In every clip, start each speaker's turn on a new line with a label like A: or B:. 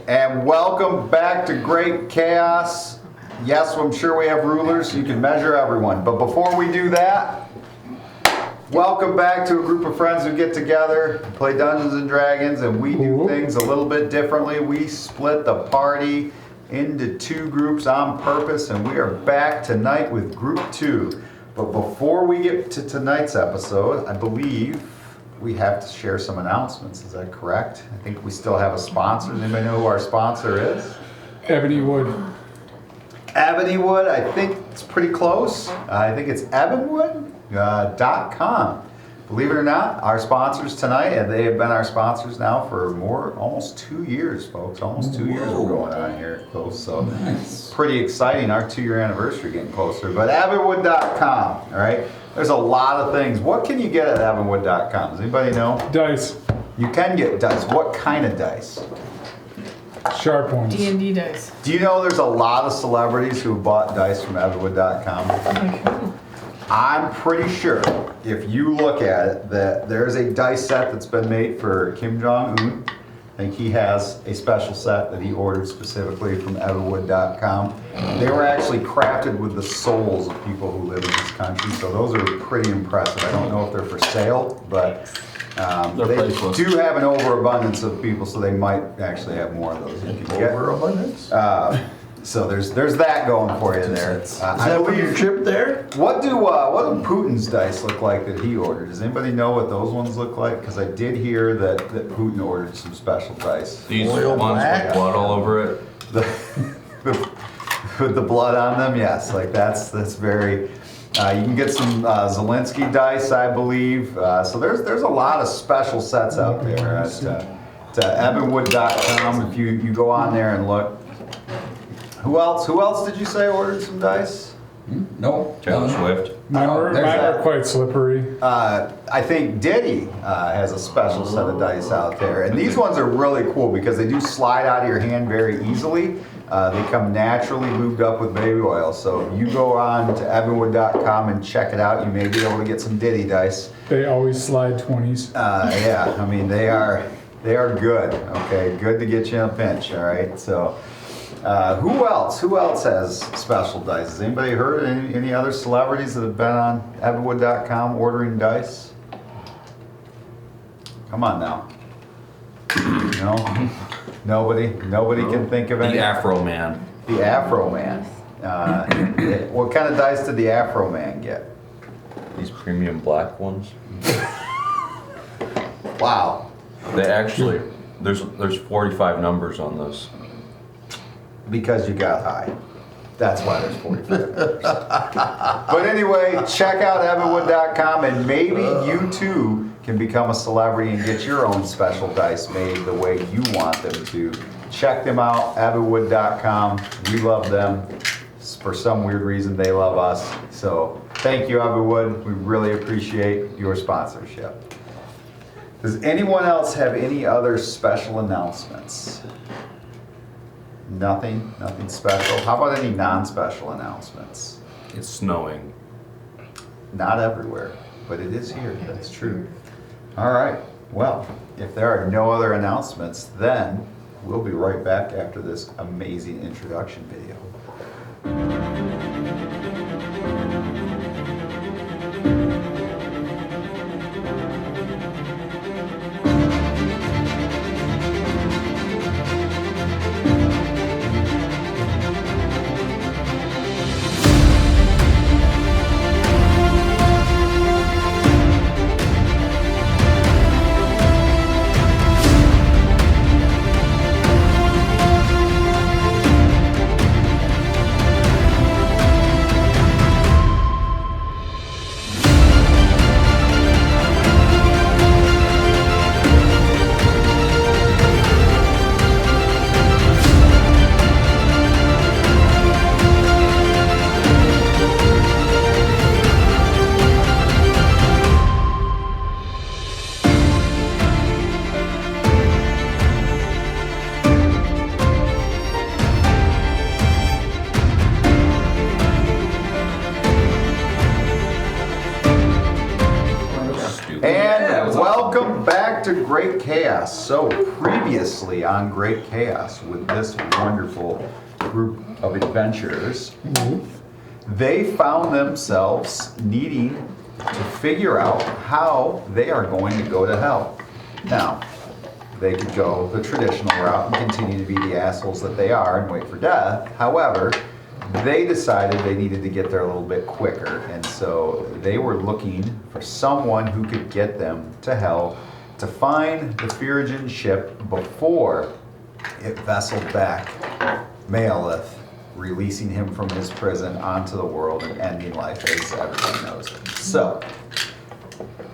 A: And welcome back to Gr8 Khaos. Yes, I'm sure we have rulers so you can measure everyone. But before we do that, welcome back to a group of friends who get together, play Dungeons and Dragons, and we do things a little bit differently. We split the party into two groups on purpose, and we are back tonight with Group 2. But before we get to tonight's episode, I believe we have to share some announcements. Is that correct? I think we still have a sponsor. Does anybody know who our sponsor is?
B: Ebony Wood.
A: Ebony Wood, I think it's pretty close. I think it's ebonywood.com. Believe it or not, our sponsors tonight, and they have been our sponsors now for almost 2 years, folks. Almost 2 years we're going on here close, so nice. Pretty exciting. Our 2-year anniversary getting closer. But ebonywood.com, all right? There's a lot of things. What can you get at ebonywood.com? Does anybody know?
B: Dice.
A: You can get dice. What kind of dice?
B: Sharp ones.
C: D&D dice.
A: Do you know there's a lot of celebrities who bought dice from ebonywood.com?
C: Okay.
A: I'm pretty sure if you look at it that there's a dice set that's been made for Kim Jong-un. I think he has a special set that he ordered specifically from ebonywood.com. They were actually crafted with the souls of people who live in this country, so those are pretty impressive. I don't know if they're for sale, but they do have an overabundance of people, so they might actually have more of those.
D: Overabundance?
A: So there's that going for you there.
D: Is that for your trip there?
A: What do Putin's dice look like that he ordered? Does anybody know what those ones look like? Because I did hear that Putin ordered some special dice.
E: These ones with blood all over it.
A: With the blood on them, yes. Like that's very. You can get some Zelensky dice, I believe. So there's a lot of special sets out there at ebonywood.com. If you go on there and look. Who else did you say ordered some dice?
D: No.
E: Taylor Swift.
B: Mine are quite slippery.
A: I think Diddy has a special set of dice out there. And these ones are really cool because they do slide out of your hand very easily. They come naturally lubed up with baby oil. So if you go on to ebonywood.com and check it out, you may be able to get some Diddy dice.
B: They always slide 20s.
A: Yeah, I mean, they are good, okay? Good to get you in a pinch, all right? So. Who else has special dice? Has anybody heard of any other celebrities that have been on ebonywood.com ordering dice? Come on now. No? Nobody can think of any?
E: The Afro Man.
A: The Afro Man. What kind of dice did the Afro Man get?
E: These premium black ones.
A: Wow.
E: They actually, there's 45 numbers on this.
A: Because you got high. That's why there's 45 numbers. But anyway, check out ebonywood.com and maybe you too can become a celebrity and get your own special dice made the way you want them to. Check them out, ebonywood.com. We love them. For some weird reason, they love us. So thank you, Ebonywood. We really appreciate your sponsorship. Does anyone else have any other special announcements? Nothing special. How about any non-special announcements?
E: It's snowing.
A: Not everywhere, but it is here. That's true. All right. Well, if there are no other announcements, then we'll be right back after this amazing introduction video. back to Great Chaos. So previously on Great Chaos with this wonderful group of adventurers, they found themselves needing to figure out how they are going to go to hell. Now, they could go the traditional route and continue to be the assholes that they are and wait for death. However, they decided they needed to get there a little bit quicker, and so they were looking for someone who could get them to hell to find the Phrygian ship before it vesseled back Malakar, releasing him from his prison onto the world and ending life as everyone knows it. So,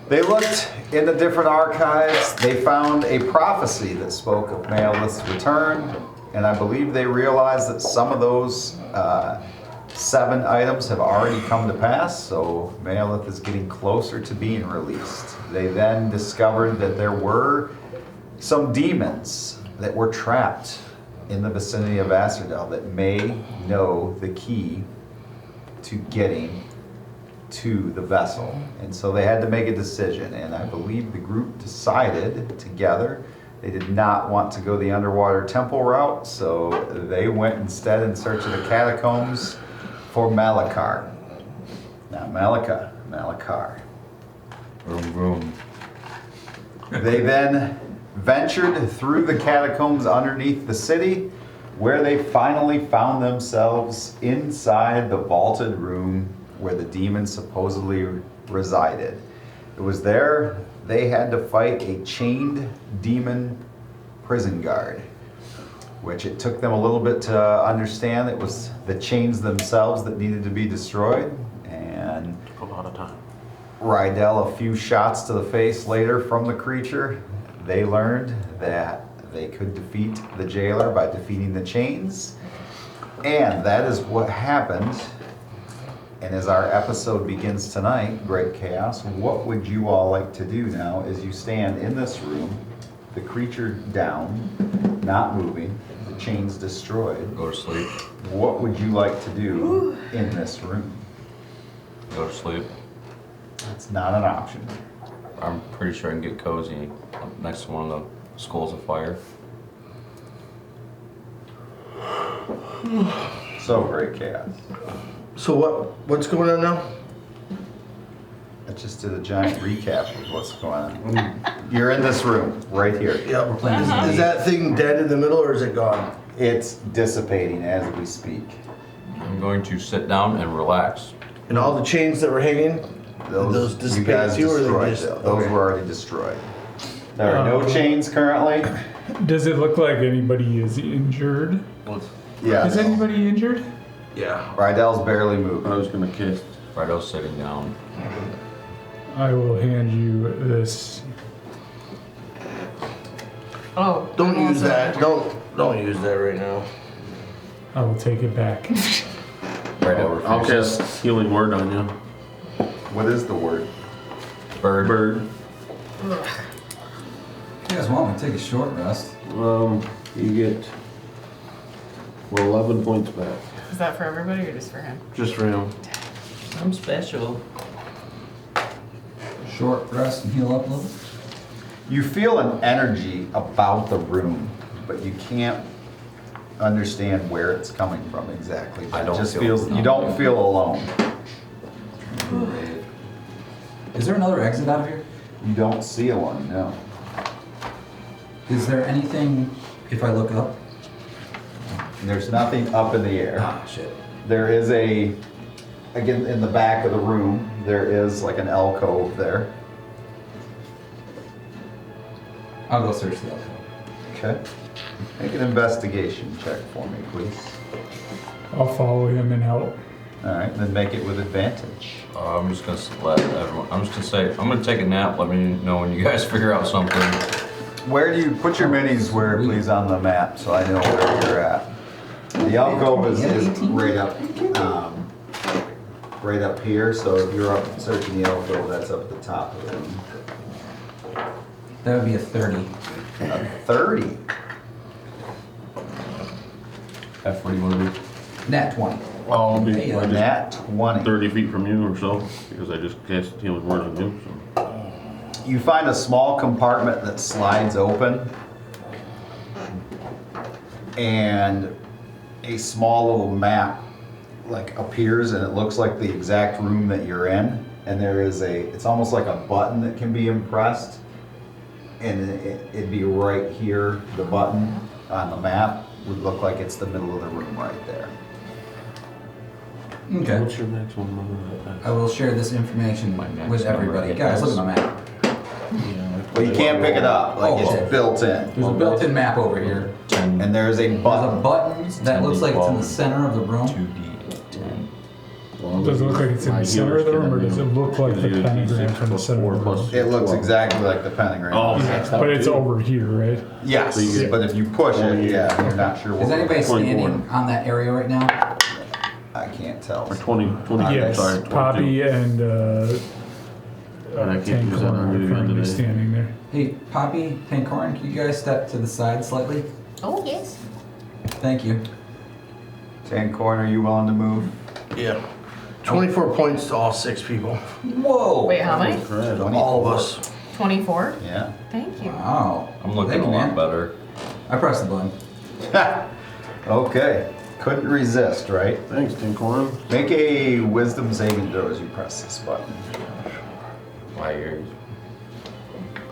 A: they looked in the different archives. They found a prophecy that spoke of Malakar's return, and I believe they realized that some of those 7 items have already come to pass, so Malakar is getting closer to being released. They then discovered that there were some demons that were trapped in the vicinity of Vassardel that may know the key to getting to the vessel. And so they had to make a decision, and I believe the group decided together they did not want to go the underwater temple route, so they went instead in search of the catacombs for Malakar. Not Malakar, Malakar.
E: Boom, boom.
A: They then ventured through the catacombs underneath the city, where they finally found themselves inside the vaulted room where the demon supposedly resided. It was there they had to fight a chained demon prison guard, which it took them a little bit to understand it was the chains themselves that needed to be destroyed. And
C: A lot of time.
A: Rydell, a few shots to the face later from the creature, they learned that they could defeat the jailer by defeating the chains. And that is what happened. And as our episode begins tonight, Great Chaos, what would you all like to do now as you stand in this room, the creature down, not moving, the chains destroyed?
E: Go to sleep.
A: What would you like to do in this room?
E: Go to sleep.
A: It's not an option.
E: I'm pretty sure I can get cozy next to one of the skulls of fire.
A: So, Great Chaos.
D: So what's going on now?
A: I just did a giant recap of what's going on. You're in this room, right here.
D: Yep.
C: We're playing this
D: Is that thing dead in the middle or is it gone?
A: It's dissipating as we speak.
E: I'm going to sit down and relax.
D: And all the chains that were hanging, those
A: you
D: dissipate
A: guys
D: too, or
A: destroyed
D: they just
A: those. Those
D: okay.
A: were already destroyed. There are no chains currently.
B: Does it look like anybody is injured?
A: Yeah.
B: Is anybody injured?
D: Yeah.
A: Rydell's barely moving.
C: I was gonna kiss.
E: Rido's sitting down.
B: I will hand you this.
F: Oh.
D: Don't
F: I'm
D: use
F: also-
D: that. Don't use that right now.
B: I will take it back.
E: Rido
C: I'll
E: refuses.
C: cast healing word on you.
A: What is the word?
E: Bird.
C: Bird.
G: You guys want me to take a short rest?
C: You get 11 points back.
F: Is that for everybody or just for him?
C: Just for him.
H: I'm special.
G: Short rest and heal up a little?
A: You feel an energy about the room, but you can't understand where it's coming from exactly.
E: I
A: It
E: don't
A: just
E: feel
A: feels
E: alone.
A: you don't feel alone.
G: Great. Is there another exit out of here?
A: You don't see one, no.
G: Is there anything if I look up?
A: There's nothing up in the air.
G: Ah, shit.
A: There is again, in the back of the room, there is like an alcove there.
G: I'll go search the alcove.
A: Okay. Make an investigation check for me, please.
B: I'll follow him and help.
A: All right, then make it with advantage.
E: I'm just gonna let everyone. I'm just gonna say I'm gonna take a nap. Let me know when you guys figure out something.
A: Where do you put your minis? Where, please, on the map so I know where you're at. The alcove is right up here. So if you're up searching the alcove, that's up at the top of the room.
G: That would be a 30.
A: A 30.
E: F, what do you want to do?
G: Nat 20.
C: I'll be
G: Hey,
C: just
A: Nat 20.
C: 30 feet from you or so, because I just cast healing word on you. So.
A: You find a small compartment that slides open, and a small little map like appears, and it looks like the exact room that you're in. And there is it's almost like a button that can be impressed, and it'd be right here. The button on the map would look like it's the middle of the room right there.
G: Okay.
C: What's your maximum number?
G: I will share this information
E: My next
G: with everybody.
E: number.
G: Guys, look at my map.
A: Well, you can't pick it up, like
G: Oh,
A: it's built in.
G: There's a built-in map over here.
E: 10.
A: And there's a
G: There's a
A: button.
G: button that looks like it's in the center of the room.
E: 2d10.
B: Does it look like it's in the center of the room, or does it look like the pentagram from the center of the room?
A: It looks exactly like the pentagram.
C: Oh,
B: But it's over here, right?
A: Yes,
C: So you get
A: but if you push it,
C: 20
A: yeah, you're not sure what.
G: Is anybody
C: 24.
G: standing on that area right now?
A: I can't tell.
C: Or 20,
B: Yes,
C: sorry, 22.
B: Poppy and
C: And I can't use that on
B: Tankorn
C: you
B: are currently
C: today.
B: standing there.
G: Hey, Poppy, Tankorn, can you guys step to the side slightly?
F: Oh, yes.
G: Thank you.
A: Tankorn, are you willing to move?
D: Yeah. 24 points to all 6 people.
G: Whoa!
F: Wait, how many?
C: Right.
D: All of us.
F: 24?
A: Yeah.
F: Thank you.
G: Wow.
E: I'm looking
G: Thank
E: a
G: you,
E: lot
G: man.
E: better.
G: I pressed the button.
A: Okay. Couldn't resist, right?
C: Thanks, Tinkorn.
A: Make a wisdom saving throw as you press this button.
E: My ears.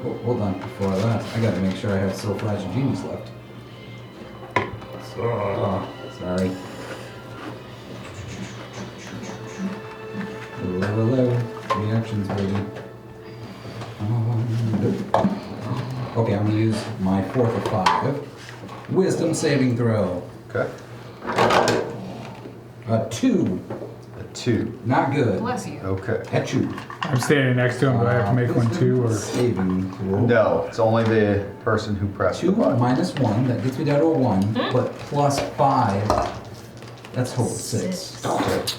G: Oh, hold on, before that, I gotta make sure I have So Fragile Genius left. Oh, sorry. Hello. Reactions, baby. Okay, I'm gonna use my 4th of 5. Wisdom saving throw.
A: Okay.
G: 2.
A: A 2.
G: Not good.
F: Bless you.
A: Okay.
G: Achoo.
B: I'm standing next to him. Do I have to make one too, or?
G: Saving throw.
A: No, it's only the person who pressed
G: 2
A: the button.
G: minus 1, that gets me down to a 1, but plus 5, that's total 6.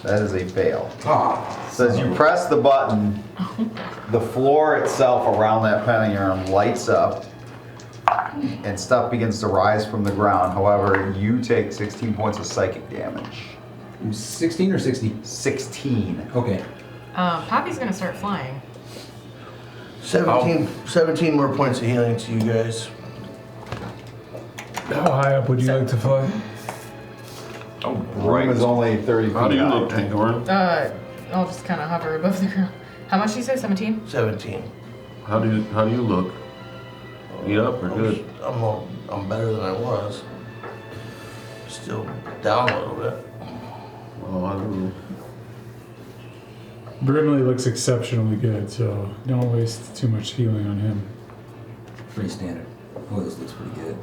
A: That is a fail.
G: Ah,
A: So as you press the button, the floor itself around that pentagram lights up, and stuff begins to rise from the ground. However, you take 16 points of psychic damage.
G: 16 or 60?
A: 16.
G: Okay.
F: Poppy's gonna start flying.
D: 17 more points of healing to you guys.
B: How high up would you like to fly?
E: Oh,
A: Room is only 30 feet
C: How do you
A: high.
C: look, Tinkorn?
F: I'll just kind of hover above the ground. How much did you say? 17?
D: 17.
C: How do you look? Beat up or good?
D: I'm better than I was. Still down a little bit.
C: Oh, I don't know.
B: Brimley looks exceptionally good, so don't waste too much healing on him.
G: Pretty standard. Oh, this looks pretty good.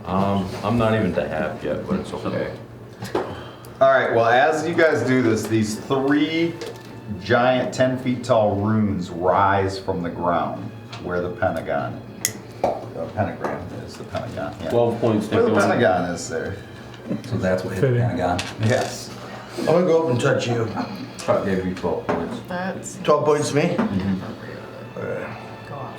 E: I'm not even to half yet, but it's okay.
A: All right, well, as you guys do this, these 3 giant 10 feet tall runes rise from the ground where the pentagram is. The pentagon, yeah.
C: 12 points,
A: Where the
C: Tinkorn.
A: pentagon is there.
G: So that's what hit the
B: Fitting.
G: Pentagon.
A: Yes.
D: I'm gonna go up and touch you.
E: I gave you 12 points.
F: That's
D: 12 points to me?
F: appropriate.
D: Alright.
F: Go off.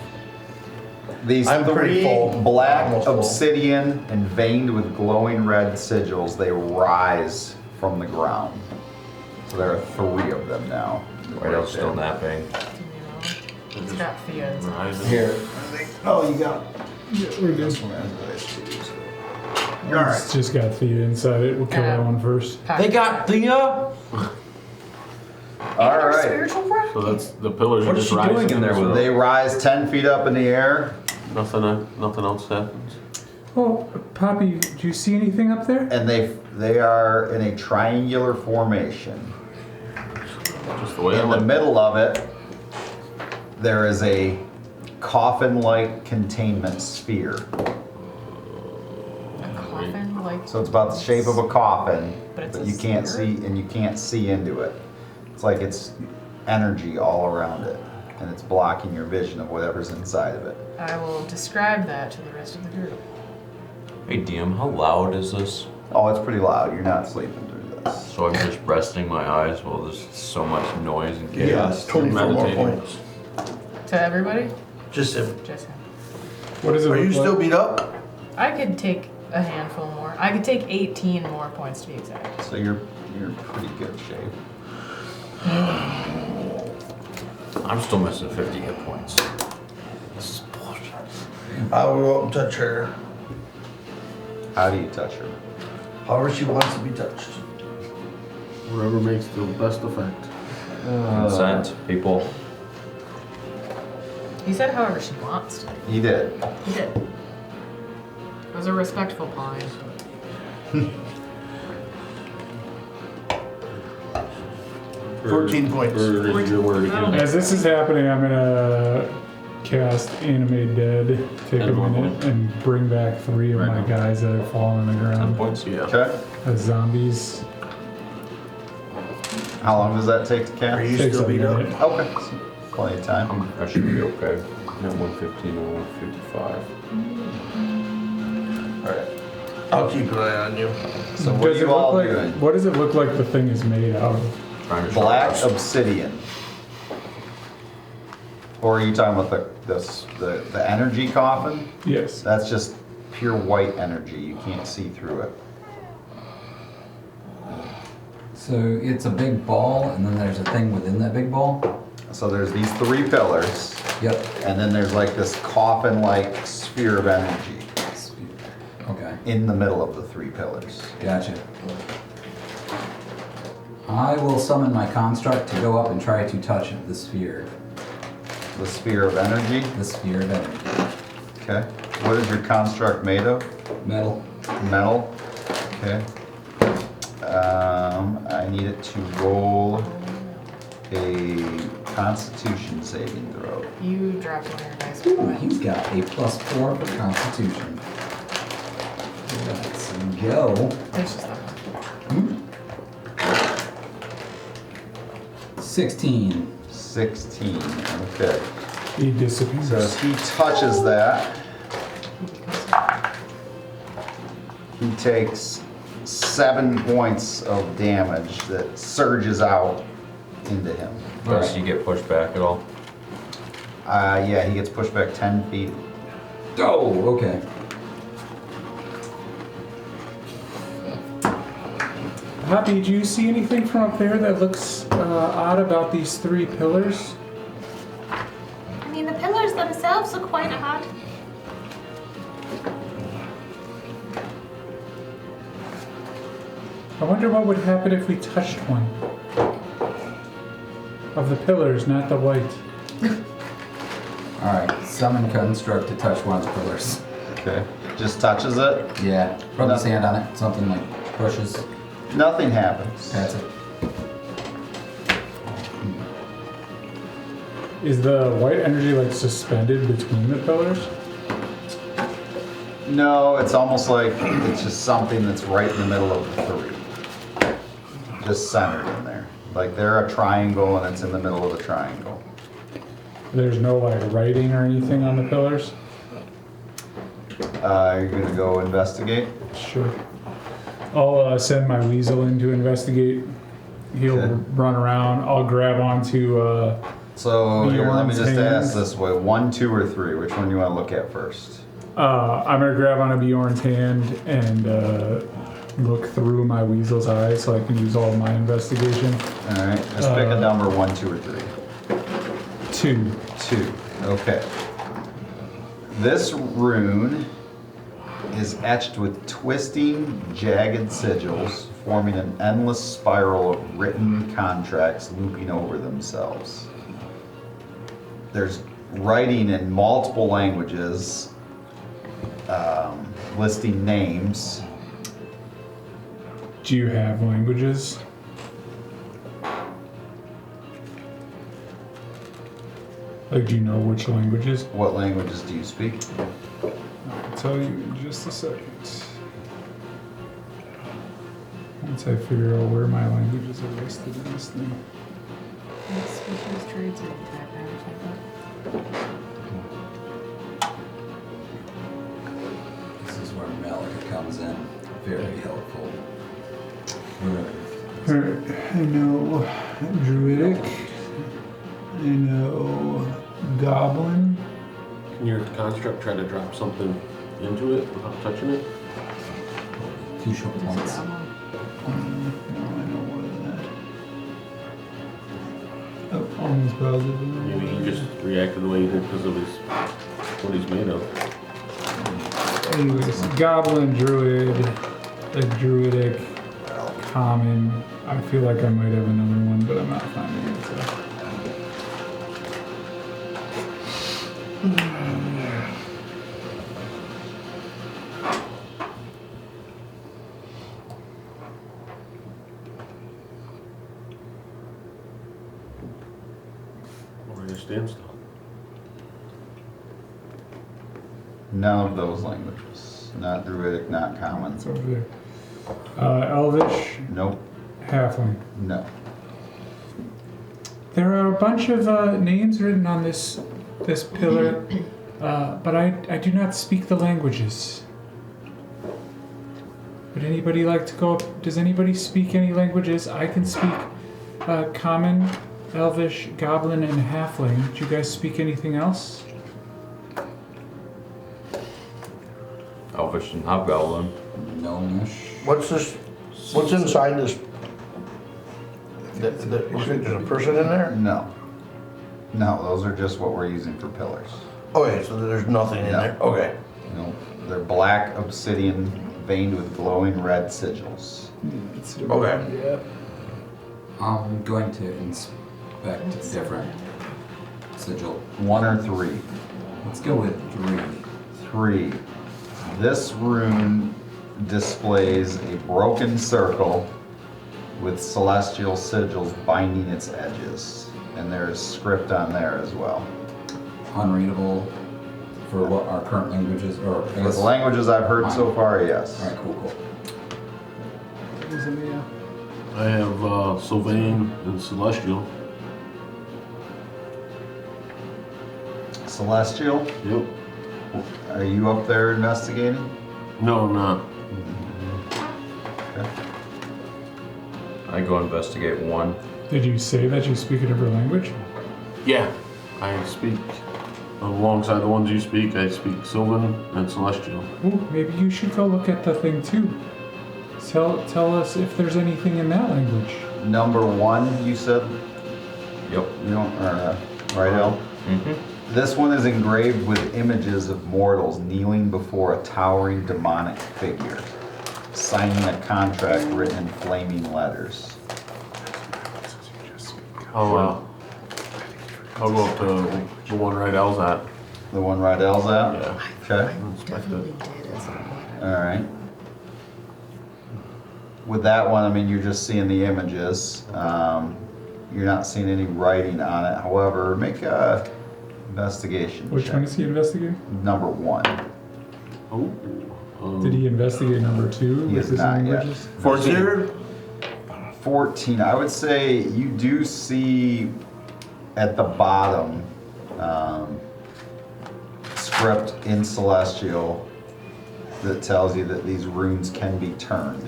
A: These
D: I'm pretty
A: 3
D: full.
A: black
D: Almost full.
A: obsidian and veined with glowing red sigils, they rise from the ground. So there are 3 of them now.
E: Right out still napping.
F: It's got Thea inside.
C: Rising.
G: Here.
A: Oh, you got
B: Yeah, we're good.
A: this one as nice too. All
B: It's
A: right.
B: just got Thea inside it. We'll kill that one first.
E: They got Thea?
A: All
F: Our
A: right.
F: spiritual breath.
C: So that's the pillars
E: What
C: are
E: is
C: just
E: she doing
C: rising
E: in there with
A: They rise 10 feet up in the air,
C: Nothing else happens.
B: Oh, Poppy, do you see anything up there?
A: and they are in a triangular formation.
C: Just the way I
A: In the
C: look.
A: middle of it, there is a coffin-like containment sphere.
F: A coffin, like.
A: So it's about the shape of a coffin,
F: But it's a
A: you can't
F: sphere?
A: see, and you can't see into it. It's like it's energy all around it, and it's blocking your vision of whatever's inside of it.
F: I will describe that to the rest of the group.
E: Hey DM, how loud is this?
A: Oh, it's pretty loud. You're not sleeping through this.
E: So I'm just resting my eyes while there's so much noise and chaos.
A: Yes.
D: 24 more
C: Meditating.
D: points.
F: To everybody?
D: Just if.
F: Just him.
B: What does it
D: Are
B: look
D: you still
B: like?
D: beat up?
F: I could take a handful more. I could take 18 more points to be exact.
A: So you're in pretty good shape.
E: I'm still missing 50 hit points. This is bullshit.
D: I will go up and touch her.
A: How do you touch her?
D: However she wants to be touched.
C: Whatever makes the best effect.
E: Consent, people.
F: He said however she wants to.
A: He did.
F: He did. It was a respectful pine.
D: 14 points.
C: Or is your word again?
B: As this is happening, I'm gonna cast Animate Dead, take a
C: And one
B: minute, and bring back 3 of my guys that have fallen on the
E: 10
B: ground
E: points.
C: Yeah.
A: Okay.
B: as zombies.
A: How long does that take to
D: Are
A: cast?
D: you
B: Takes
D: still
B: a
D: beat up?
B: minute.
A: Okay. Plenty of time.
E: I should be okay.
C: Not 115 or 155.
D: Alright. I'll keep an eye on you.
A: So what are
B: Does it
A: you all
B: look like,
A: doing?
B: what does it look like the thing is made out of?
E: Trying to
A: Black
E: show us.
A: obsidian. Or are you talking about the energy coffin?
B: Yes.
A: That's just pure white energy. You can't see through it.
G: So it's a big ball, and then there's a thing within that big ball?
A: So there's these 3 pillars,
G: Yep.
A: and then there's like this coffin-like sphere of energy
G: Okay,
A: in the middle of the 3 pillars.
G: gotcha. I will summon my construct to go up and try to touch the sphere.
A: The sphere of energy.
G: The sphere of energy.
A: Okay. What is your construct made of?
G: Metal.
A: Metal. Okay. I need it to roll a Constitution saving throw.
F: You dropped one of your dice.
G: Ooh, he's got a +4 for Constitution. Let's go.
F: There's just that one.
G: 16.
A: 16. Okay.
B: He disappears.
A: So as he touches that, he takes 7 points of damage that surges out into him.
E: Does he get pushed back at all?
A: Yeah, he gets pushed back 10 feet.
G: Oh, okay.
B: Hoppy, do you see anything from up there that looks odd about these 3 pillars?
I: I mean, the pillars themselves look quite odd.
B: I wonder what would happen if we touched one. Of the pillars, not the white.
G: Alright, summon construct to touch one of the pillars.
A: Okay. Just touches it.
G: Yeah, rub his hand on it, something like pushes.
A: Nothing happens.
G: That's it.
B: Is the white energy like suspended between the pillars?
A: No, it's almost like it's just something that's right in the middle of the 3. Just centered in there. Like they're a triangle and it's in the middle of the triangle.
B: There's no like writing or anything on the pillars?
A: You're gonna go investigate?
B: Sure. I'll send my weasel in to investigate. He'll
A: Okay.
B: run around. I'll grab onto.
A: So here, let me
B: Bjorn's
A: just
B: hands.
A: ask this way: 1, 2, or 3? Which one do you want to look at first?
B: I'm gonna grab onto Bjorn's hand and look through my weasel's eyes so I can use all of my investigation.
A: All right, just pick a number: 1, 2, or 3.
B: 2.
A: 2. Okay. This rune is etched with twisting, jagged sigils, forming an endless spiral of written contracts looping over themselves. There's writing in multiple languages, listing names.
B: Do you have languages? Like, do you know which languages?
A: What languages do you speak?
B: I'll tell you in just a second. Once I figure out where my languages are listed in this thing.
F: Species, traits, or background or something.
G: This is where Malakar comes in. Very helpful.
B: Alright, I know Druidic. I know Goblin.
C: Can your construct try to drop something into it without touching it?
G: 2 short points.
B: No, I know more than that. Oh, Almost positive.
C: Maybe he just reacted the way he did because of what he's made of.
B: Anyways, goblin, druid, a druidic, common. I feel like I might have another one, but I'm not finding it. So.
C: Or he stands still.
A: None of those languages. Not Druidic, not Common.
B: It's over there. Elvish,
A: Nope.
B: halfling.
A: No.
B: There are a bunch of names written on this pillar, but I do not speak the languages. Would anybody like to go up? Does anybody speak any languages? I can speak Common, Elvish, Goblin, and Halfling. Do you guys speak anything else?
E: Elvish and Hobgoblin.
G: Gnomish.
D: What's this? What's inside this? You think there's a person in there?
A: No. No, those are just what we're using for pillars.
D: Okay, so there's nothing in
A: No.
D: there. Okay.
A: No. They're black obsidian veined with glowing red sigils.
D: Okay.
B: Yeah.
G: I'm going to inspect a different sigil.
A: 1 or 3?
G: Let's go with 3.
A: 3. This rune displays a broken circle with celestial sigils binding its edges. And there's script on there as well.
G: Unreadable for what our current languages, or I
A: With
G: guess.
A: the languages I've heard so far, yes.
G: Alright, cool.
C: I have Sylvain and Celestial.
A: Celestial,
C: Yep.
A: are you up there investigating?
C: No, I'm not.
A: Okay.
E: I go investigate 1.
B: Did you say that you speak a different language?
C: Yeah. I speak alongside the ones you speak. I speak Sylvan and Celestial.
B: Ooh, maybe you should go look at the thing too. Tell us if there's anything in that language.
A: Number 1, you said?
E: Yep.
A: You don't, right, El?
E: Mm-hmm.
A: This one is engraved with images of mortals kneeling before a towering demonic figure, signing a contract written in flaming letters.
C: I'll go up to the one right L's at.
A: The one right L's at?
C: Yeah.
A: Okay,
C: Inspect it.
A: alright. With that one, I mean, you're just seeing the images. You're not seeing any writing on it. However, make a investigation
B: Which
A: check.
B: one is he investigating?
A: Number 1.
C: Oh.
B: Did he investigate number 2
A: He
B: with
A: has
B: his
A: not yet.
B: languages?
D: 14.
A: 14. I would say you do see at the bottom script in Celestial that tells you that these runes can be turned.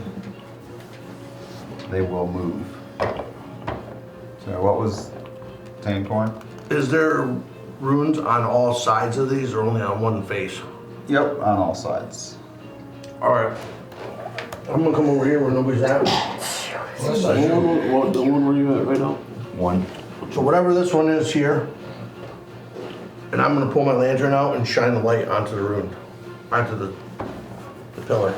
A: They will move. So what was Tankorn?
D: Is there runes on all sides of these or only on one face?
A: Yep, on all sides.
D: Alright. I'm gonna come over here where nobody's at.
C: What one were you at right now?
E: 1.
D: So whatever this one is here, and I'm gonna pull my lantern out and shine the light onto the rune, onto the pillar.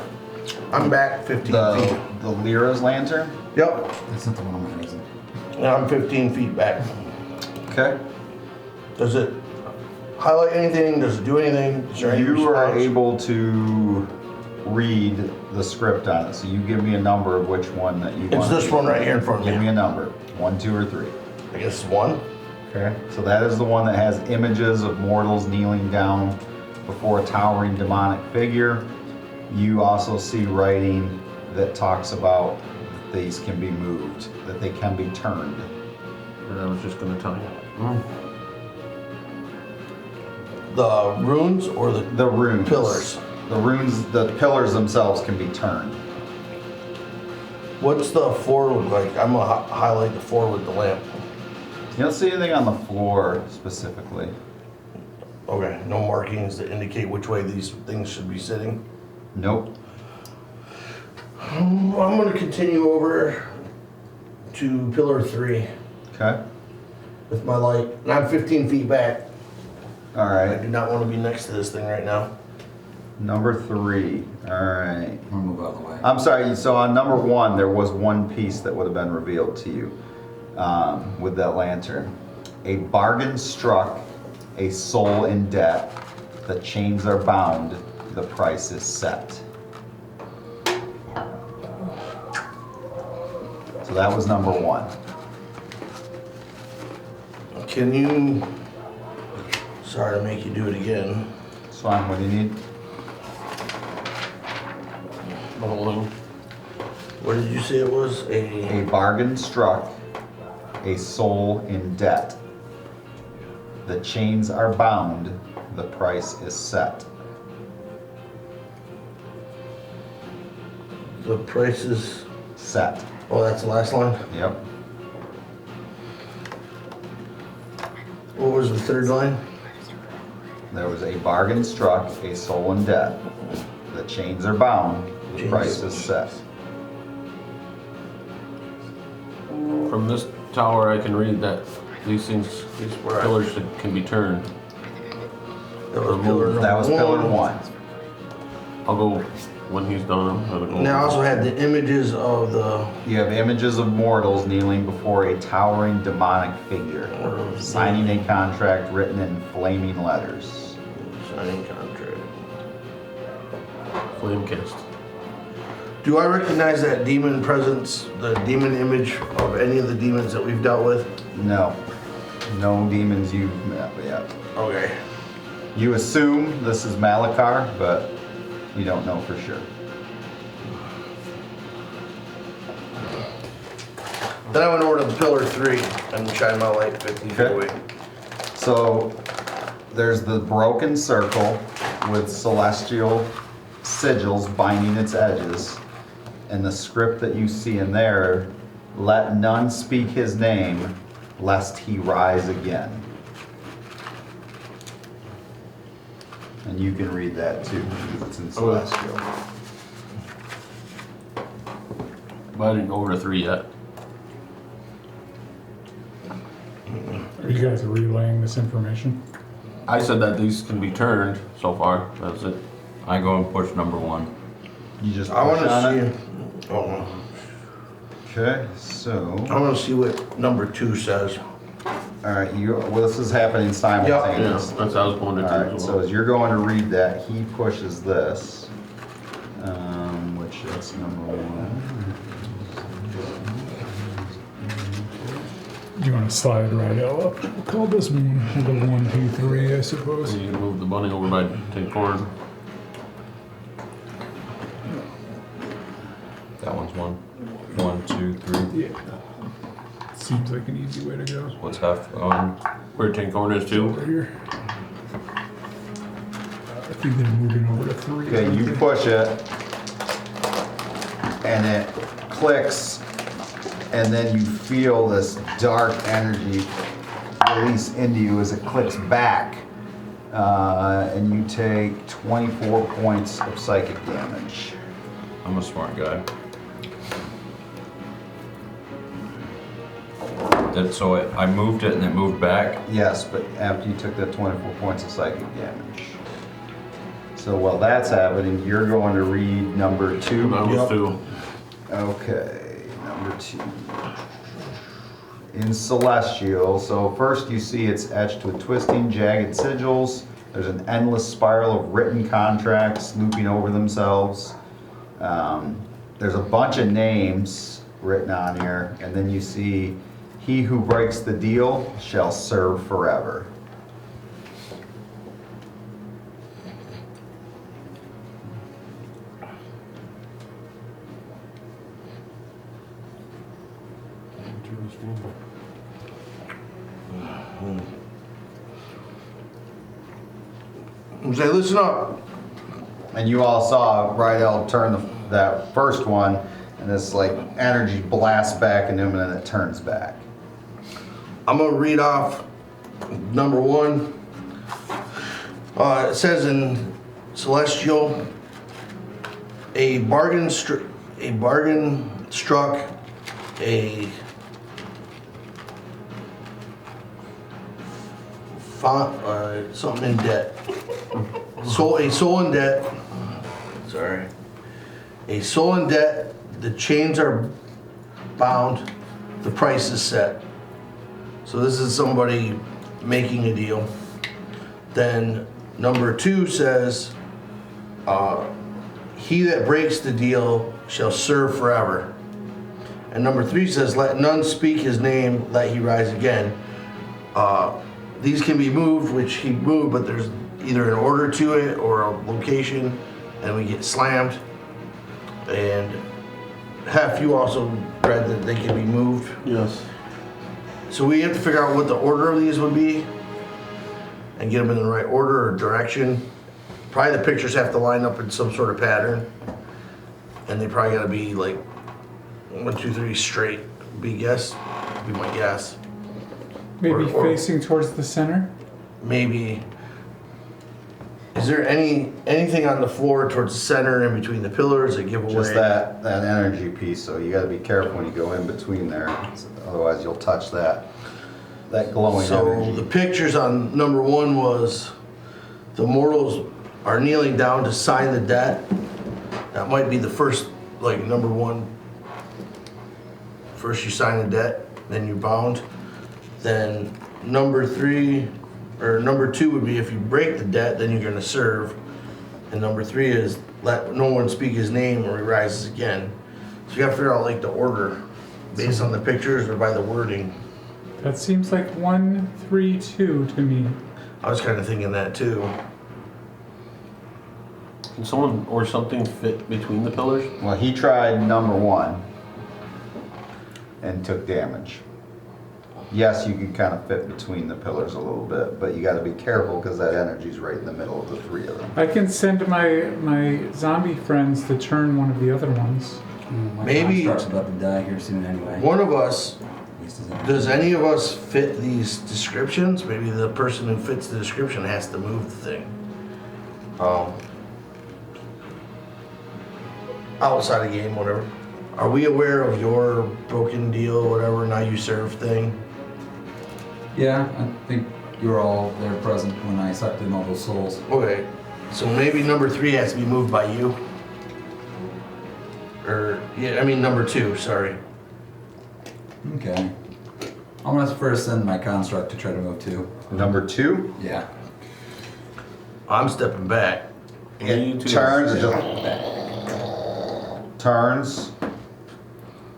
D: I'm back 15 feet.
A: The Lyra's lantern?
D: Yep,
G: That's not the one I'm using.
D: and I'm 15 feet back.
A: Okay.
D: Does it highlight anything? Does it do anything? Is there any
A: You are
D: response?
A: able to read the script on it, so you give me a number of which one that you want.
D: It's this one right here in front of
A: Give me
D: me.
A: a number, 1, 2, or 3.
D: I guess one.
A: Okay. So that is the one that has images of mortals kneeling down before a towering demonic figure. You also see writing that talks about that these can be moved, that they can be turned.
C: And I was just gonna tell you.
D: The runes or the
A: The runes.
D: pillars?
A: The runes, the pillars themselves can be turned.
D: What's the floor look like? I'm gonna highlight the floor with the lamp.
A: You don't see anything on the floor specifically.
D: Okay, no markings that indicate which way these things should be sitting.
A: Nope.
D: I'm gonna continue over to pillar 3.
A: Okay.
D: with my light. And I'm 15 feet back.
A: All
D: I
A: right.
D: do not want to be next to this thing right now.
A: Number 3. All right.
G: I'm gonna move out of the way.
A: I'm sorry. So on number 1, there was one piece that would have been revealed to you with that lantern. A bargain struck, a soul in debt. The chains are bound. The price is set. So that was number 1.
D: Can you... Sorry to make you do it again.
A: So what do you need?
C: The whole thing.
D: What did you say it was?
A: A bargain struck, a soul in debt. The chains are bound, the price is set.
D: The price is...
A: Set.
D: Oh, that's the last line?
A: Yep.
D: What was the third line?
A: There was a bargain struck, a soul in debt. The chains are bound, the price is set.
C: From this tower, I can read that these things, these pillars can be turned.
D: That was pillar number
A: That was pillar 1.
C: I'll go when he's done. I'm gonna go.
D: And I also had the images of the...
A: You have images of mortals kneeling before a towering demonic figure, signing a contract written in flaming letters.
D: Signing contract.
C: Flame cast.
D: Do I recognize that demon presence, the demon image of any of the demons that we've dealt with?
A: No. No demons you've met yet.
D: Okay.
A: You assume this is Malakar, but you don't know for sure.
D: Then I went over to the pillar 3 and shined my light 50 feet
A: Okay.
D: away.
A: So there's the broken circle with celestial sigils binding its edges. And the script that you see in there, let none speak his name, lest he rise again. And you can read that too, because it's in celestial.
C: But I didn't go over to 3 yet.
B: Are you guys relaying this information?
C: I said that these can be turned so far. That's it.
E: I go and push number 1.
A: You just
D: I want
A: push on
D: to
A: it.
D: see... Oh,
A: Okay, so,
D: I want to see what number 2 says.
A: all right, well, this is happening
C: Yeah,
A: simultaneously.
C: that's how I was going to
A: All
C: do
A: right,
C: as
A: so
C: well.
A: as you're going to read that, he pushes this, which that's number 1.
B: Do you want to slide right up? We'll call this one the 1, 2, 3, I suppose.
C: You can move the bunny over by Tincorn.
E: That one's 1. 1, 2, 3.
B: Yeah. Seems like an easy way to go.
E: What's half on?
C: Where Tincorn is too.
B: Over here. I think they're moving over to 3.
A: Okay, you push it, and it clicks, and then you feel this dark energy release into you as it clicks back, and you take 24 points of psychic damage.
E: I'm a smart guy. So I moved it and it moved back.
A: Yes, but after you took that 24 points of psychic damage. So while that's happening, you're going to read number 2.
C: That was 2.
A: Okay, number 2. In Celestial, so first you see it's etched with twisting, jagged sigils. There's an endless spiral of written contracts looping over themselves. There's a bunch of names written on here, and then you see, he who breaks the deal shall serve forever.
D: Say, listen up.
A: And you all saw Rydell turn that first one, and this like energy blasts back into him, and then it turns back.
D: I'm gonna read off number 1. It says in Celestial, a bargain struck, something in debt. A soul in debt. Sorry. A soul in debt. The chains are bound. The price is set. So this is somebody making a deal. Then number 2 says, he that breaks the deal shall serve forever. And number 3 says, let none speak his name, let he rise again. These can be moved, which he moved, but there's either an order to it or a location, and we get slammed. And half you also read that they can be moved.
C: Yes.
D: So we have to figure out what the order of these would be and get them in the right order or direction. Probably the pictures have to line up in some sort of pattern. And they probably gotta be like 1, 2, 3 straight, be my guess.
B: Maybe
D: Or-
B: facing towards the center?
D: Maybe. Is there anything on the floor towards the center in between the pillars that give away?
A: Just that energy piece, so you gotta be careful when you go in between there, otherwise you'll touch that glowing
D: So
A: energy.
D: the pictures on number 1 was the mortals are kneeling down to sign the debt. That might be the first, like number 1. First you sign the debt, then you're bound. Then number 3 or number 2 would be if you break the debt, then you're gonna serve. And number 3 is let no one speak his name or he rises again. So you gotta figure out like the order based on the pictures or by the wording.
B: That seems like 1, 3, 2 to me.
D: I was kind of thinking that too.
C: Can someone or something fit between the pillars?
A: Well, he tried number 1 and took damage. Yes, you can kind of fit between the pillars a little bit, but you got to be careful because that energy's right in the middle of the 3 of them.
B: I can send my zombie friends to turn one of the other ones.
G: My
D: Maybe-
G: construct's about to die here soon anyway.
D: One of us,
G: At least as
D: does any of us fit these descriptions? Maybe the person who fits the description has to move the thing. Outside of game, whatever. Are we aware of your broken deal, whatever, now you serve thing?
G: Yeah, I think you were all there present when I sucked in all those souls.
D: Okay, so maybe number 3 has to be moved by you? Or, yeah, I mean number 2, sorry.
G: Okay. I'm gonna first send my construct to try to move 2.
A: Number 2,
G: Yeah.
D: I'm stepping back.
C: You
A: it
C: two
A: turns,
C: are-
A: it just turns,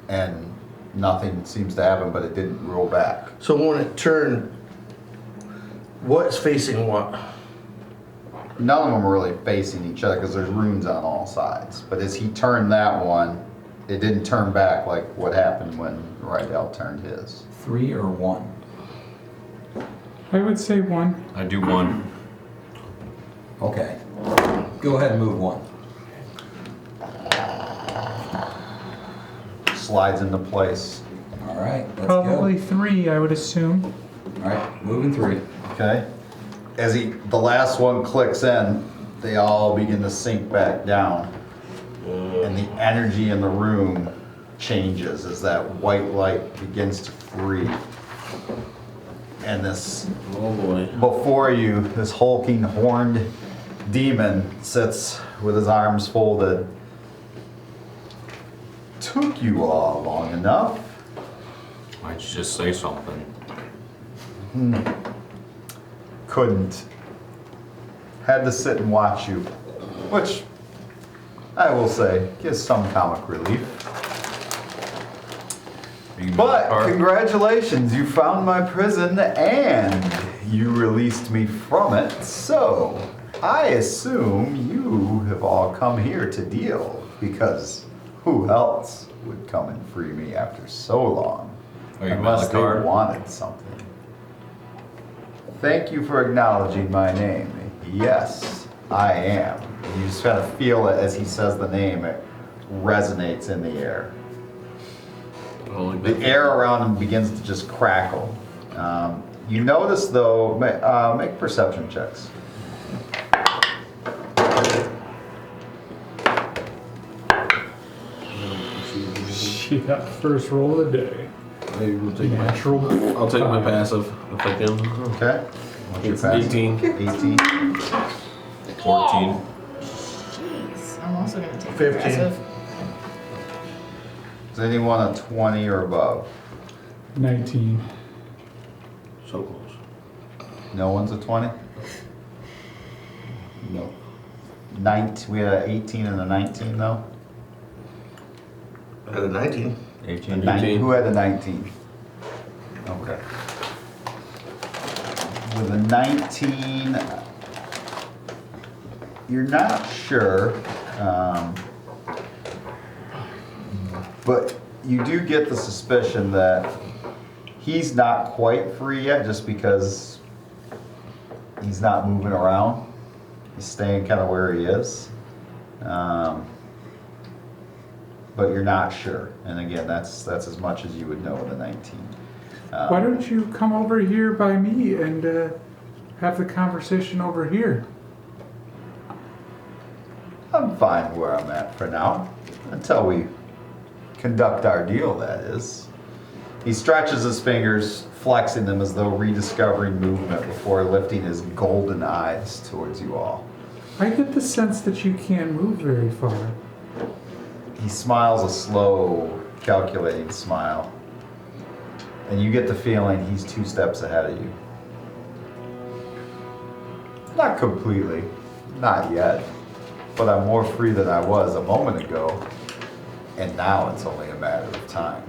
A: and nothing seems to happen, but it didn't roll back.
D: So when it turned, what's facing what?
A: None of them are really facing each other because there's runes on all sides. But as he turned that one, it didn't turn back like what happened when Rydell turned his.
G: 3 or 1?
B: I would say 1.
E: I do 1.
G: Okay. Go ahead and move 1.
A: Slides into place.
G: Alright, let's
B: Probably
G: go.
B: 3, I would assume.
G: Alright, moving 3.
A: Okay? As the last one clicks in, they all begin to sink back down. And the energy in the room changes as that white light begins to free. And this,
C: Oh boy.
A: before you, this hulking horned demon sits with his arms folded. Took you all long enough.
E: Might you just say something?
A: Couldn't. Had to sit and watch you. Which, I will say, gives some comic relief.
E: Are you
A: But
E: Malakar?
A: congratulations, you found my prison and you released me from it. So, I assume you have all come here to deal because who else would come and free me after so long?
E: Are you
A: Unless they
E: Malakar?
A: wanted something. Thank you for acknowledging my name. Yes, I am. You just kind of feel it as he says the name. It resonates in the air. The air around him begins to just crackle. You notice, though, make perception checks.
B: Yeah, first roll of the day.
C: I will take
B: Natural.
C: I'll take my passive if I can.
A: Okay. What's your pass?
C: 18.
A: 18.
E: 14.
F: Jeez. I'm also gonna take
D: 15.
F: aggressive.
A: Is anyone a 20 or above?
B: 19.
C: So close.
A: No one's a 20?
G: No.
A: 19. We had an 18 and a 19 though?
D: At a 19.
E: 18.
A: Who had a 19? Okay. With a 19, you're not sure, but you do get the suspicion that he's not quite free yet just because he's not moving around. He's staying kind of where he is. But you're not sure. And again, that's as much as you would know with a 19.
B: Why don't you come over here by me and have the conversation over here?
A: I'm fine where I'm at for now. Until we conduct our deal, that is. He stretches his fingers, flexing them as though rediscovering movement before lifting his golden eyes towards you all.
B: I get the sense that you can't move very far.
A: He smiles a slow, calculating smile. And you get the feeling he's 2 steps ahead of you. Not completely, not yet. But I'm more free than I was a moment ago. And now it's only a matter of time.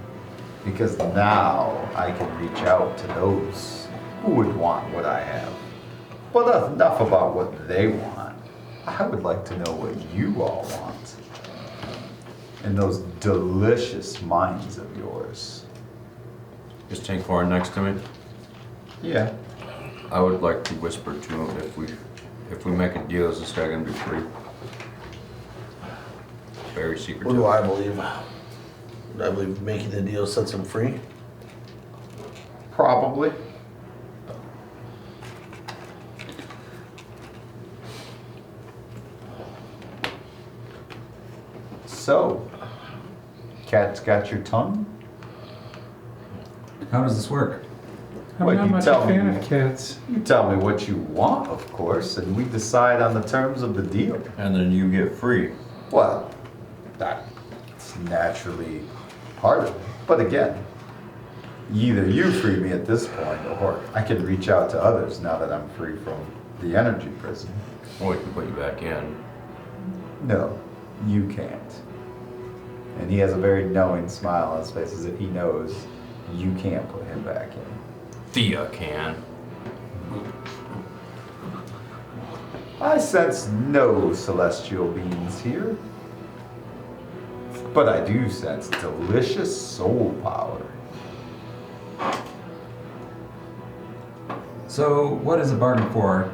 A: Because now I can reach out to those who would want what I have. But enough about what they want. I would like to know what you all want. And those delicious minds of yours.
E: Is Tank Four next to me?
A: Yeah.
E: I would like to whisper to him if we make a deal, is this guy gonna be free? Very secretive.
D: What do I believe? I believe making the deal sets him free.
A: Probably. So, cat's got your tongue?
G: How does this work?
B: I'm
A: Well,
B: not
A: you
B: much
A: tell
B: a fan
A: me.
B: of cats.
A: You tell me what you want, of course, and we decide on the terms of the deal.
E: And then you get free.
A: Well, that's naturally part of it. But again, either you free me at this point, or I can reach out to others now that I'm free from the energy prison.
E: Or we can put you back in.
A: No, you can't. And he has a very knowing smile on his face as if he knows you can't put him back in.
E: Thea can.
A: I sense no celestial beings here. But I do sense delicious soul power.
G: So, what is a bargain for,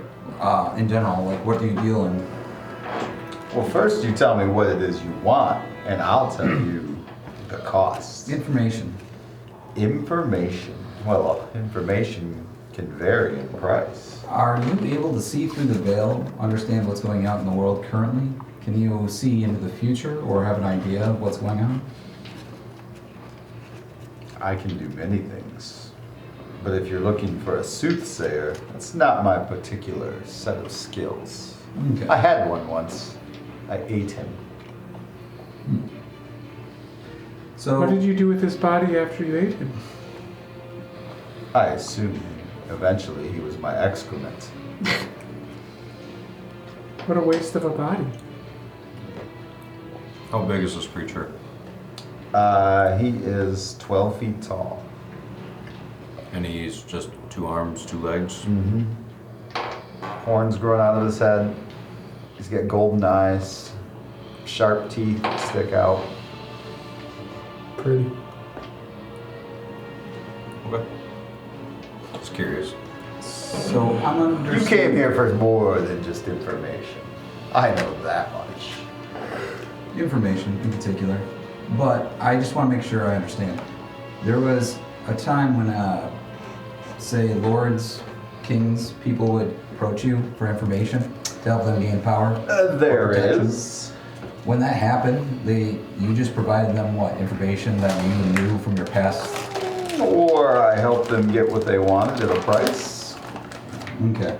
G: in general? Like, what do you deal in?
A: Well, first you tell me what it is you want, and I'll tell you the cost.
G: Information.
A: Information. Well, information can vary in price.
G: Are you able to see through the veil, understand what's going on in the world currently? Can you see into the future or have an idea of what's going on?
A: I can do many things. But if you're looking for a soothsayer, that's not my particular set of skills.
G: Okay.
A: I had one once. I ate him.
G: So,
B: What did you do with his body after you ate him?
A: I assumed eventually he was my excrement.
B: What a waste of a body.
E: How big is this creature?
A: He is 12 feet tall.
E: And he's just 2 arms, 2 legs.
A: Mm-hmm. Horns growing out of his head. He's got golden eyes. Sharp teeth stick out.
B: Pretty.
E: Okay. Just curious.
G: so I'm
A: You
G: understanding.
A: came here for more than just information. I know that much.
G: Information in particular, but I just want to make sure I understand. There was a time when, say, lords, kings, people would approach you for information to help them gain power.
A: There
G: protection.
A: is.
G: When that happened, you just provided them what information that you knew from your past.
A: Or I helped them get what they wanted at a price.
G: Okay.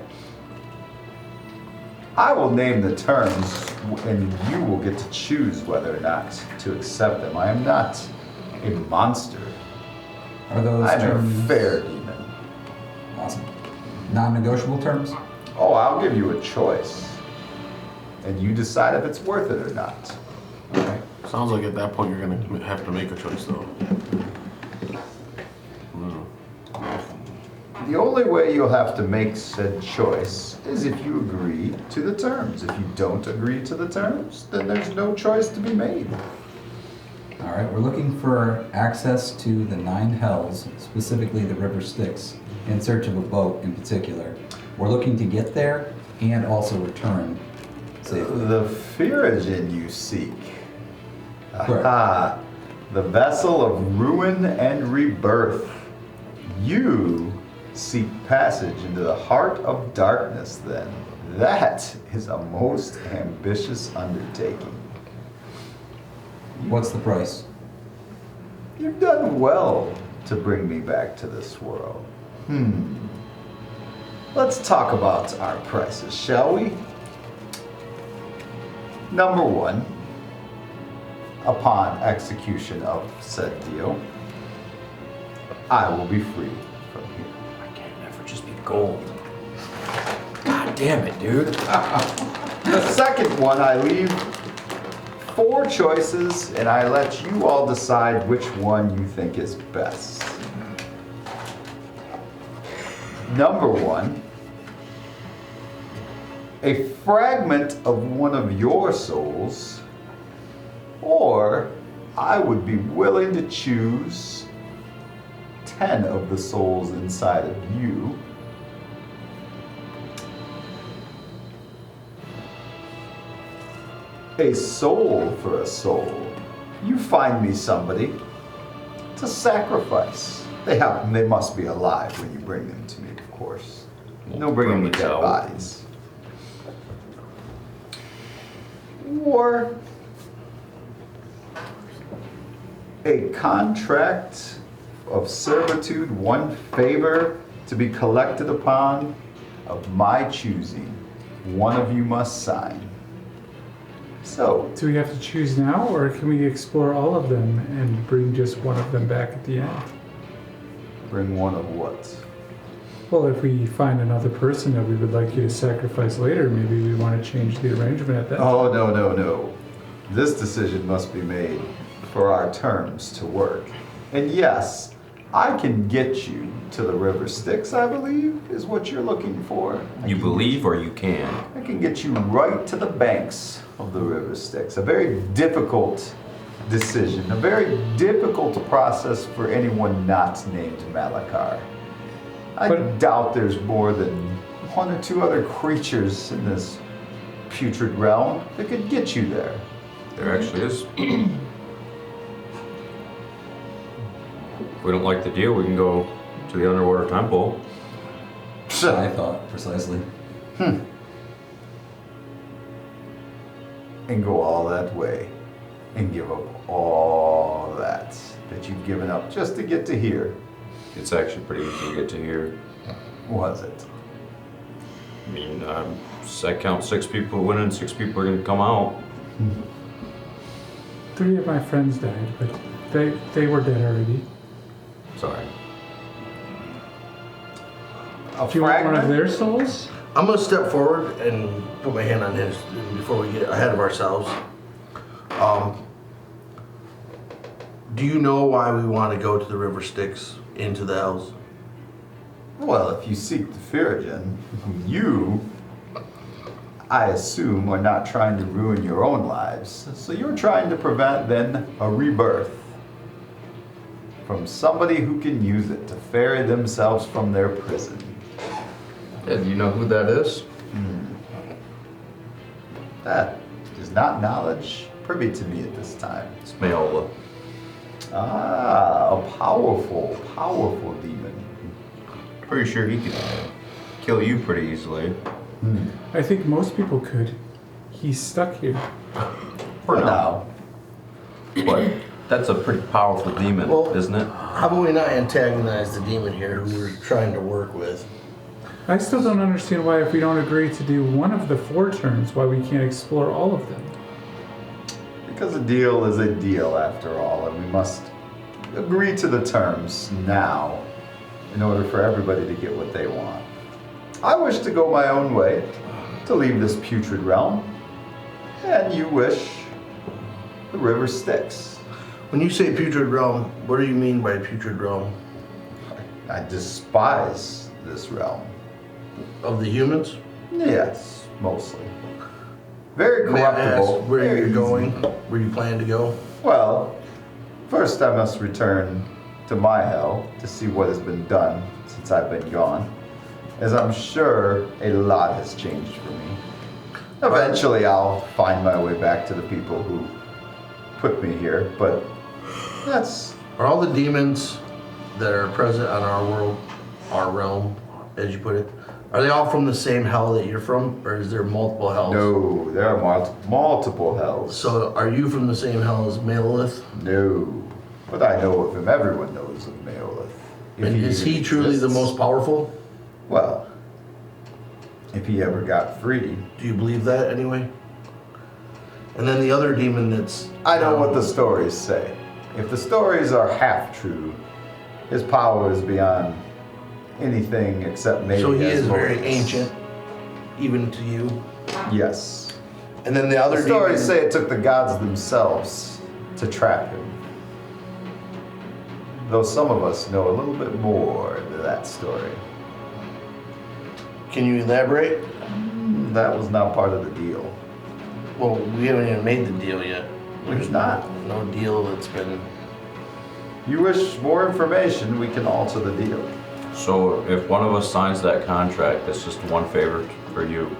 A: I will name the terms, and you will get to choose whether or not to accept them. I am not a monster.
G: Are those
A: I'm
G: terms
A: a fair demon.
G: awesome? Non-negotiable terms?
A: Oh, I'll give you a choice, and you decide if it's worth it or not.
G: Okay.
C: Sounds like at that point you're gonna have to make a choice though.
A: The only way you'll have to make said choice is if you agree to the terms. If you don't agree to the terms, then there's no choice to be made.
G: All right, we're looking for access to the 9 hells, specifically the River Stix, in search of a boat in particular. We're looking to get there and also return safely.
A: The Phrygian you seek.
G: Correct.
A: Aha! The vessel of ruin and rebirth. You seek passage into the heart of darkness then. That is a most ambitious undertaking.
G: What's the price?
A: You've done well to bring me back to this world. Let's talk about our prices, shall we? Number 1, upon execution of said deal, I will be free from here.
E: I can't never just be gold. God damn it, dude.
A: The second one, I leave 4 choices, and I let you all decide which one you think is best. Number 1, a fragment of one of your souls, or I would be willing to choose 10 of the souls inside of you. A soul for a soul. You find me somebody to sacrifice. They must be alive when you bring them to me, of course. No bringing me dead bodies. Or a contract of servitude, one favor to be collected upon of my choosing. One of you must sign. So,
B: Do we have to choose now, or can we explore all of them and bring just one of them back at the end?
A: bring one of what?
B: Well, if we find another person that we would like you to sacrifice later, maybe we want to change the arrangement at that time.
A: Oh, no. This decision must be made for our terms to work. And yes, I can get you to the River Stix, I believe, is what you're looking for.
E: You believe or you can?
A: I can get you right to the banks of the River Stix. A very difficult decision, a very difficult process for anyone not named Malakar. I doubt there's more than one or two other creatures in this putrid realm that could get you there.
E: There actually is. If we don't like the deal, we can go to the underwater temple.
G: I thought precisely.
A: And go all that way and give up all that you've given up just to get to here.
E: It's actually pretty easy to get to here.
A: Was it?
E: I mean, I count 6 people win and 6 people are going to come out.
B: 3 of my friends died, but they were dead already.
E: Sorry.
A: A
B: Do you want one of
A: fragment?
B: their souls?
D: I'm gonna step forward and put my hand on his before we get ahead of ourselves. Do you know why we want to go to the River Stix into the Hells?
A: Well, if you seek the Phrygian, you, I assume, are not trying to ruin your own lives. So you're trying to prevent then a rebirth from somebody who can use it to ferry themselves from their prison.
E: Yeah, do you know who that is?
A: That is not knowledge privy to me at this time.
E: It's Mayola.
A: Ah, a powerful, powerful demon.
E: Pretty sure he could kill you pretty easily.
B: I think most people could. He's stuck here.
E: For now.
A: now.
E: But that's a pretty powerful demon,
D: Well-
E: isn't it?
D: How about we not antagonize the demon here who we're trying to work with?
B: I still don't understand why, if we don't agree to do one of the 4 turns, why we can't explore all of them.
A: Because a deal is a deal after all, and we must agree to the terms now in order for everybody to get what they want. I wish to go my own way, to leave this putrid realm, and you wish the River Stix.
D: When you say putrid realm, what do you mean by putrid realm?
A: I despise this realm.
D: Of the humans?
A: Yes, mostly. Very
D: May I ask
A: corruptible.
D: where
A: very
D: you're
A: easy.
D: going? Where you plan to go?
A: Well, first I must return to my hell to see what has been done since I've been gone, as I'm sure a lot has changed for me. Eventually I'll find my way back to the people who put me here, but that's...
D: Are all the demons that are present on our world, our realm, as you put it, are they all from the same hell that you're from, or is there multiple hells?
A: No, there are multiple hells.
D: So are you from the same hell as Malolith?
A: No, but I know of him. Everyone knows of Malolith. If
D: And is he
A: even
D: truly the
A: exists.
D: most powerful?
A: Well, if he ever got free.
D: Do you believe that anyway? And then the other demon that's...
A: I know what the stories say. If the stories are half true, his power is beyond anything except maybe.
D: So he
A: as
D: is very
A: Moses.
D: ancient, even to you.
A: Yes.
D: And then the other
A: The stories
D: demon...
A: say it took the gods themselves to trap him. Though some of us know a little bit more to that story.
D: Can you elaborate?
A: That was not part of the deal.
D: Well, we haven't even made the deal yet.
A: There's not.
D: No deal that's been...
A: You wish more information, we can alter the deal.
E: So if one of us signs that contract, that's just one favor for you.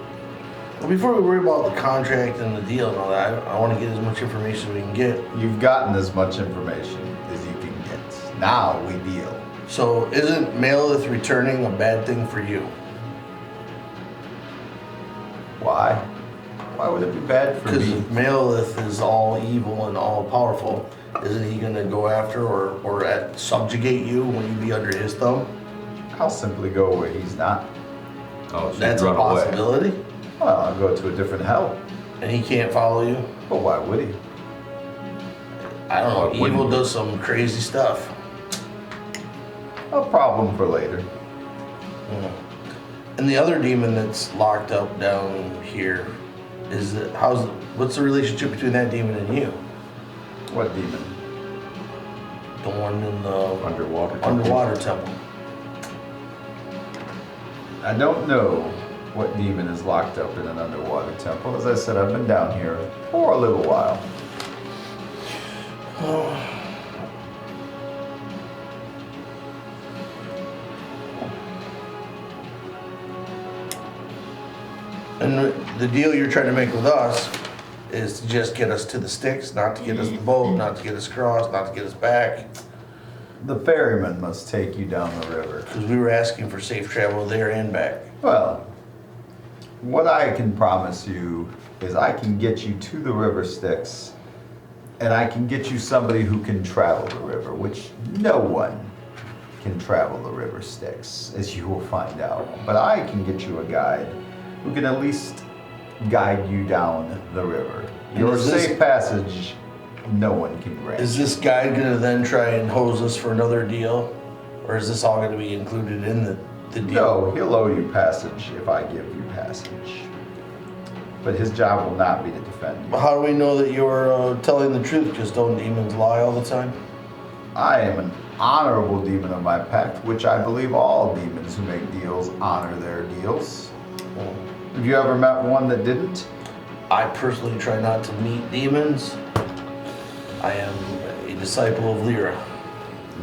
D: Well, before we worry about the contract and the deal and all that, I want to get as much information as we can get.
A: You've gotten as much information as you can get. Now we deal.
D: So isn't Malolith returning a bad thing for you?
A: Why? Why would it be bad for
D: Because
A: me?
D: if Malolith is all evil and all powerful, isn't he going to go after or subjugate you when you be under his thumb?
A: I'll simply go where he's not.
E: Oh, so
D: That's
E: you
D: a
E: run away.
D: possibility.
A: Well, I'll go to a different hell.
D: And he can't follow you.
A: But why would he?
D: I don't know.
E: Why wouldn't
D: Evil
E: he?
D: does some crazy stuff.
A: A problem for later.
D: And the other demon that's locked up down here is that what's the relationship between that demon and you?
A: What demon?
D: The one in the
E: Underwater.
D: temple.
A: I don't know what demon is locked up in an underwater temple. As I said, I've been down here for a little while.
D: And the deal you're trying to make with us is to just get us to the sticks, not to get us the boat, not to get us across, not to get us back.
A: The ferryman must take you down the river.
D: Because we were asking for safe travel there and back.
A: Well, what I can promise you is I can get you to the River Stix, and I can get you somebody who can travel the river, which no one can travel the River Stix, as you will find out. But I can get you a guide who can at least guide you down the river.
D: And
A: Your
D: is this-
A: safe passage, no one can grant.
D: Is this guy gonna then try and hose us for another deal? Or is this all gonna be included in the deal?
A: No, he'll owe you passage if I give you passage. But his job will not be to defend you.
D: But how do we know that you're telling the truth? Because don't demons lie all the time?
A: I am an honorable demon of my pact, which I believe all demons who make deals honor their deals. Have you ever met one that didn't?
D: I personally try not to meet demons. I am a disciple of Lyra.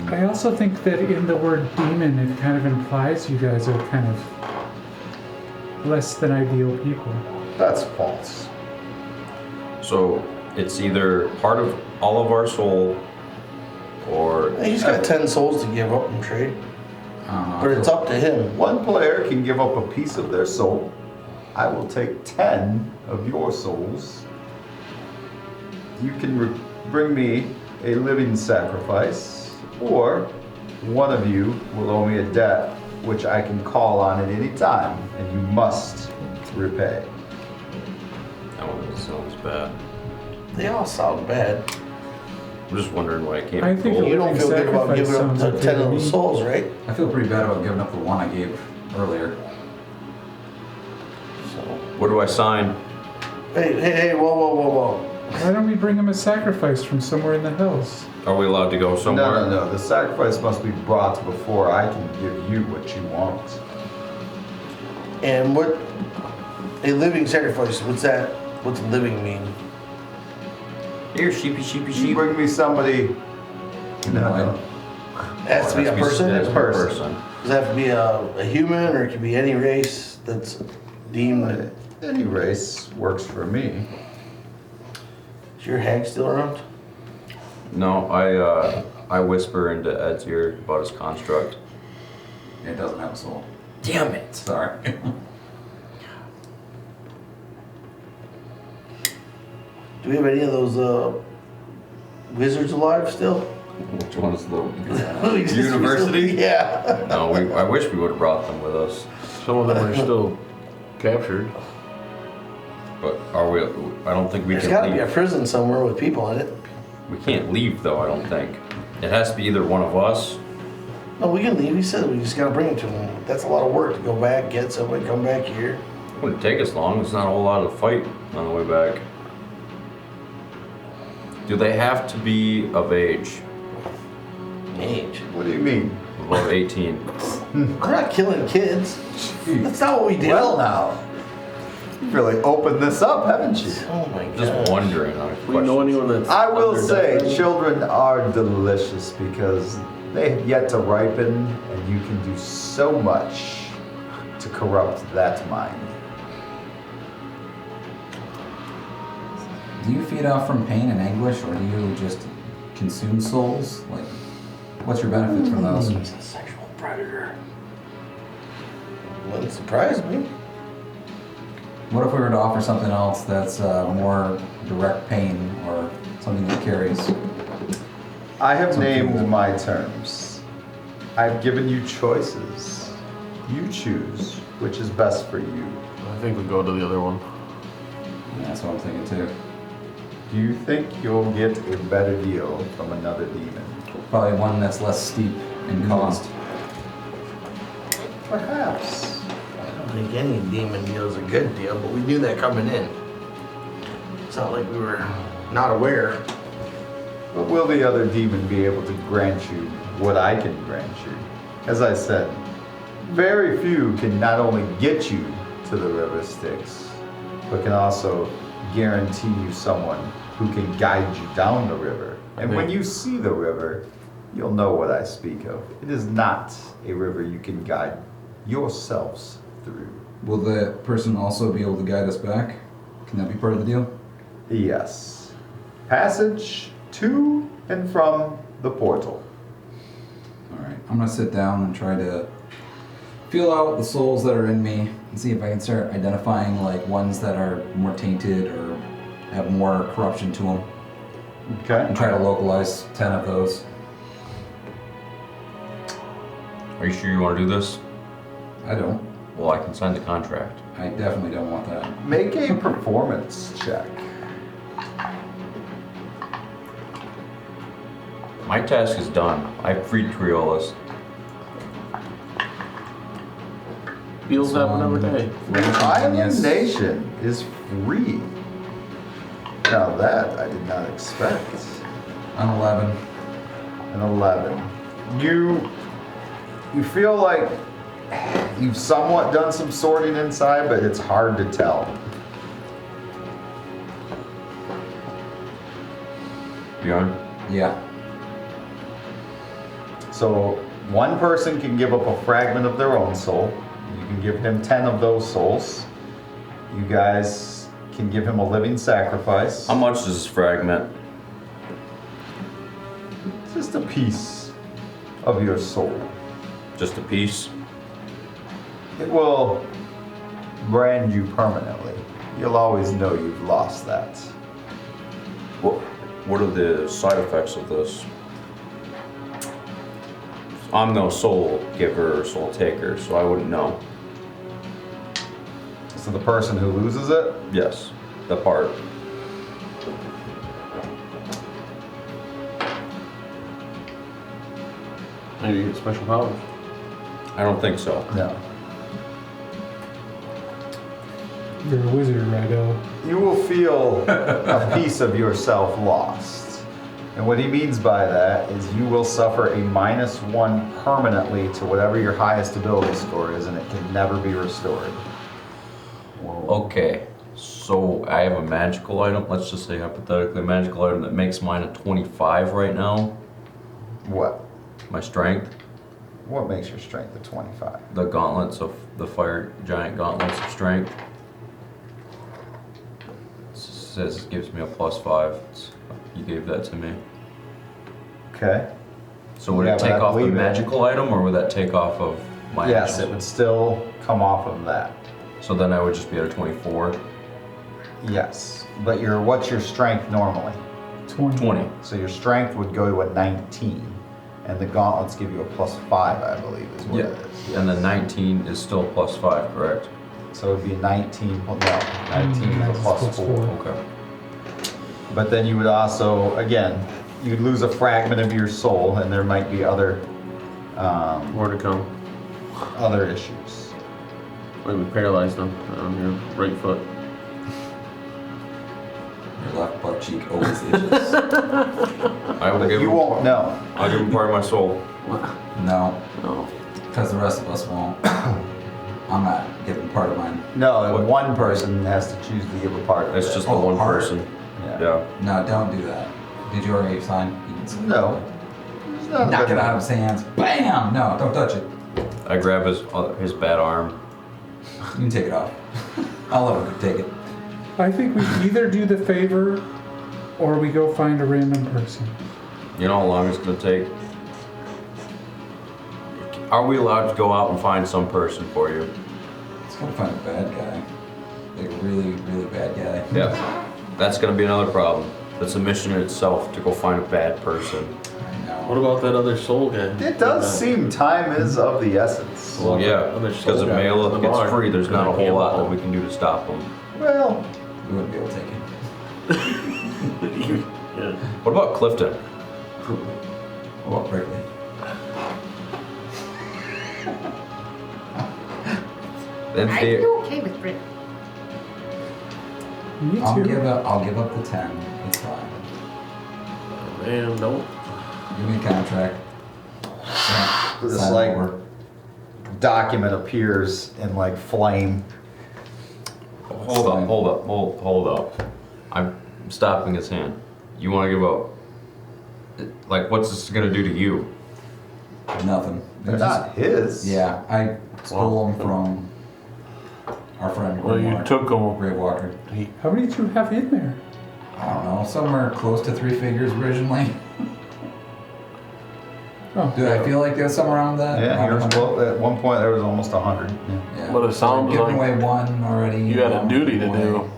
B: I also think that in the word demon, it kind of implies you guys are kind of less than ideal people.
A: That's false.
E: So it's either part of all of our soul, or
D: He's got 10 souls to give up and trade. But it's up to him.
A: One player can give up a piece of their soul. I will take 10 of your souls. You can bring me a living sacrifice, or one of you will owe me a debt which I can call on at any time, and you must repay.
E: That one sounds bad.
D: They all sound bad.
E: I'm just wondering why I can't.
B: I think
E: roll.
D: You don't feel good about
B: Sacrifice
D: giving up
B: sounds
D: the
B: okay
D: 10
B: to
D: of the
B: me.
D: souls, right?
G: I feel pretty bad about giving up the one I gave earlier.
D: So.
E: What do I sign?
D: Hey, whoa.
B: Why don't we bring him a sacrifice from somewhere in the hills?
E: Are we allowed to go somewhere?
A: No. The sacrifice must be brought before I can give you what you want.
D: And what, a living sacrifice, what's that? What's living mean?
E: Here, sheepy.
A: You bring me somebody. No.
D: It has to be a person?
E: That's
A: A
E: per
A: person.
E: person.
D: Does it have to be a human, or it can be any race that's deemed?
A: Any race works for me.
D: Is your hag still around?
E: No, I whisper into Ed's ear about his construct.
G: It doesn't have a soul.
E: Damn it!
G: Sorry.
D: Do we have any of those wizards alive still?
E: Which one is the
D: We just
E: University?
D: recently- Yeah.
E: No, I wish we would have brought them with us.
C: Some of them are still captured.
E: But are we? I don't think we
D: There's
E: can
D: gotta be a
E: leave.
D: prison somewhere with people in it.
E: We can't leave though. I don't think. It has to be either one of us.
D: No, we can leave. He said we just gotta bring it to him. That's a lot of work to go back, get somebody, come back here.
E: It wouldn't take us long. It's not a whole lot of fight on the way back. Do they have to be of age?
D: Age.
A: What do you mean?
E: Above 18?
D: We're not killing kids. That's not what we do.
A: Well now, you've really opened this up, haven't you?
D: Oh my god.
E: Just wondering.
C: Do you know anyone that's
A: I will
C: under
A: say,
C: death row?
A: children are delicious because they have yet to ripen, and you can do so much to corrupt that mind.
G: Do you feed off from pain and anguish, or do you just consume souls? Like, what's your benefit from those?
D: He's a sexual predator. Wouldn't surprise me.
G: What if we were to offer something else that's more direct pain or something that carries?
A: I have
G: Some
A: named
G: people-
A: my terms. I've given you choices. You choose which is best for you.
C: I think we go to the other one.
G: That's what I'm thinking too.
A: Do you think you'll get a better deal from another demon?
G: Probably one that's less steep in cost.
A: Perhaps.
D: I don't think any demon deal is a good deal, but we knew that coming in. It's not like we were not aware.
A: But will the other demon be able to grant you what I can grant you? As I said, very few can not only get you to the River Stix, but can also guarantee you someone who can guide you down the river. And when you see the river, you'll know what I speak of. It is not a river you can guide yourselves through.
G: Will the person also be able to guide us back? Can that be part of the deal?
A: Yes. Passage to and from the portal.
G: Alright, I'm gonna sit down and try to feel out the souls that are in me and see if I can start identifying like ones that are more tainted or have more corruption to them.
A: Okay.
G: And try to localize 10 of those.
E: Are you sure you want to do this?
G: I don't.
E: Well, I can sign the contract.
G: I definitely don't want that.
A: Make a performance check.
E: My task is done. I freed Triolas.
C: Beals happen every day.
A: Island
G: Yes.
A: Nation is free. Now that I did not expect.
G: An 11.
A: An 11. You feel like you've somewhat done some sorting inside, but it's hard to tell.
E: Bjorn?
G: Yeah.
A: So one person can give up a fragment of their own soul. You can give him 10 of those souls. You guys can give him a living sacrifice.
E: How much is this fragment?
A: Just a piece of your soul.
E: Just a piece?
A: It will brand you permanently. You'll always know you've lost that.
E: What are the side effects of this? I'm no soul giver or soul taker, so I wouldn't know.
A: So the person who loses it?
E: Yes, the part.
C: Maybe you get special powers.
E: I don't think so.
A: No.
B: You're a wizard, Rido.
A: You will feel a piece of yourself lost. And what he means by that is you will suffer a -1 permanently to whatever your highest ability score is, and it can never be restored.
E: Okay, so I have a magical item, let's just say hypothetically a magical item that makes mine a 25 right now.
A: What?
E: My strength,
A: What makes your strength a 25?
E: the gauntlets of the fire giant gauntlets of strength. It says it gives me a +5. You gave that to me.
A: Okay.
E: So would
A: Yeah,
E: it
A: but I
E: take off the
A: believe it.
E: magical item or would that take off of my
A: Yes,
E: actual-
A: it would still come off of that.
E: So then I would just be at a 24.
A: Yes. But what's your strength normally?
E: 20.
A: So your strength would go to a 19, and the gauntlets give you a +5, I believe, is what
E: Yeah.
A: it is.
E: And then 19 is still +5, correct?
A: So it'd be 19, well, no, 19 is a +4.
E: Okay.
A: But then you would also, again, you'd lose a fragment of your soul, and there might be other
C: More to come.
A: other issues.
C: Maybe paralyzed them on your right foot.
G: Your left butt cheek always itches.
E: I will
A: But
E: give
A: you
E: him,
A: won't know.
E: I'll give him part of my soul.
G: No,
C: No.
G: because the rest of us won't. I'm not giving part of mine.
A: No,
E: What?
A: one person has to choose to give a part of it.
E: It's just the
G: Oh,
E: one
G: part.
E: person.
A: Yeah.
E: Yeah.
G: No, don't do that. Did you already sign? You can sign.
A: No. It's not
G: Knock
A: good.
G: it out of his hands. Bam! No, don't touch it.
E: I grab his bad arm.
G: You can take it off. I'll let him take it.
B: I think we either do the favor or we go find a random person.
E: You know how long it's gonna take? Are we allowed to go out and find some person for you?
G: Let's go find a bad guy. Like a really, really bad guy.
E: Yeah. That's gonna be another problem. That's a mission in itself to go find a bad person.
G: I know.
C: What about that other soul guy?
A: It does seem time is of the essence.
E: Well, yeah,
C: Other
E: because
C: soul
E: if
C: guy
E: Mela
C: in the
E: gets
C: bar.
E: free, there's not a whole lot that
C: Gamble.
E: we can do to stop him.
A: Well,
G: We wouldn't be able to take it.
C: Yeah.
E: What about Clifton?
G: What about Brickley?
E: Then
I: I'd be okay with Brit.
B: Me
G: I'll
B: too.
G: give up the 10. It's fine.
C: Man, no.
G: Give me a contract.
A: this
G: Sign
A: like
G: over.
A: document appears in like flame.
E: Hold up. I'm stopping his hand. You want to give up? Like, what's this gonna do to you?
G: Nothing.
A: They're
G: It's just-
A: not his.
G: Yeah, I stole them from our friend.
C: Well, you
G: Grey
C: took him.
G: Grey Walker.
B: How many do you have in there?
G: I don't know. Some are close to 3 figures originally.
B: Oh,
G: Do I feel like there's some around that?
A: Yeah,
G: Around
A: yours,
G: 100?
A: well, at one point there was almost 100. Yeah.
G: Yeah.
C: But it sounds
G: I've given
C: like
G: away one already.
C: You had a
G: one
C: duty to
G: away.
C: do.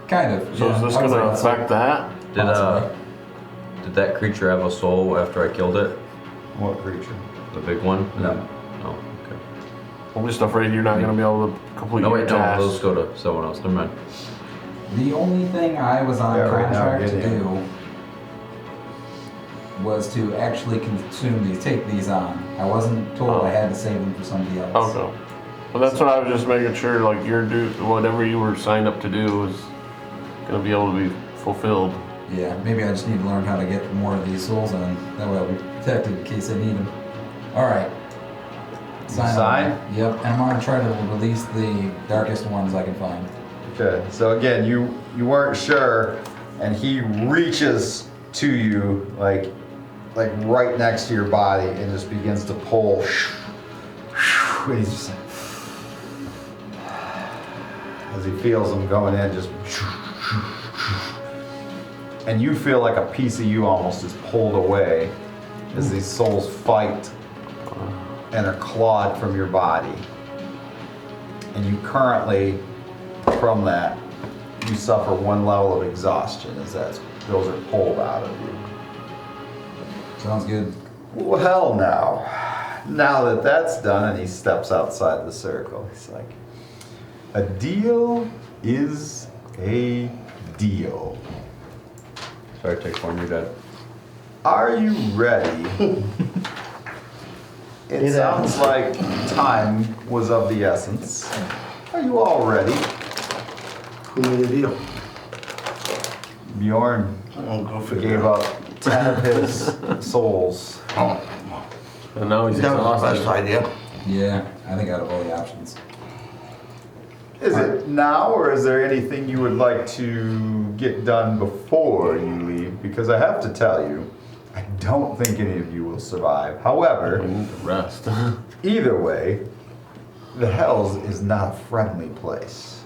G: Kind of.
C: So
G: yeah.
C: is this
G: I was
C: gonna
G: like,
C: affect that?
G: Possibly.
E: Did that creature have a soul after I killed it?
A: What creature?
E: The big one?
A: No.
E: Oh, okay.
C: I'm just afraid you're not gonna be able to complete
E: No,
C: your
E: wait, no,
C: task.
E: those go to someone else. Never mind.
G: The only thing I was on
A: Yeah, right now,
G: contract to
A: get in.
G: do was to actually consume these, take these on. I wasn't told I had to save them for somebody else.
C: Okay. Well, that's what I was just making sure, like, your whatever you were signed up to do is gonna be able to be fulfilled.
G: Yeah, maybe I just need to learn how to get more of these souls in. That way I'll be protected in case I need them. Alright.
A: Sign?
G: over. Yep, and I'm gonna try to release the darkest ones I can find.
A: Okay, so again, you weren't sure, and he reaches to you like right next to your body and just begins to pull. And he's just like, as he feels them going in, just. And you feel like a piece of you almost is pulled away as these souls fight and are clawed from your body. And you currently, from that, you suffer 1 level of exhaustion as those are pulled out of you.
G: Sounds good.
A: Well, now that that's done, and he steps outside the circle, he's like, a deal is a deal.
E: Sorry, take one, you're dead.
A: Are you ready? It sounds like time was of the essence. Are you all ready?
D: Who made a deal?
A: Bjorn
D: Oh, go figure
A: gave
D: it out.
A: up 10 of his souls.
C: And now he's
D: That was the best
C: exhausted.
D: idea.
G: Yeah, I think out of all the options.
A: Is it now, or is there anything you would like to get done before you leave? Because I have to tell you, I don't think any of you will survive.
C: We
A: However,
C: need to rest.
A: either way, the Hells is not a friendly place.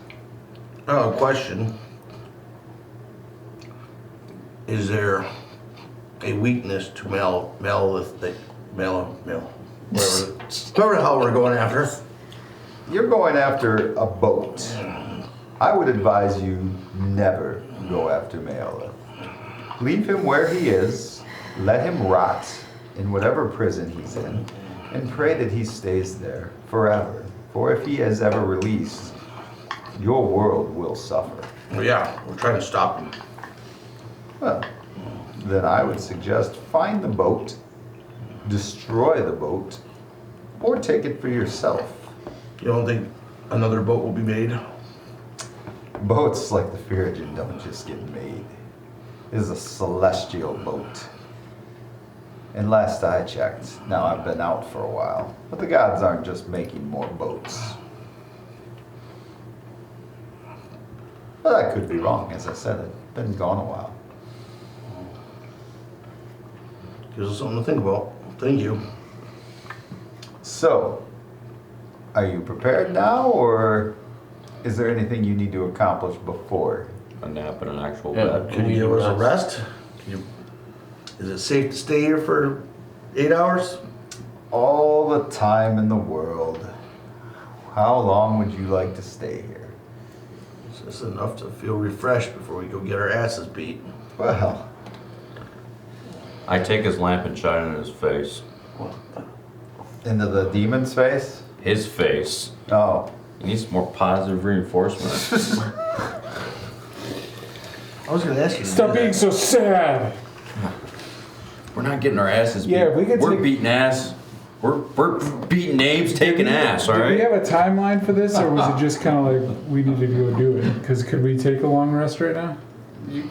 D: Oh, question. Is there a weakness to whatever the hell we're going after?
A: You're going after a boat. I would advise you never go after Malakar. Leave him where he is, let him rot in whatever prison he's in, and pray that he stays there forever. For if he is ever released, your world will suffer.
D: Well, yeah, we're trying to stop him.
A: Well, then I would suggest find the boat, destroy the boat, or take it for yourself.
D: You don't think another boat will be made?
A: Boats like the Firigen don't just get made. It is a celestial boat. And last I checked, now I've been out for a while, but the gods aren't just making more boats. But I could be wrong, as I said, it's been gone a while.
D: Gives us something to think about. Thank you.
A: So, are you prepared now, or is there anything you need to accomplish before?
E: A nap in an actual
C: Yeah.
E: bed.
D: Can you give us a rest? Is it safe to stay here for 8 hours?
A: All the time in the world. How long would you like to stay here?
D: It's just enough to feel refreshed before we go get our asses beat.
A: Well,
E: I take his lamp and shine it in his face.
A: into the demon's face?
E: His face.
A: Oh.
E: He needs more positive reinforcement.
D: I was gonna ask you to
B: Stop
D: do
B: being
D: that.
B: so sad.
E: We're not getting our asses beat.
B: Yeah, we could
E: We're
B: take-
E: beating ass. We're beating names, taking ass, all
B: Did we
E: right?
B: have a timeline for this, or was it just kind of like we need to go do it? Because could we take a long rest right now?
A: You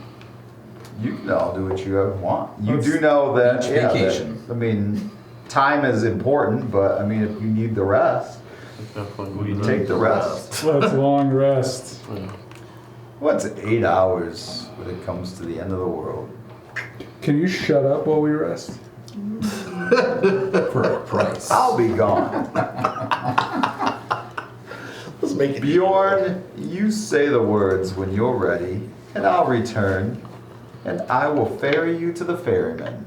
A: can all do what you want. You
B: Let's-
A: do know that,
G: Each
A: yeah,
G: vacation.
A: I mean, time is important, but I mean, if you need the rest,
C: Definitely.
A: you take the rest.
B: Let's long rest.
A: What's 8 hours when it comes to the end of the world?
B: Can you shut up while we rest?
G: For a price.
A: I'll be gone.
D: Let's make it.
A: Bjorn, you say the words when you're ready, and I'll return, and I will ferry you to the ferryman.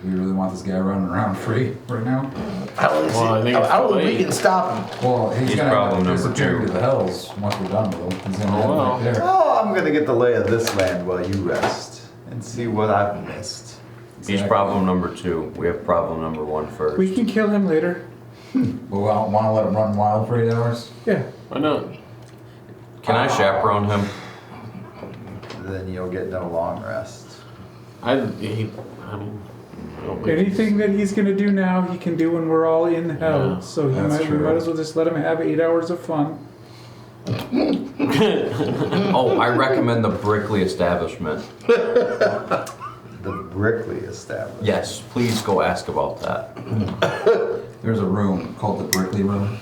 G: We really want this guy running around free right now?
D: I don't think,
C: Well, I think it's
D: I don't
C: too
D: think we
C: late.
D: can stop him.
G: Well, he's
E: He's
G: gonna
E: problem number
G: disappear
E: 2.
G: to the hells once we're done with him. He's gonna
C: Oh,
G: end
C: well.
G: right there.
A: Oh, I'm gonna get the lay of this land while you rest, and see what I've missed.
E: He's problem number 2. We have problem number 1 first.
B: We can kill him later.
G: But we don't want to let him run wild for 8 hours?
B: Yeah.
C: Why not?
E: Can I chaperone him?
A: Then you'll get no long rest.
C: I don't think
B: Anything that he's gonna do now, he can do when we're all in hell.
C: Yeah,
B: So we
G: that's
B: might
G: true.
B: as well just let him have 8 hours of fun.
E: Oh, I recommend the Brickley establishment.
A: The Brickley establishment.
E: Yes, please go ask about that.
G: There's a room called the Brickley Room.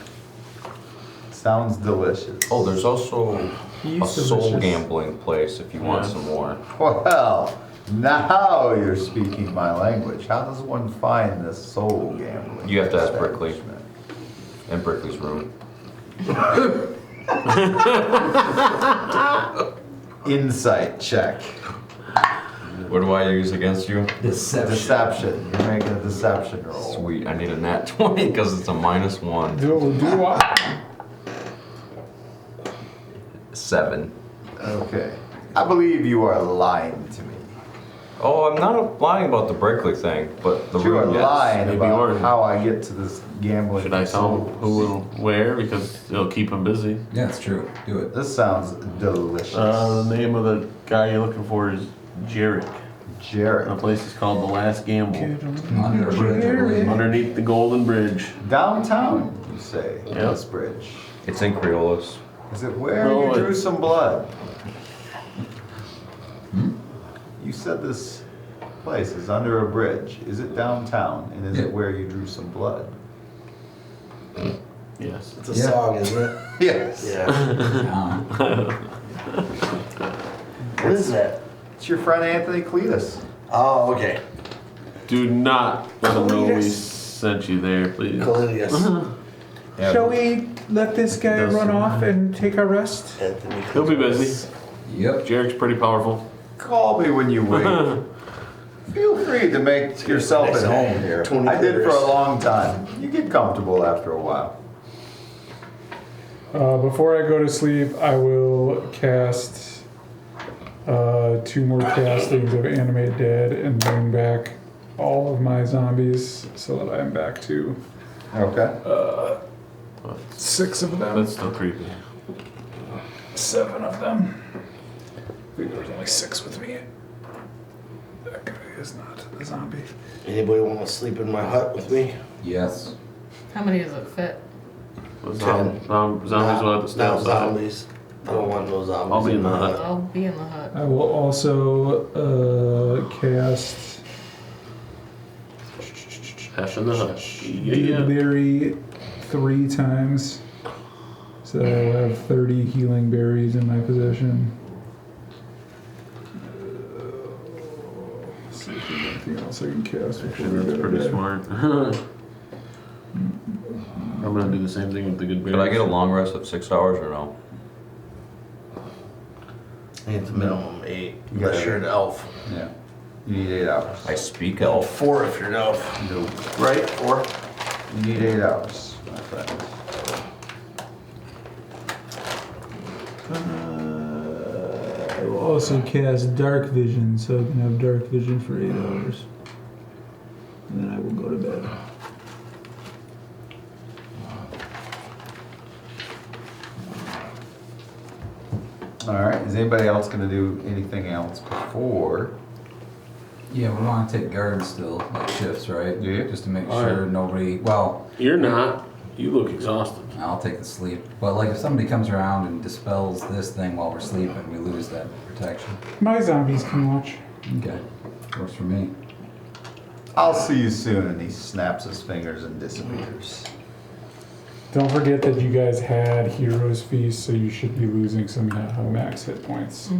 A: Sounds delicious.
E: Oh, there's also
B: He's
E: a soul
B: delicious.
E: gambling place if you want
C: Yeah.
E: some more.
A: Well, now you're speaking my language. How does one find this soul gambling?
E: You have to ask Brickley.
A: establishment?
E: In Brickley's room.
A: Insight check.
E: What do I use against you?
A: Deception. You're making a deception roll.
E: Sweet, I need a nat 20 because it's a -1.
B: Do what?
E: 7.
A: Okay. I believe you are lying to me.
E: Oh, I'm not lying about the Brinkley thing, but the
A: You are
E: room, yes.
A: lying
C: maybe
A: about
C: yours.
A: how I get to this gambling.
C: Should I tell him who and where? Because it'll keep him busy.
G: Yeah, it's true. Do it.
A: This sounds delicious.
C: The name of the guy you're looking for is Jarek. The
A: Jared.
C: place is called The Last Gamble.
G: Under a bridge, I believe.
C: Underneath the Golden Bridge.
A: Downtown, you say, in
C: Yep.
A: this bridge.
E: It's in Creolis.
A: Is it where
C: No,
A: you drew
C: it's-
A: some blood? You said this place is under a bridge. Is it downtown? And is
G: Yeah.
A: it where you drew some blood?
C: Yes.
D: It's a
G: Yeah.
D: song, isn't it?
A: Yes.
D: Yeah. What is that?
A: It's your friend Anthony Cletus.
D: Oh, okay.
C: Do not let him know we sent you there, please.
D: Callidius.
A: Yeah,
B: Shall we let this guy
C: Does-
B: run off and take our rest?
D: Anthony.
C: He'll be busy.
G: Yep.
C: Jarek's pretty powerful.
A: Call me when you wait. Feel free to make yourself at home here.
D: 20
A: I did for a
D: critters.
A: long time. You get comfortable after a while.
B: Before I go to sleep, I will cast 2 more castings of Animate Dead and bring back all of my zombies so that I'm back to
A: Okay.
B: 6 of them.
C: That's still creepy.
B: 7 of them. I think there was only 6 with me. That guy is not a zombie.
D: Anybody want to sleep in my hut with me?
G: Yes.
F: How many does it fit?
C: The
D: 10.
C: Zombies will have to stay
D: Not
C: outside.
D: zombies. I don't want no zombies.
C: I'll be in the
D: my
C: hut.
F: I'll be in the hut.
B: I will also cast
C: Hash in the hut. Yeah.
B: berry 3 times. So that I will have 30 healing berries in my possession. See if there's anything else I can cast before we
C: That's
B: go to
C: pretty
B: bed.
C: smart. I'm gonna do the same thing with the good berries.
E: Could I get a long rest of 6 hours or no?
D: I need the minimum 8.
A: You gotta-
D: Unless you're an elf.
A: Yeah. You need 8 hours.
E: I speak elf.
D: 4 if you're an elf.
A: No.
D: Right? 4?
A: You need 8 hours, my friend.
B: I will also cast Dark Vision, so I can have Dark Vision for 8 hours. And then I will go to bed.
A: All right. Is anybody else going to do anything else before?
G: Yeah, we want to take guard still, like shifts, right?
A: Yeah.
G: Just to make
C: All
G: sure
C: right.
G: nobody. Well,
C: You're not. You look exhausted.
G: I'll take the sleep. But like, if somebody comes around and dispels this thing while we're sleeping, we lose that protection.
B: My zombies can watch.
G: Okay, works for me.
A: I'll see you soon. And he snaps his fingers and disappears.
B: Don't forget that you guys had Heroes Feast, so you should be losing some max hit points.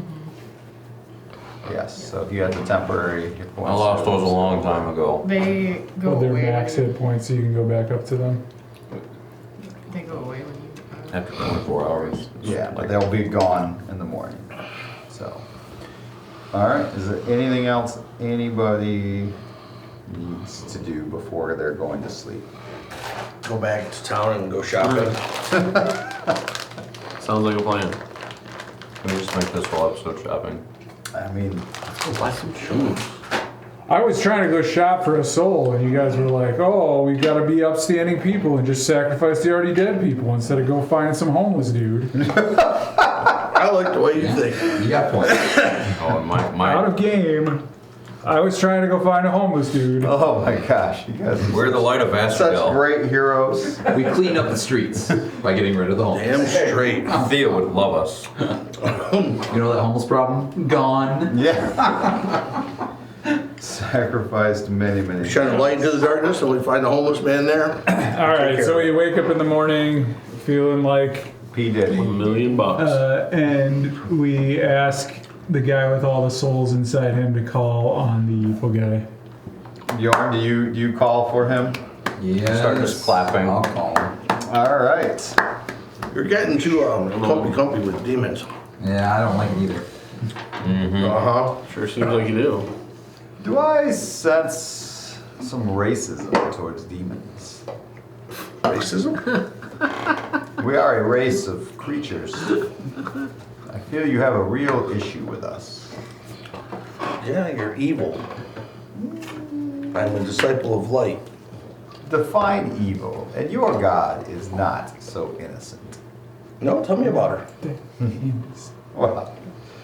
A: Yes. So if you had the temporary hit points.
E: I lost those a long time ago.
F: They go
B: Well, they're
F: away.
B: max hit points, so you can go back up to them.
F: They go away when you.
E: After 24 hours.
A: Yeah, but they'll be gone in the morning. So, all right. Is there anything else anybody needs to do before they're going to sleep?
D: Go back to town and go shopping.
C: Sounds like a plan.
E: Can we just make this whole episode shopping?
A: I mean,
C: Go buy some shoes.
B: I was trying to go shop for a soul, and you guys were like, oh, we gotta be upstanding people and just sacrifice the already dead people instead of go find some homeless dude.
D: I like the way you think.
G: You got points.
E: Oh,
B: Out
E: my.
B: of game. I was trying to go find a homeless dude.
A: oh my gosh, you guys are
E: We're the light of
A: such
E: Asphodel.
A: great heroes.
G: We clean up the streets by getting rid of the homeless.
D: Damn straight.
E: Thea would love us.
G: You know that homeless problem? Gone.
A: Yeah. Sacrificed many, many.
D: Shine a light into the darkness and we find a homeless man there.
B: All right, so you wake up in the morning feeling like,
A: P. Diddy.
C: $1 million.
B: and we ask the guy with all the souls inside him to call on the evil guy.
A: Bjorn, do you call for him?
G: Yes.
E: Start just clapping.
G: I'll call him.
A: All right.
D: You're getting too comfy with demons.
G: Yeah, I don't like it either.
D: Uh-huh.
C: Sure seems like you do.
A: Do I sense some racism towards demons?
D: Racism?
A: We are a race of creatures. I feel you have a real issue with us.
D: Yeah, Yeah, you're evil. I'm a disciple of light.
A: Define evil, and your God is not so innocent.
D: No, tell me about her.
A: Well,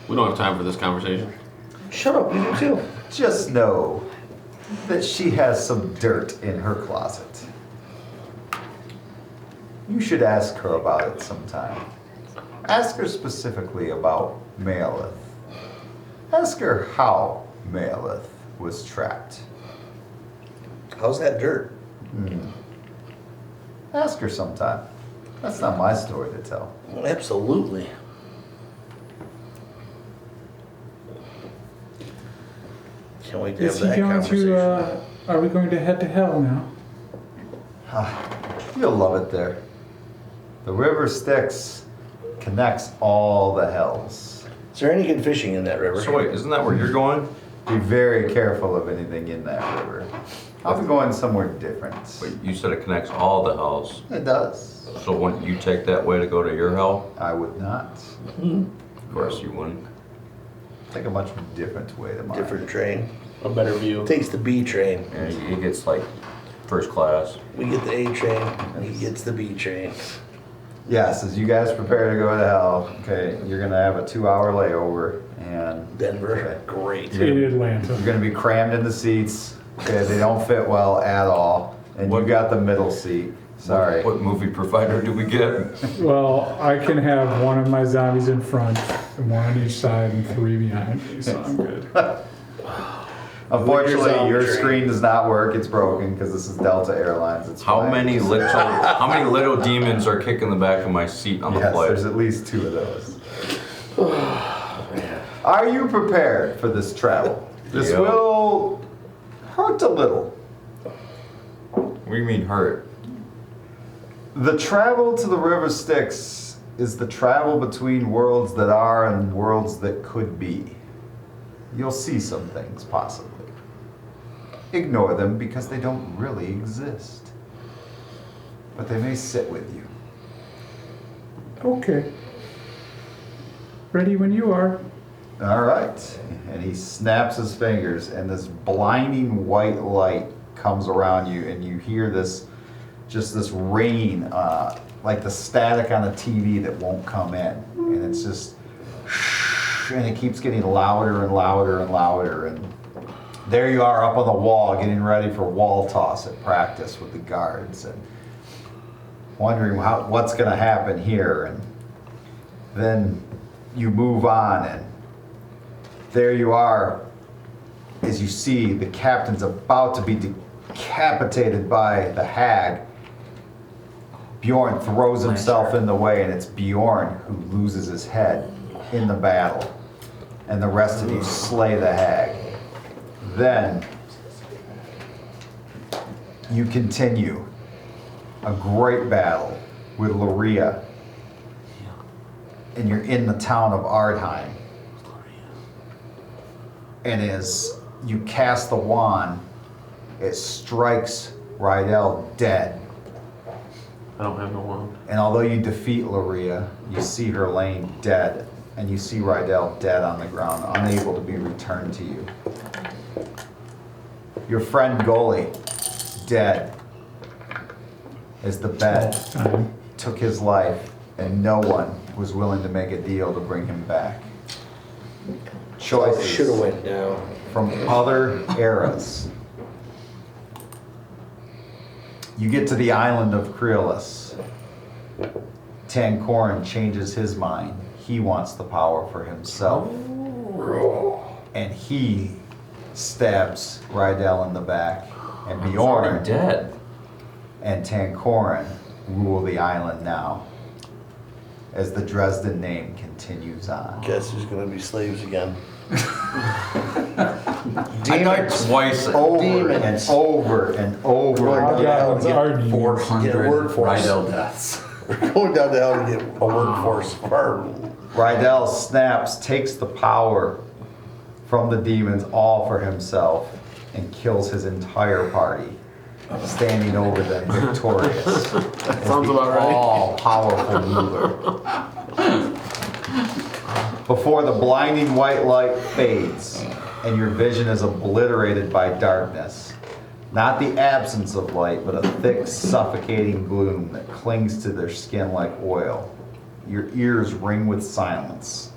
C: We don't have time for this conversation.
D: Shut up, you do too.
A: just know that she has some dirt in her closet. You should ask her about it sometime. Ask her specifically about Maleth. Ask her how Maleth was trapped.
D: How's that dirt?
A: Ask her sometime. That's not my story to tell.
D: Absolutely. Can't wait to
B: Is
D: have
B: he
D: that
B: going
D: conversation.
B: to, are we going to head to hell now?
A: You'll love it there. The River Stix connects all the hells.
D: Is there any good fishing in that river?
E: So wait, isn't that where you're going?
A: Be very careful of anything in that river. I'll be going somewhere different.
E: Wait, you said it connects all the hells.
A: It does.
E: So wouldn't you take that way to go to your hell?
A: I would not.
E: Of course you wouldn't.
A: Take a much different way to mine.
D: Different train.
C: A better view.
D: Takes the B train.
E: And he gets like first class.
D: We get the A train, and he gets the B train.
A: Yes, as you guys prepare to go to hell, okay, you're gonna have a 2-hour layover, and
D: Denver,
A: Okay.
D: great.
B: In Atlanta.
A: you're gonna be crammed in the seats. Okay, they don't fit well at all, and you got the middle seat. Sorry.
E: What movie provider do we get?
B: Well, I can have one of my zombies in front, and one on each side, and 3 behind me, so I'm good.
A: Unfortunately,
D: Zombie
A: your
D: train.
A: screen does not work. It's broken because this is Delta Airlines. It's
E: How
A: fine.
E: many little demons are kicking the back of my seat on the
A: Yes,
E: flight?
A: there's at least 2 of those. Are you prepared for this travel? This
E: Yeah.
A: will hurt a little.
E: What do you mean hurt?
A: The travel to the River Stix is the travel between worlds that are and worlds that could be. You'll see some things, possibly. Ignore them because they don't really exist. But they may sit with you.
B: Okay. Ready when you are.
A: All right. And he snaps his fingers, and this blinding white light comes around you, and you hear this, just this rain, like the static on a TV that won't come in. And it's just, and it keeps getting louder and louder and louder. And there you are up on the wall, getting ready for wall toss at practice with the guards, and wondering what's going to happen here. And then you move on, and there you are as you see the captain's about to be decapitated by the hag. Bjorn throws himself in the way, and it's Bjorn who loses his head in the battle. And the rest of you slay the hag. Then you continue a great battle with Luria. And you're in the town of Ardheim. And as you cast the wand, it strikes Rydell dead.
C: I don't have no wand.
A: And although you defeat Luria, you see her laying dead. And you see Rydell dead on the ground, unable to be returned to you. Your friend Goli, dead. As the bed took his life, and no one was willing to make a deal to bring him back.
D: Should have
A: Choices
D: went down.
A: from other eras. You get to the island of Creolus. Tancorin changes his mind. He wants the power for himself. And he stabs Rydell in the back. And
E: He's already
A: Bjorn
E: dead.
A: and Tancorin rule the island now. As the Dresden name continues on.
D: Guess who's gonna be slaves again?
E: I died twice.
A: Over
D: Demons.
A: and over and over
D: We're going
A: again.
D: down to get
B: Arden.
G: 400
D: workforce.
G: Rydell deaths.
D: We're going down to hell to get a workforce for
A: Rydell snaps, takes the power from the demons all for himself, and kills his entire party, standing over them victorious.
C: Sounds about right.
A: All-powerful ruler. Before the blinding white light fades, and your vision is obliterated by darkness. Not the absence of light, but a thick, suffocating gloom that clings to their skin like oil. Your ears ring with silence,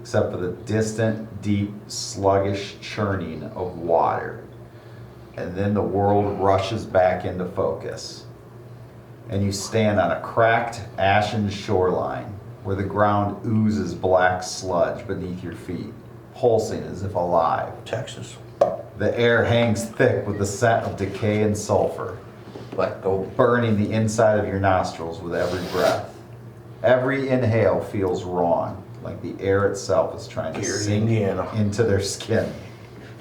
A: except for the distant, deep, sluggish churning of water. And then the world rushes back into focus. And you stand on a cracked, ashen shoreline where the ground oozes black sludge beneath your feet, pulsing as if alive.
D: Texas.
A: The air hangs thick with the scent of decay and sulfur,
D: Black gold.
A: burning the inside of your nostrils with every breath. Every inhale feels wrong, like the air itself is trying to
D: Gary,
A: sink
D: Indiana.
A: into their skin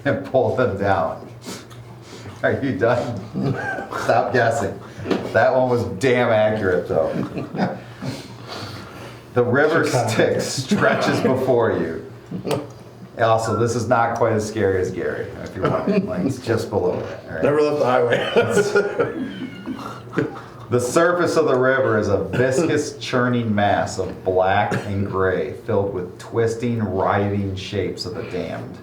A: and pull them down. Are you done? Stop guessing. That one was damn accurate, though. The River Stix stretches before you. Also, this is not quite as scary as Gary, if you're wondering. Like, it's just below that. All right?
D: Never left the highway.
A: The surface of the river is a viscous, churning mass of black and gray, filled with twisting, writhing shapes of the damned.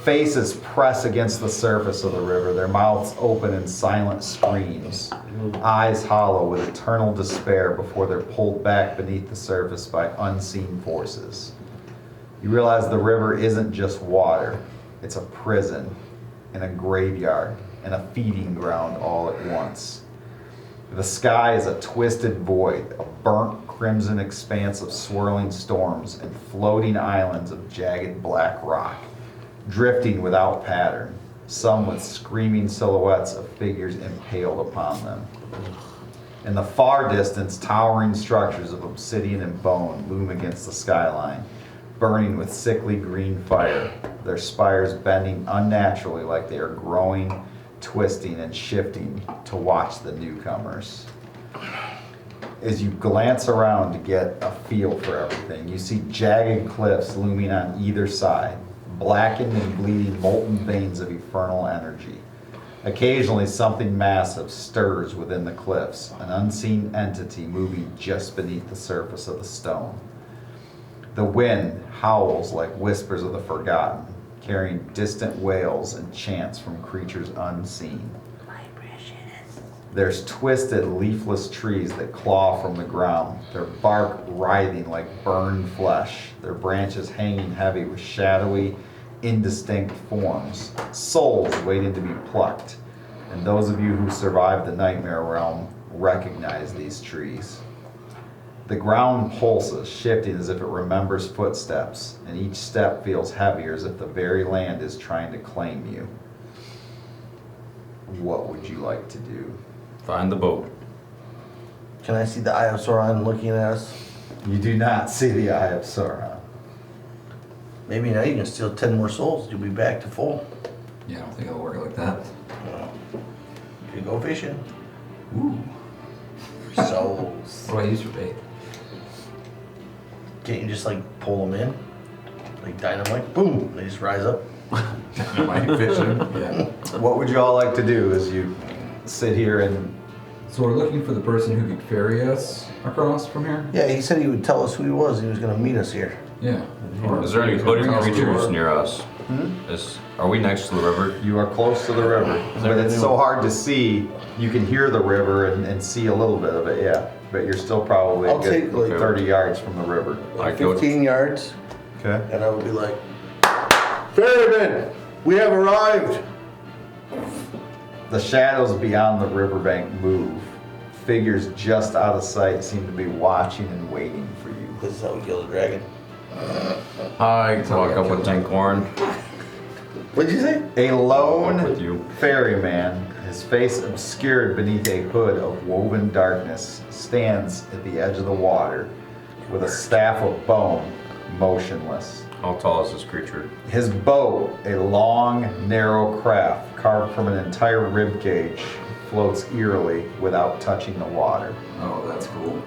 A: Faces press against the surface of the river, their mouths open in silent screams, eyes hollow with eternal despair before they're pulled back beneath the surface by unseen forces. You realize the river isn't just water, it's a prison, and a graveyard, and a feeding ground all at once. The sky is a twisted void, a burnt crimson expanse of swirling storms and floating islands of jagged black rock, drifting without pattern, some with screaming silhouettes of figures impaled upon them. In the far distance, towering structures of obsidian and bone loom against the skyline, burning with sickly green fire, their spires bending unnaturally like they are growing, twisting, and shifting to watch the newcomers. As you glance around to get a feel for everything, you see jagged cliffs looming on either side, blackened and bleeding molten veins of infernal energy. Occasionally, something massive stirs within the cliffs, an unseen entity moving just beneath the surface of the stone. The wind howls like whispers of the forgotten, carrying distant wails and chants from creatures unseen. There's twisted, leafless trees that claw from the ground, their bark writhing like burned flesh, their branches hanging heavy with shadowy, indistinct forms, souls waiting to be plucked. And those of you who survived the nightmare realm recognize these trees. The ground pulses, shifting as if it remembers footsteps, and each step feels heavier as if the very land is trying to claim you. What would you like to do?
E: Find the boat.
D: Can I see the Eye of Sauron looking at us?
A: You do not see the Eye of Sauron.
D: Maybe now you can steal 10 more souls. You'll be back to full.
G: Yeah, I don't think it'll work like that.
D: You can go fishing.
G: Ooh.
D: Souls.
G: What do I use for bait?
D: Can't you just like pull them in? Like dynamite? Boom! They just rise up.
G: Dynamite fishing. Yeah.
A: What would you all like to do as you sit here and...
G: So we're looking for the person who could ferry us across from here?
D: Yeah, he said he would tell us who he was. He was going to meet us here.
G: Yeah.
E: Is there any hooded
G: Tell us
E: creatures
G: more.
E: near us? Are we next to the river?
A: You are close to the river, but it's so hard to see. You can hear the river and see a little bit of it, yeah. But you're still probably a
D: I'll take,
A: good
D: like,
A: 30 yards from the river.
D: Like 15 yards,
A: Okay.
D: and I would be like, Ferryman, we have arrived.
A: The shadows beyond the riverbank move. Figures just out of sight seem to be watching and waiting for you.
D: This is how we kill the dragon.
E: I walk up with Tinkhorn.
D: What'd you say?
A: A
E: Walk with
A: lone
E: you.
A: ferryman, his face obscured beneath a hood of woven darkness, stands at the edge of the water with a staff of bone, motionless.
E: How tall is this creature?
A: His boat, a long, narrow craft carved from an entire rib cage, floats eerily without touching the water.
G: Oh, that's cool.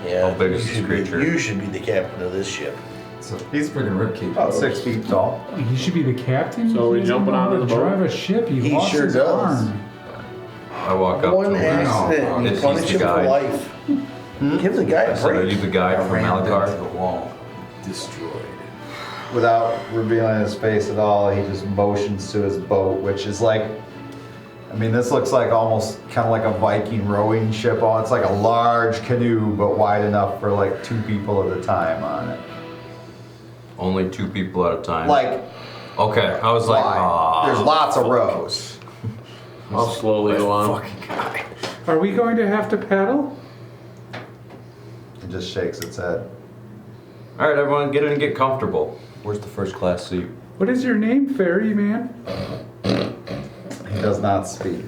D: Yeah.
E: How big is this creature?
D: You should be the captain of this ship.
G: So he's freaking ribcage.
A: About 6 feet tall.
B: He should be the captain.
C: So are we
B: He doesn't
C: jumping
B: know how
C: onto
B: to
C: the boat?
B: drive a ship. He lost
D: sure
B: his
D: does.
B: arm.
E: I walk up
D: One
E: to him.
D: accident,
E: Is
D: you
E: he
D: punish
E: the
D: him for
E: guy?
D: life. Give the guy
E: I
D: a
E: said, are
D: break.
E: you the guy from
G: Ran into
E: Malakar?
G: the wall. Destroyed.
A: without revealing his face at all, he just motions to his boat, which is like, I mean, this looks like almost kind of like a Viking rowing ship. Oh, it's like a large canoe, but wide enough for like 2 people at a time on it.
E: Only 2 people at a time.
A: Like,
E: okay, I was like,
A: wide. There's lots of rows.
C: I'll slowly go on.
B: Are we going to have to paddle?
A: It just shakes its head.
E: All right, everyone, get in and get comfortable. Where's the first class seat?
B: What is your name, ferryman?
A: He does not speak.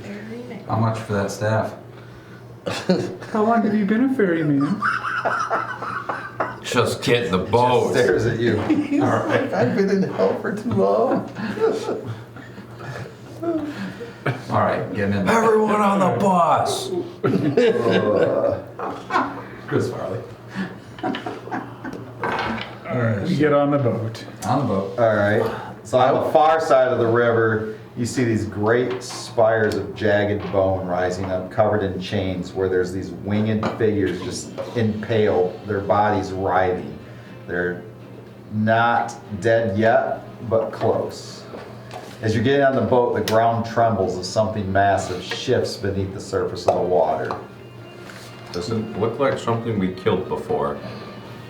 G: How much for that staff?
B: How long have you been a ferryman?
E: Just get in the
A: Just
E: boat.
A: stares at you.
D: I've been in hell for too long.
G: All right, getting in.
E: Everyone on the bus.
G: Chris Farley.
B: We get on the boat.
G: On the boat.
A: All right. So on the far side of the river, you see these great spires of jagged bone rising up, covered in chains, where there's these winged figures just impaled, their bodies writhing. They're not dead yet, but close. As you're getting on the boat, the ground trembles as something massive shifts beneath the surface of the water.
E: Does it look like something we killed before?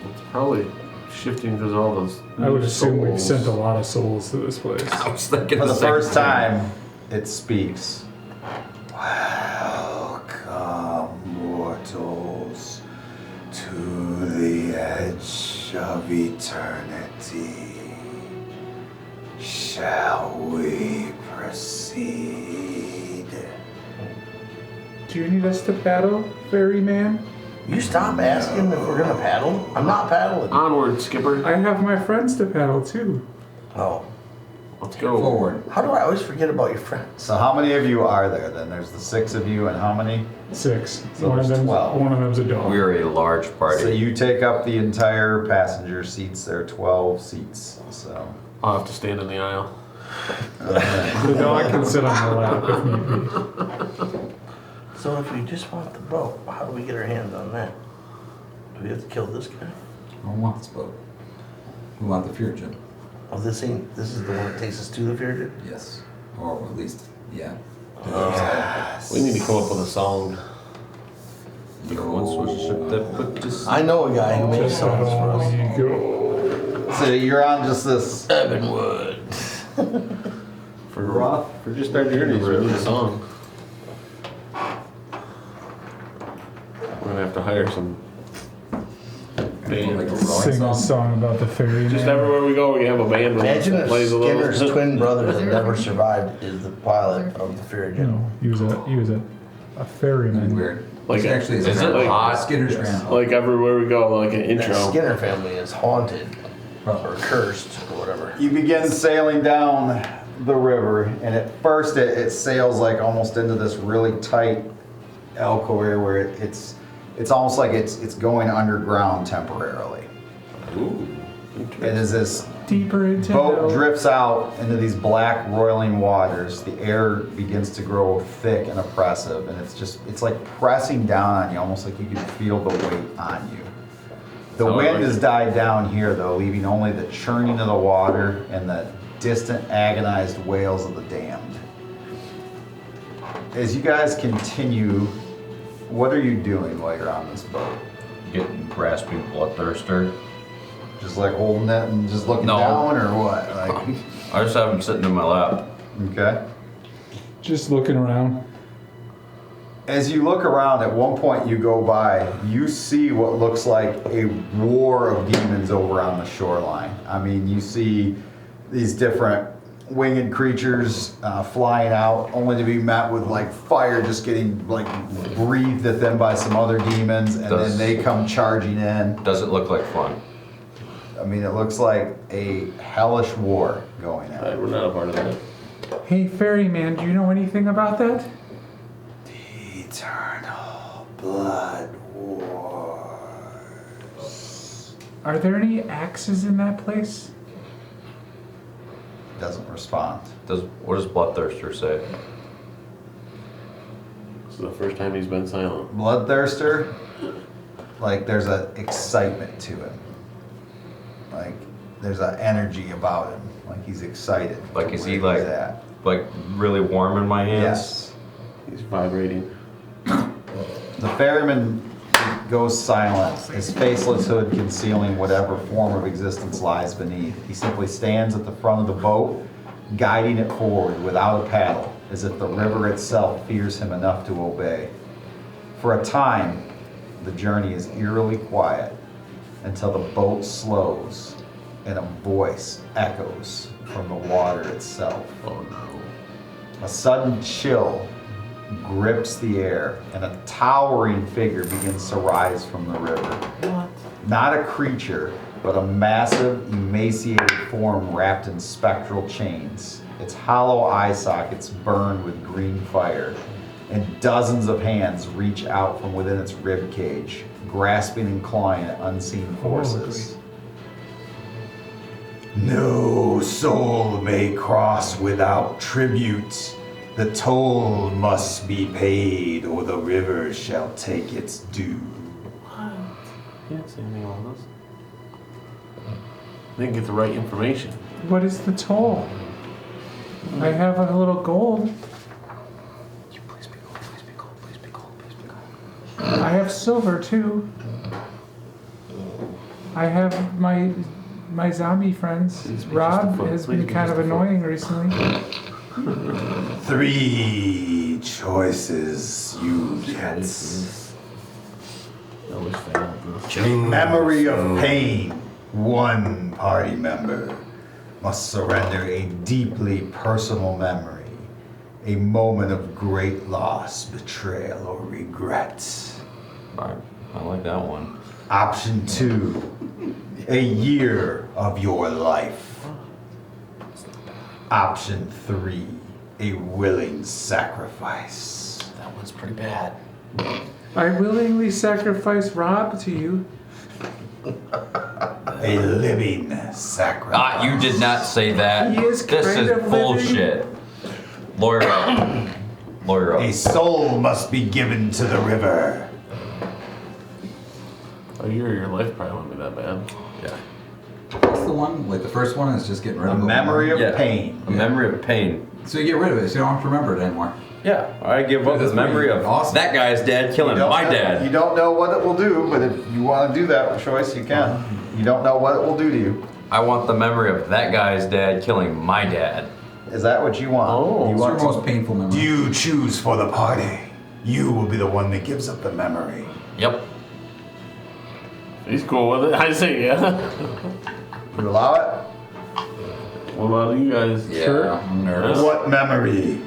C: It's probably shifting because all those.
B: I would assume we've
C: souls.
B: sent a lot of souls to this place.
E: I was thinking
A: For the
E: same
A: first
E: thing.
A: time, it speaks. Welcome, mortals, to the edge of eternity. Shall we proceed?
B: Do you need us to paddle, ferryman?
D: You stop asking if we're gonna paddle? I'm not paddling.
C: Onward, Skipper.
B: I have my friends to paddle too.
D: Oh,
C: Let's go.
G: Forward.
D: how do I always forget about your friends?
A: So how many of you are there then? There's the 6 of you, and how many?
B: 6.
A: So there's 12.
B: One of them's a dog.
E: We are a large party.
A: So you take up the entire passenger seats. There are 12 seats. So
C: I'll have to stand in the aisle.
B: The dog can sit on my lap if need be.
D: So if we just want the boat, how do we get our hands on that? Do we have to kill this guy?
G: I don't want this boat. We want the Fugitive.
D: Oh, this is the one that takes us to the Fugitive?
G: Yes. Or at least, yeah.
C: We need to come up with a song.
E: Once was a ship that put to sea.
D: I know a guy who makes
B: Just
D: songs for us.
B: you go.
A: So you're on just this
D: Evanwood.
A: rough.
C: For just our journeys, we need a song. We're gonna have to hire some band.
G: Like a rolling
B: Sing a
G: song?
B: song about the ferryman.
C: Just everywhere we go, we have a band with us
D: Imagine
C: that
D: if
C: plays a
D: Skinner's
C: little.
D: twin brother that never survived is the pilot of the Fugitive.
B: No, he was a ferryman.
G: Weird.
C: Like
G: Which
C: a-
G: actually
E: is it
G: grandpa.
E: hot?
G: Skinner's grandpa.
C: Like everywhere we go, like an
D: That
C: intro.
D: Skinner family is haunted or cursed or whatever.
A: You begin sailing down the river, and at first it sails like almost into this really tight alcove area where it's almost like it's going underground temporarily.
C: Ooh,
A: And as this
B: Deeper into
A: boat
B: hell.
A: drifts out into these black roiling waters, the air begins to grow thick and oppressive, and it's like pressing down on you, almost like you can feel the weight on you. The
C: Oh,
A: wind
C: like-
A: has died down here though, leaving only the churning of the water and the distant agonized wails of the damned. As you guys continue, what are you doing while you're on this boat?
E: Getting grasping bloodthirster.
A: Just like holding it and just looking
E: No.
A: down, or what? Like,
E: I just have him sitting in my lap.
A: okay.
B: Just looking around.
A: As you look around, at one point you go by, you see what looks like a war of demons over on the shoreline. I mean, you see these different winged creatures flying out, only to be met with like fire just getting like breathed at them by some other demons, and then they come charging in.
E: Does it look like fun?
A: I mean, it looks like a hellish war going on.
C: we're not a part of that.
B: Hey, ferryman, do you know anything about that?
A: Eternal blood wars.
B: Are there any axes in that place?
A: Doesn't respond.
E: What does bloodthirster say?
C: This is the first time he's been silent.
A: Bloodthirster, like there's a excitement to him. Like there's an energy about him, like he's excited.
E: Like,
A: to
E: is
A: where
E: he
A: he's
E: like really warm in my hands?
A: Yes.
C: He's vibrating.
A: The ferryman goes silent, his faceless hood concealing whatever form of existence lies beneath. He simply stands at the front of the boat, guiding it forward without a paddle, as if the river itself fears him enough to obey. For a time, the journey is eerily quiet until the boat slows and a voice echoes from the water itself.
C: Oh no.
A: A sudden chill grips the air and a towering figure begins to rise from the river.
C: What?
A: Not a creature, but a massive, emaciated form wrapped in spectral chains. Its hollow eye sockets burn with green fire, and dozens of hands reach out from within its rib cage, grasping and clawing at unseen forces. No soul may cross without tribute. The toll must be paid, or the river shall take its due.
C: What? He didn't say anything about this. Didn't get the right information.
B: What is the toll? I have a little gold.
E: Please be cold, please be cold, please be cold, please be cold.
B: I have silver too. I have my zombie friends.
C: Please be
B: Rob
C: just a foot.
B: has
C: Please
B: been
C: be
B: kind
C: just
B: of
C: a foot.
B: annoying recently.
A: 3 choices you get.
C: I always fail at this.
A: A memory of pain. 1 party member must surrender a deeply personal memory. A moment of great loss, betrayal, or regret.
E: I like that one.
A: Option 2, a year of your life. Option 3, a willing sacrifice.
C: That one's pretty bad.
B: I willingly sacrifice Rob to you.
A: A living sacrifice.
E: You did not say that.
B: He is
E: This
B: kind
E: is
B: of
E: bullshit. Lawyer up. Lawyer
A: A
E: up.
A: soul must be given to the river.
C: A year of your life probably won't be that bad.
E: Yeah.
G: What's the one? Like the first one is just getting rid
A: A
G: of it.
A: memory of
E: Yeah.
A: pain.
E: A memory of pain.
G: So you get rid of it, so you don't have to remember it anymore.
E: Yeah, I give up
G: That's
E: the memory
G: pretty
E: of
G: awesome.
E: that guy's dad killing my
A: You
E: dad.
A: don't know what it will do, but if you want to do that choice, you can. You don't know what it will do to you.
E: I want the memory of that guy's dad killing my dad.
A: Is that what you want?
C: Oh.
A: You
G: What's your
A: want
G: most painful memory?
A: You choose for the party. You will be the one that gives up the memory.
E: Yep.
C: He's cool with it. I say yeah.
A: You allow it?
C: What about you guys?
E: Yeah.
G: I'm nervous.
A: What memory?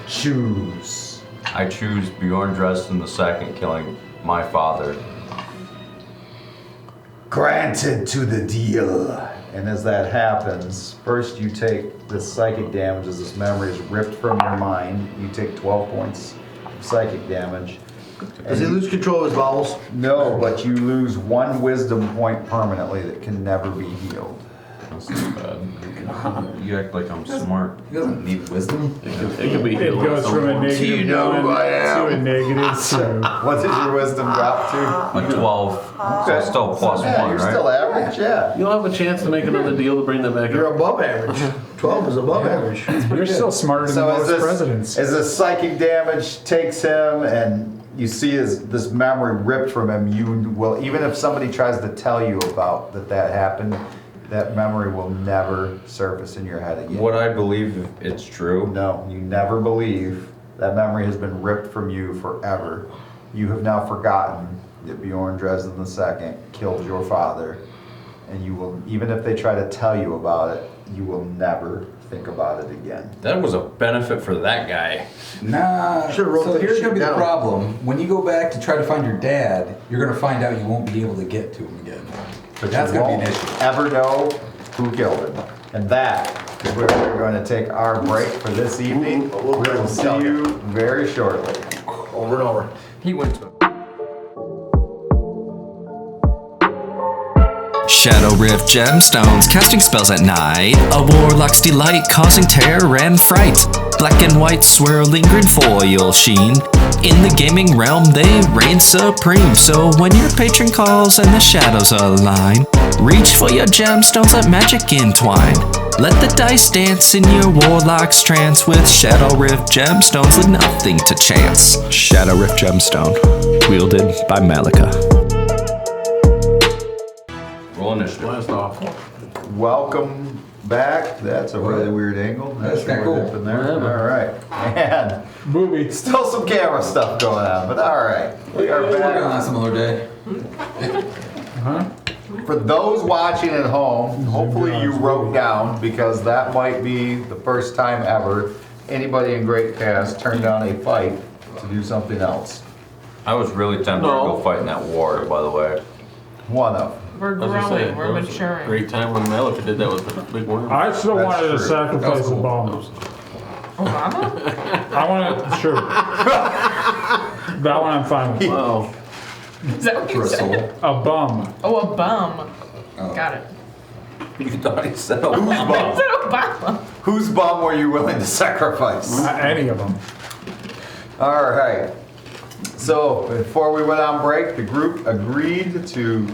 A: Choose.
E: I choose Bjorn Dresden II killing my father.
A: Granted to the deal. And as that happens, first you take this psychic damage as this memory is ripped from your mind. You take 12 points of psychic damage.
D: Does he lose control of his bowels?
A: No, but you lose 1 wisdom point permanently that can never be healed.
E: That's not bad. You act like I'm smart.
G: He doesn't need wisdom.
C: It could be
B: It
C: healed.
B: goes from a negative
A: You know who I
B: 1 to a
A: am.
B: negative 2.
A: What did your wisdom drop to?
E: A 12. So still plus
A: Yeah,
E: 1,
A: you're
E: right?
A: still average, yeah.
C: You'll have a chance to make another deal to bring that back
D: You're
C: up.
D: above average. 12 is above average.
B: You're still smarter than
A: So
B: most presidents.
A: as this psychic damage takes him and you see this memory ripped from him, you will, even if somebody tries to tell you about that happened, that memory will never surface in your head again.
E: Would I believe it's true?
A: No, you never believe. That memory has been ripped from you forever. You have now forgotten that Bjorn Dresden II killed your father, and you will, even if they try to tell you about it, you will never think about it again.
E: That was a benefit for that guy.
G: Nah.
D: Should've wrote
G: So
D: that
G: here's
D: shit
G: gonna be the
D: down.
G: problem. When you go back to try to find your dad, you're gonna find out you won't be able to get to him again.
A: But
G: That's
A: you
G: gonna be an
A: won't
G: issue.
A: ever know who killed him. And that is where we're going to take our break for this evening. We will see you very shortly.
D: Over and over.
E: He went to
J: Shadow Rift gemstones, casting spells at night. A warlock's delight, causing terror and fright. Black and white swirling green foil sheen. In the gaming realm, they reign supreme. So when your patron calls and the shadows align, reach for your gemstones, let magic entwine. Let the dice dance in your warlock's trance with Shadow Rift gemstones with nothing to chance. Shadow Rift gemstone, wielded by Malakar.
E: Roll initiative.
C: Blast off.
A: Welcome back. That's a really weird angle.
G: That's kinda
A: what we're
G: cool.
A: dipping there.
C: Whatever.
A: All right. And
B: Movie.
A: still some camera stuff going on, but all right. We are
G: Working
A: back.
G: on some other day.
B: Huh?
A: For those watching at home, hopefully you wrote down, because that might be the first time ever anybody in Great Chaos turned down a fight to do something else.
E: I was really tempted to go fight in that war, by the way.
A: One of.
F: We're
C: I was gonna say,
F: growing, we're
C: that was a
F: maturing.
C: great time when Malakar did that with the big worm.
B: I still
A: That's
B: wanted to
A: true.
B: sacrifice
G: That's
B: a
G: cool.
B: bomb.
F: Obama?
B: I want to, sure. That one I'm fine with.
C: Wow.
F: Is that what
G: For
F: you
G: a
F: said?
G: soul.
B: A bum.
F: Oh, a bum.
G: Oh.
F: Got it.
E: You thought he said, oh,
F: I said Obama.
A: Whose bum were you willing to sacrifice?
B: Not any of them.
A: All right. So before we went on break, the group agreed to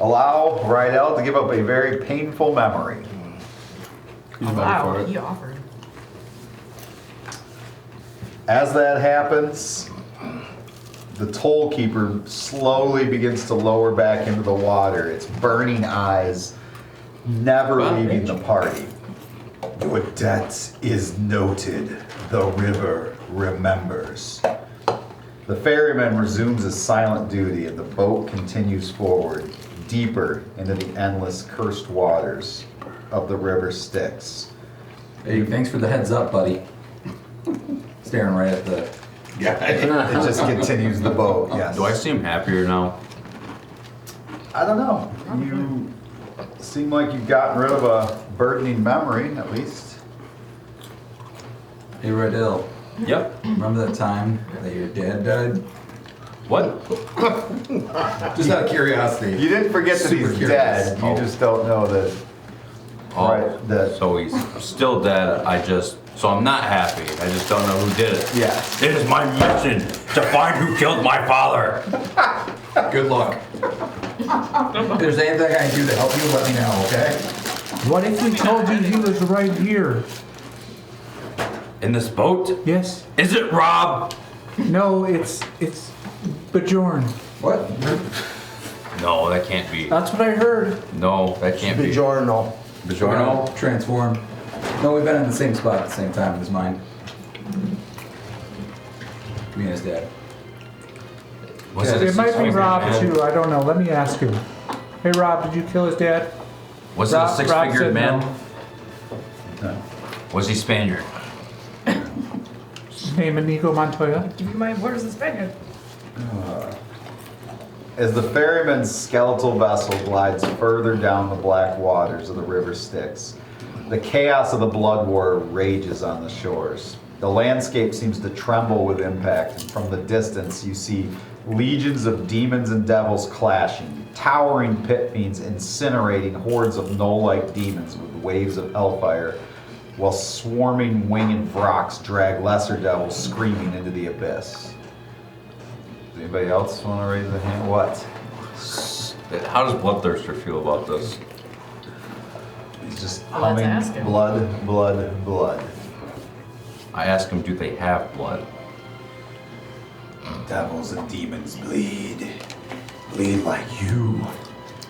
A: allow Rydell to give up a very painful memory.
C: He's ready
F: Wow,
C: for it.
F: he offered.
A: As that happens, the toll keeper slowly begins to lower back into the water, its burning eyes never leaving the party. Your debt is noted, the river remembers. The ferryman resumes his silent duty and the boat continues forward, deeper into the endless cursed waters of the River Stix.
G: Hey, thanks for the heads up, buddy. Staring right at the guy.
A: It just continues the boat, yes.
E: do I seem happier now?
A: I don't know. You seem like you've gotten rid of a burdening memory, at least.
G: Hey, Rydell,
E: Yep.
G: remember that time that your dad died?
E: What?
G: Just out of curiosity.
A: You didn't forget that
G: Super
A: he's
G: curious.
A: dead. You
E: Oh.
A: just don't know that.
E: Oh,
A: Right, that-
E: so he's still dead. So I'm not happy. I just don't know who did it.
A: Yeah.
E: It is my mission to find who killed my father.
G: Good luck. If there's anything I can do to help you, let me know, okay?
B: What if we told you he was right here?
E: In this boat?
B: Yes.
E: Is it Rob?
B: No, it's Bjorn.
G: What?
E: No, that can't be.
B: That's what I heard.
E: No, that can't be.
D: DiGiorno.
E: Bjorno?
G: Transform. No, we've been in the same spot at the same time in his mind. Me and his dad.
E: Was
B: It
E: a
B: might be
E: six-fingered
B: Rob
E: man?
B: too. I don't know. Let me ask him. Hey Rob, did you kill his dad?
E: Was it a
B: Rob
E: six-figured
B: said
E: man?
B: no.
E: Was he Spaniard?
B: His name Inigo Montoya.
F: Give you my word as a Spaniard.
A: As the ferryman's skeletal vessel glides further down the black waters of the River Styx, the chaos of the blood war rages on the shores. The landscape seems to tremble with impact, and from the distance you see legions of demons and devils clashing, towering pit fiends incinerating hordes of gnoll-like demons with waves of hellfire, while swarming winged vrocks drag lesser devils screaming into the abyss. Does anybody else want to raise a hand? What?
E: How does Bloodthirster feel about this?
A: He's just
F: Well, let's
A: humming
F: ask him.
A: blood, blood, blood.
E: I ask him, do they have blood?
A: Devils and demons bleed. Bleed like you.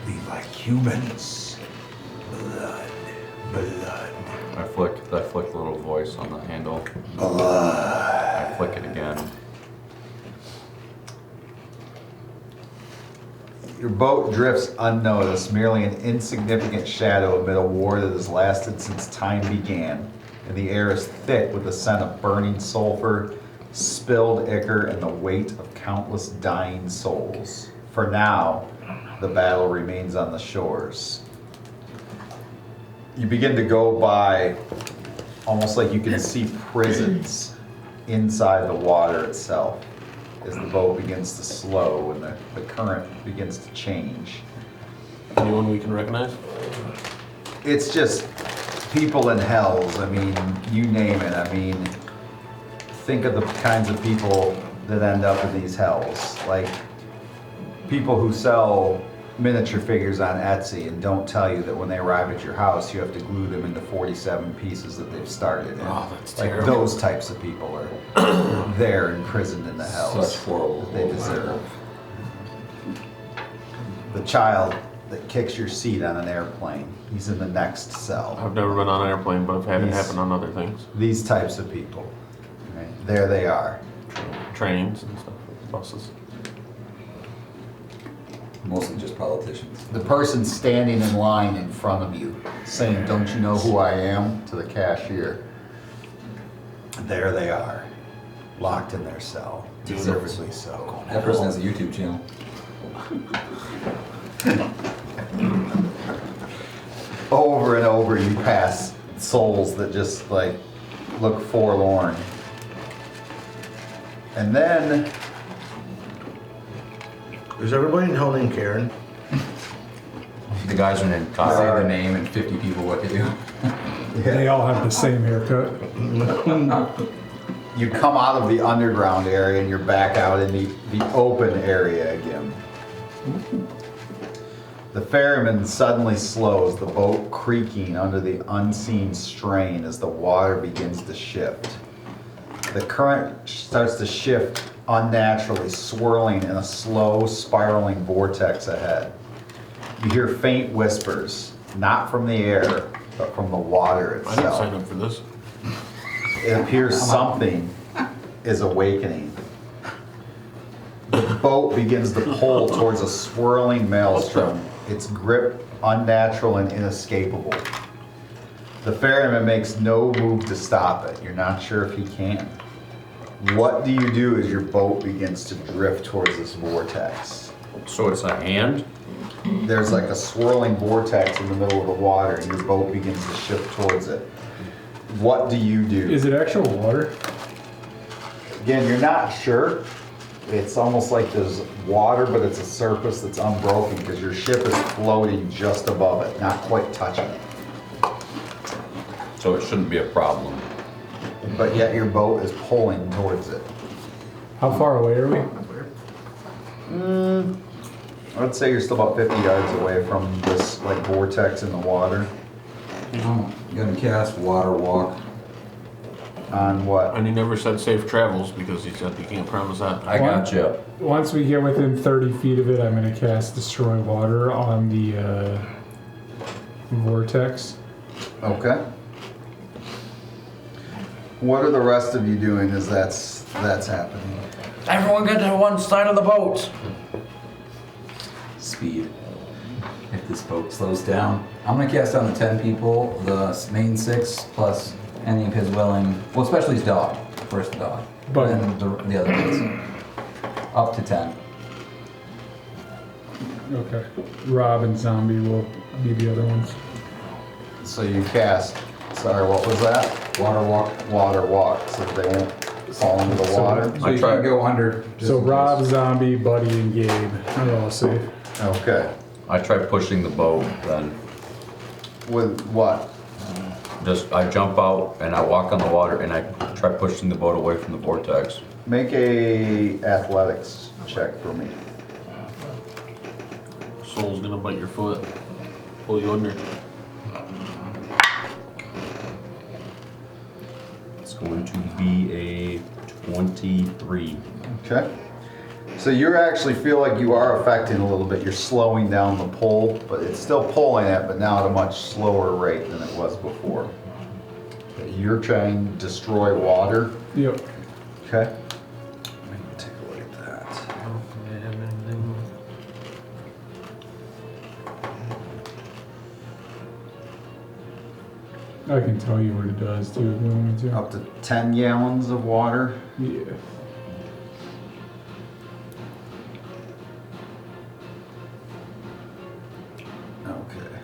A: Bleed like humans. Blood, blood,
E: I flick the little voice on the handle.
A: blood.
E: I flick it again.
A: Your boat drifts unnoticed, merely an insignificant shadow amid a war that has lasted since time began. And the air is thick with the scent of burning sulfur, spilled ichor, and the weight of countless dying souls. For now, the battle remains on the shores. You begin to go by almost like you can see prisons inside the water itself as the boat begins to slow and the current begins to change.
C: Anyone we can recognize?
A: It's just people in hells. I mean, you name it. I mean, think of the kinds of people that end up in these hells. Like people who sell miniature figures on Etsy and don't tell you that when they arrive at your house, you have to glue them into 47 pieces that they've started in.
C: Oh, that's
A: like
C: terrible.
A: those types of people are there imprisoned in the hells.
G: Such horrible.
A: that they deserve. The child that kicks your seat on an airplane, he's in the next cell.
C: I've never been on an airplane, but I've had it
A: These-
C: happen on other things.
A: These types of people, right? There they are.
C: Trains and stuff, buses.
G: Mostly just politicians.
A: The person standing in line in front of you saying, "Don't you know who I am?" to the cashier. There they are, locked in their cell, deservedly so.
G: That person has a YouTube channel.
A: Over and over you pass souls that just like look forlorn. And then
D: Is everybody in hell named Karen?
E: The guys are named
G: Say
E: Kyle.
G: the name and 50 people what to do.
B: They all have the same haircut.
A: you come out of the underground area and you're back out in the open area again. The ferryman suddenly slows, the boat creaking under the unseen strain as the water begins to shift. The current starts to shift unnaturally, swirling in a slow, spiraling vortex ahead. You hear faint whispers, not from the air, but from the water
C: I didn't sign
A: itself.
C: up for this.
A: It appears something is awakening. The boat begins to pull towards a swirling maelstrom, its grip unnatural and inescapable. The ferryman makes no move to stop it. You're not sure if he can. What do you do as your boat begins to drift towards this vortex?
E: So it's a hand?
A: There's like a swirling vortex in the middle of the water and your boat begins to shift towards it. What do you do?
B: Is it actual water?
A: Again, you're not sure. It's almost like there's water, but it's a surface that's unbroken because your ship is floating just above it, not quite touching it.
E: So it shouldn't be a problem.
A: But yet your boat is pulling towards it.
B: How far away are we?
A: I'd say you're still about 50 yards away from this like vortex in the water.
G: I'm gonna cast Water Walk.
A: On what?
C: And he never said safe travels because he said you can't promise that.
E: I got you.
B: Once we get within 30 feet of it, I'm going to cast Destroy Water on the vortex.
A: Okay. What are the rest of you doing as that's happening?
E: Everyone get to one side of the boat.
G: Speed. If this boat slows down. I'm gonna cast on the 10 people, the main 6 plus any of his willing, well, especially his dog, first dog,
B: But-
G: and then the other ones. Up to 10.
B: Okay. Rob and Zombie will be the other ones.
A: So you cast, sorry, what was that?
G: Water Walk.
A: Water walk, so they won't fall into the water.
G: So you can go under. just
B: So
G: in
B: Rob,
G: case.
B: Zombie, Buddy, and Gabe are all safe.
A: Okay.
E: I try pushing the boat, then
A: With what?
E: just I jump out and I walk on the water and I try pushing the boat away from the vortex.
A: Make a athletics check for me.
C: Soul's gonna bite your foot, pull you under.
E: It's going to be a 23.
A: Okay. So you actually feel like you are affecting a little bit. You're slowing down the pull, but it's still pulling it, but now at a much slower rate than it was before. Okay, you're trying to destroy water.
B: Yep.
A: Okay. Let me take a look at that.
B: I can tell you what it does too if you want me to.
A: Up to 10 gallons of water.
B: Yeah.
A: Okay.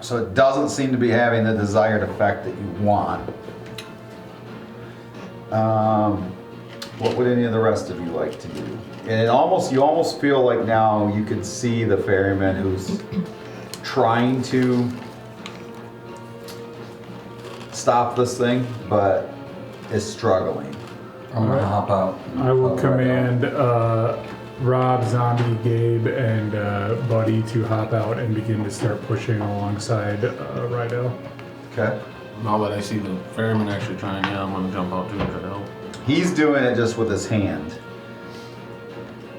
A: So it doesn't seem to be having the desired effect that you want. What would any of the rest of you like to do? And you almost feel like now you can see the ferryman who's trying to stop this thing, but is struggling.
G: I'm gonna hop out.
B: I will
G: Hop right out.
B: command Rob, Zombie, Gabe, and Buddy to hop out and begin to start pushing alongside Rydell.
A: Okay.
C: Now that I see the ferryman actually trying, yeah, I'm gonna jump out too and try to help.
A: He's doing it just with his hand.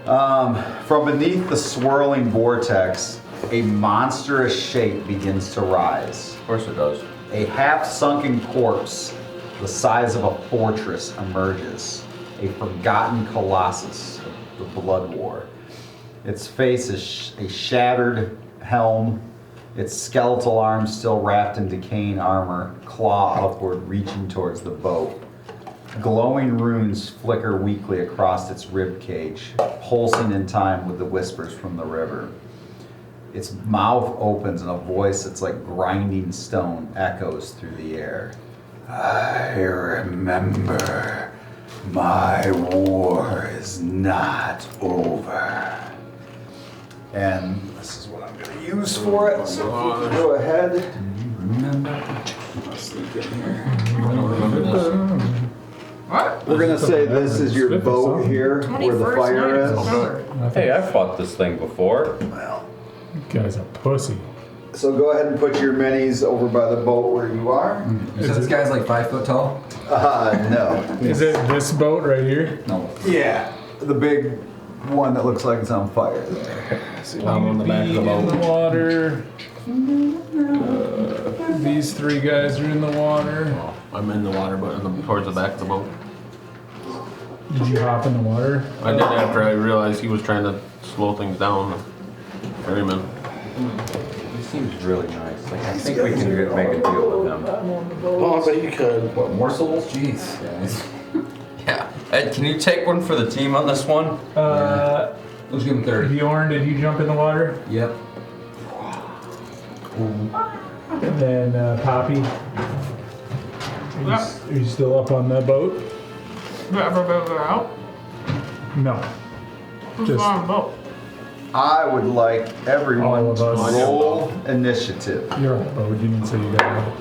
A: From beneath the swirling vortex, a monstrous shape begins to rise.
E: Of course it does.
A: A half-sunken corpse, the size of a fortress, emerges. A forgotten colossus of the Blood War. Its face is a shattered helm, its skeletal arms still wrapped in decaying armor, claw upward, reaching towards the boat. Glowing runes flicker weakly across its rib cage, pulsing in time with the whispers from the river. Its mouth opens and a voice that's like grinding stone echoes through the air. I remember my war is not over. And this is what I'm going to use for it, so if we can go ahead.
G: Remember?
E: I don't remember this.
F: What?
A: We're going to say this is your boat here, where the
F: 21st
A: fire
F: night
A: is.
F: of October.
E: Hey, I fought this thing before.
A: Well,
B: You guy's a pussy.
A: so go ahead and put your minis over by the boat where you are.
G: You said this guy's like 5 foot tall?
A: No.
B: Is it this boat right here?
G: No.
A: Yeah, the big one that looks like it's on fire there.
C: I'm on the back of the
B: In the
C: boat.
B: water. These three guys are in the water.
C: I'm in the water, but towards the back of the boat.
B: Did you hop in the water?
C: I did after I realized he was trying to slow things down. The ferryman.
E: He seems really nice. Like, I think we can make a deal with him.
D: Oh, I bet you could.
G: What, more souls? Jeez, guys.
E: Yeah. Ed, can you take one for the team on this one?
G: Let's give him 30.
B: Bjorn, did you jump in the water?
G: Yep.
B: And then Poppy, are you still up on the boat?
F: Did everybody go out?
B: No.
F: Who's
B: Just-
F: on the boat?
A: I would like everyone
B: All of
A: to
B: us.
A: roll initiative.
B: You're on the boat. You didn't say you got it.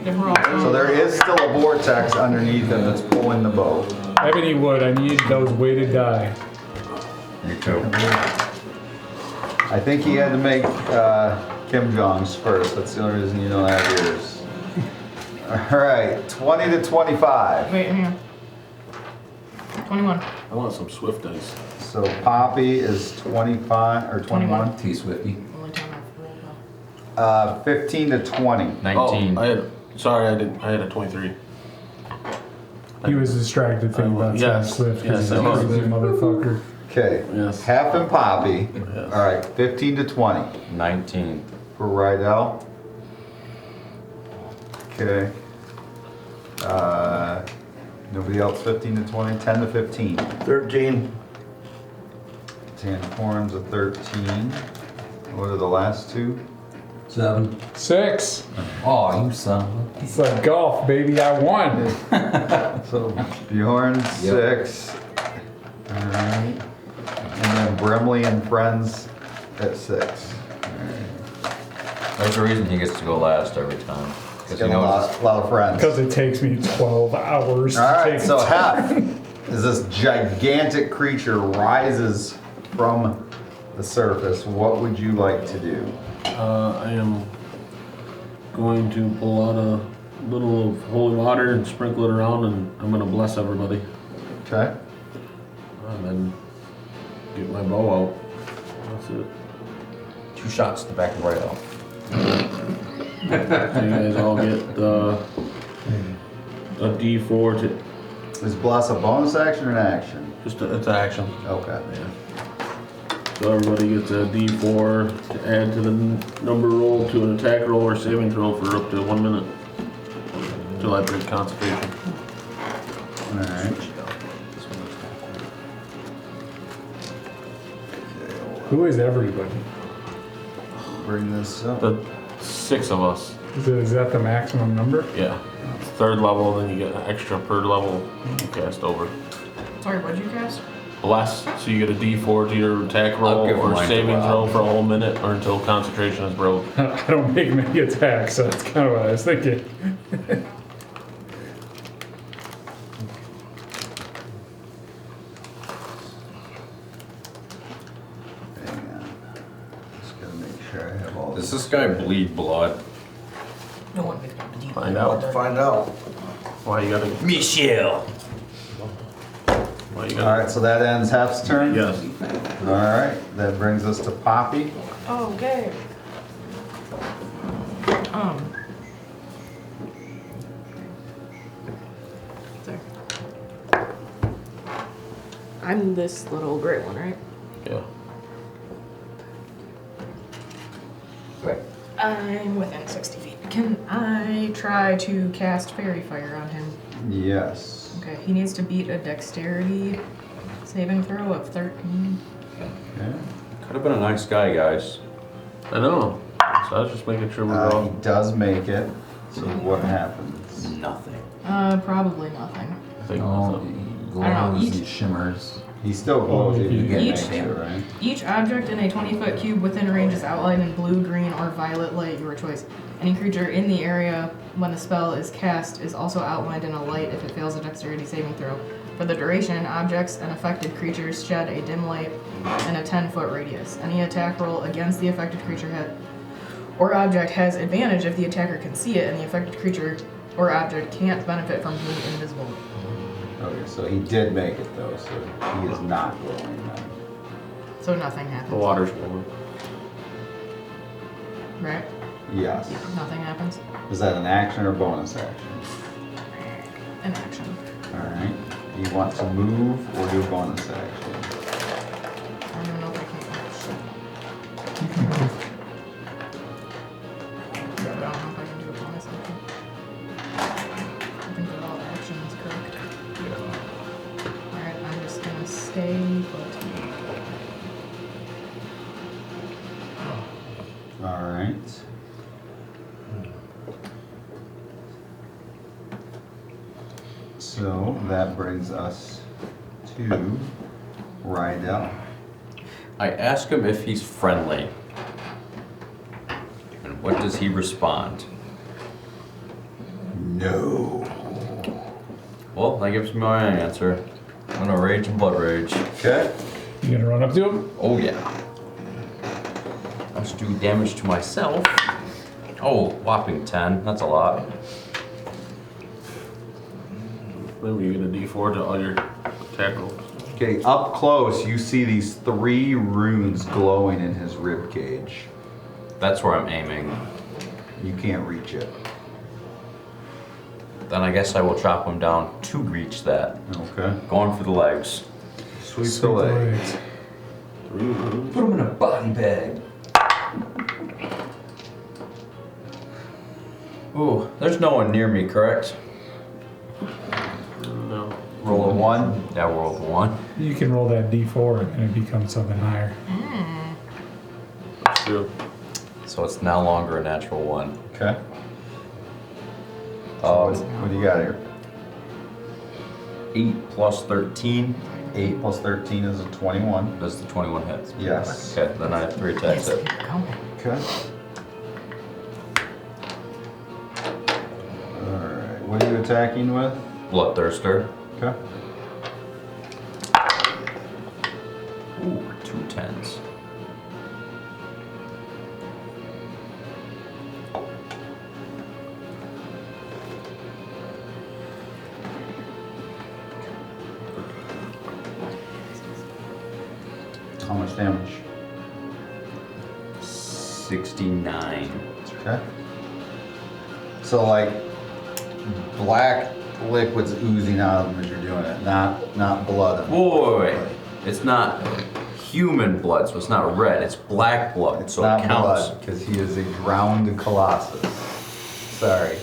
F: If we're all
A: So there is still a vortex underneath him that's pulling the boat.
B: Ebony Wood, I need those weighted die.
E: Me too.
A: I think he had to make Kim Jong's first. That's the only reason you don't have yours. All right, 20 to 25.
F: Wait, hang on. 21.
C: I want some swift dice.
A: So Poppy is 25 or 21.
G: T Swifty.
F: Only time I've rolled though.
A: 15 to 20.
E: 19.
C: Oh, I had a 23.
B: He was distracted thinking about
C: Yes,
B: Swift because
C: yes,
B: he's
C: I
B: a
C: was.
B: crazy motherfucker.
A: Okay,
C: Yes.
A: half and Poppy.
C: Yes.
A: All right, 15 to 20
E: 19.
A: for Rydell. Okay. Nobody else 15 to 20? 10 to 15.
D: 13.
A: Horns of 13. What are the last two?
G: 7.
B: 6.
G: Oh, you son of a...
B: It's like golf, baby. I won.
A: So Bjorn,
G: Yep.
A: 6. All right. And then Brimley and friends at 6.
E: There's a reason he gets to go last every time. Because he
A: Got a
E: knows.
A: lot of friends.
B: Because it takes me 12 hours
A: All
B: to
A: right,
B: take
A: so
B: it.
A: Hef, as this gigantic creature rises from the surface, what would you like to do?
C: I am going to pull out a little of holy water and sprinkle it around, and I'm going to bless everybody.
A: Okay.
C: And then get my bow out. That's it.
E: 2 shots to the back of the right elf.
C: So you guys all get a D4 to
A: Is bless a bonus action or an action?
C: it's an action.
A: Okay.
C: So everybody gets a D4 to add to the number roll to an attack roll or saving throw for up to 1 minute until I break concentration.
A: All right.
B: Who is everybody?
A: Bring this up.
C: The 6 of us.
B: Is that the maximum number?
C: Yeah. 3rd level, then you get an extra per level you cast over.
F: Sorry, what'd you cast?
C: Bless, so you get a D4 to your attack
E: I'll
C: roll
E: give
C: or
E: mine to
C: saving
E: Rob.
C: throw for a whole minute or until concentration is broke.
B: I don't make many attacks, so that's kind of what I was thinking.
E: guy bleed blood?
F: No one makes me believe.
C: Find
D: I'll
C: out.
D: have to find out.
C: Why you gotta?
E: Michelle.
C: Why you
A: All
C: gotta?
A: right, so that ends Hef's turn?
C: Yes.
A: All right, that brings us to Poppy.
F: Okay. Sorry. I'm this little gray one, right?
C: Yeah.
F: I'm within 60 feet. Can I try to cast Fairy Fire on him?
A: Yes.
F: Okay, he needs to beat a dexterity saving throw of 13.
A: Okay.
E: Could have been a nice guy, guys.
C: I know. So I was just making sure we're
A: He
C: all.
A: does make it. So what happens?
E: Nothing.
F: Probably nothing.
C: I think
G: Oh,
C: so.
F: I don't know,
G: glows
F: each-
G: and shimmers.
A: He still glows if you get
F: Each-
A: make it, right?
F: Each object in a 20-foot cube within range is outlined in blue, green, or violet light, your choice. Any creature in the area when the spell is cast is also outlined in a light if it fails a dexterity saving throw. For the duration, objects and affected creatures shed a dim light in a 10-foot radius. Any attack roll against the affected creature or object has advantage if the attacker can see it, and the affected creature or object can't benefit from being invisible.
A: Okay, so he did make it though, so he is not glowing then.
F: So nothing
C: The
F: happens,
C: water's warm.
F: right?
A: Yes.
F: Nothing happens.
A: Is that an action or bonus action?
F: An action.
A: Alright. Do you want to move or do a bonus action?
F: I don't know if I can.
B: You can move.
F: I don't know if I can do a bonus action. I think that all actions correct. Alright, I'm just gonna stay put.
A: Alright. So that brings us to Rydell.
E: I ask him if he's friendly. And what does he respond?
A: No.
E: Well, that gives me my answer. I'm gonna rage and blood rage.
A: Okay.
B: You gonna run up to him?
E: Oh yeah. Let's do damage to myself. Oh, whopping 10. That's a lot.
C: Maybe you get a D4 to all your attack rolls.
A: Okay, up close you see these 3 runes glowing in his rib cage.
E: That's where I'm aiming.
A: You can't reach it.
E: Then I guess I will chop him down to reach that.
A: Okay.
E: Going for the legs.
A: Sweep the leg.
G: Put him in a body bag.
E: Ooh, there's no one near me, correct?
C: No.
A: Roll a 1.
E: Yeah, roll a 1.
B: You can roll that D4 and it becomes something higher.
C: That's true.
E: So it's no longer a natural 1.
A: Okay. What do you got here?
E: 8 plus 13.
A: 8 plus 13 is a 21.
E: Does the 21 hit?
A: Yes.
E: Okay, then I have 3 attacks.
F: Yes,
E: Hit.
F: keep going.
A: Okay. Alright, what are you attacking with?
E: Bloodthirster.
A: Okay.
E: Ooh, 2 10s.
A: How much damage?
E: 69.
A: Okay. So like black liquids oozing out of them as you're doing it, not blood.
E: Boy, it's not human blood, so it's not red. It's black blood,
A: It's
E: so
A: not
E: it counts.
A: blood because he is a drowned colossus. Sorry.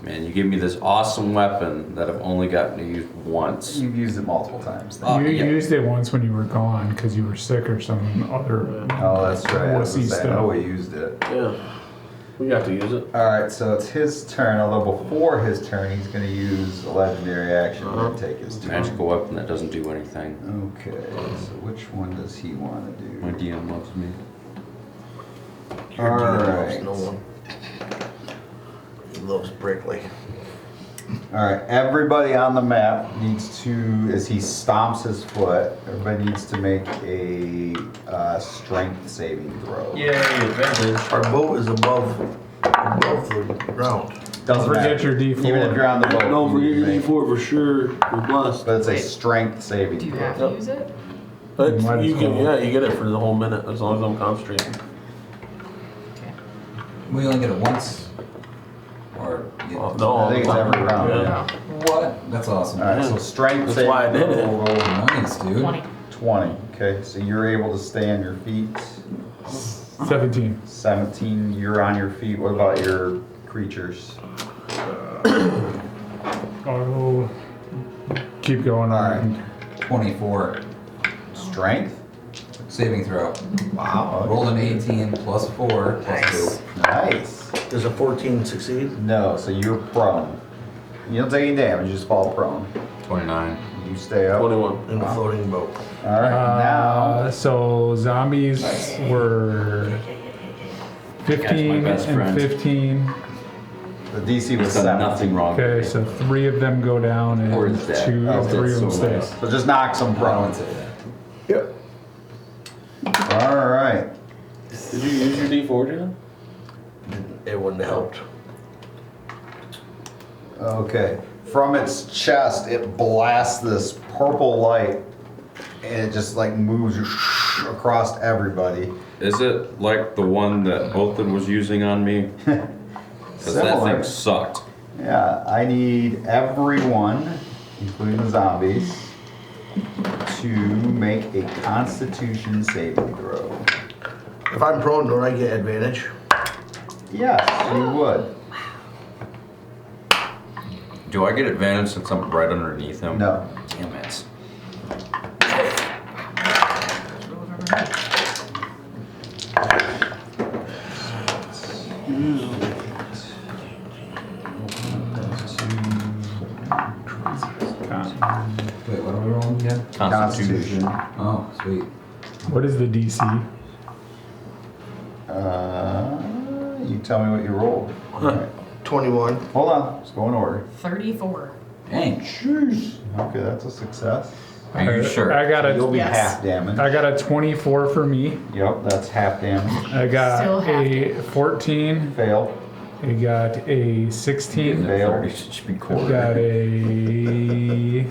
E: Man, you give me this awesome weapon that I've only gotten to use once.
A: You've used it multiple times.
E: Oh,
B: You
E: yeah.
B: used it once when you were gone because you were sick or some other.
A: Oh, that's right. I was
B: wussy
A: gonna say, I know we used it.
C: Yeah. We got to use it.
A: Alright, so it's his turn, although before his turn, he's going to use a legendary action to take his turn.
E: Magical weapon that doesn't do anything.
A: Okay, so which one does he want to
E: My
A: do?
E: DM loves me.
D: Your DM loves
A: Alright.
D: no one. He loves Brickley.
A: All right, everybody on the map needs to, as he stomps his foot, everybody needs to make a strength saving throw.
C: Yay, advantage.
D: Our boat is above the ground.
A: Doesn't
B: Forget
A: matter.
B: your D4.
A: Even if you're on the boat.
C: No,
A: you
C: for
A: need
C: your
A: to make-
C: D4 for sure. We're blessed.
A: But it's a
F: Wait.
A: strength saving
F: Do you
A: throw.
F: have to use it?
C: But
B: Might as
C: you get,
B: well.
C: yeah, you get it for the whole minute as long as I'm concentrating.
F: Okay.
G: We only get it once? Or you
C: Oh, no,
A: I think it's every round.
C: Yeah.
G: What? That's awesome.
A: All right, so strength
C: That's
A: saving
C: why I did it.
A: throw, roll
G: Nice, dude.
F: 20.
A: 20. Okay, so you're able to stay on your feet.
B: 17.
A: 17, you're on your feet. What about your creatures?
B: I'll keep going.
A: All right.
G: 24.
A: Strength?
G: Saving throw.
A: Wow.
G: Rolled an 18 plus 4 plus 2.
A: Nice.
D: Does a 14 succeed?
A: No, so you're prone. You don't take any damage, you just fall prone.
E: 29.
A: You stay up.
C: 21.
D: In a floating boat.
A: All right, now.
B: So zombies were 15
E: best
B: and
E: friend.
B: 15.
A: The DC was
E: Done
A: 7.
E: nothing wrong.
B: Okay, so 3 of them go down
E: Or
B: and
E: is that-
B: 2
A: oh,
B: or 3 of them
E: that's so
B: stay.
E: nice.
A: So just knock some
G: I
A: prone.
G: wouldn't say that.
A: Yep. All right.
C: Did you use your D4, John?
D: It wouldn't have helped.
A: Okay. From its chest, it blasts this purple light, and it just like moves across everybody.
E: Is it like the one that Othan was using on me? Because that
A: Similar.
E: thing sucked.
A: Yeah, I need everyone, including the zombies, to make a Constitution saving throw.
D: If I'm prone, don't I get advantage?
A: Yes, you would.
E: Do I get advantage since I'm right underneath him?
A: No.
E: Damn it.
G: Wait, what are we rolling again?
A: Constitution.
G: Oh, sweet.
B: What is the DC?
A: You tell me what you rolled. All right.
D: 21.
A: Hold on, let's go in order.
F: 34.
G: Dang.
A: Jeez. Okay, that's a success.
E: Are you sure?
B: I got
A: You'll
B: a
A: be
F: Yes.
A: half damage.
B: I got a 24 for me.
A: Yep, that's half damage.
B: I got
F: Still half
B: a 14.
A: Fail.
B: I got a 16.
A: Fail.
E: 30 should be
B: I
E: quarter.
B: got a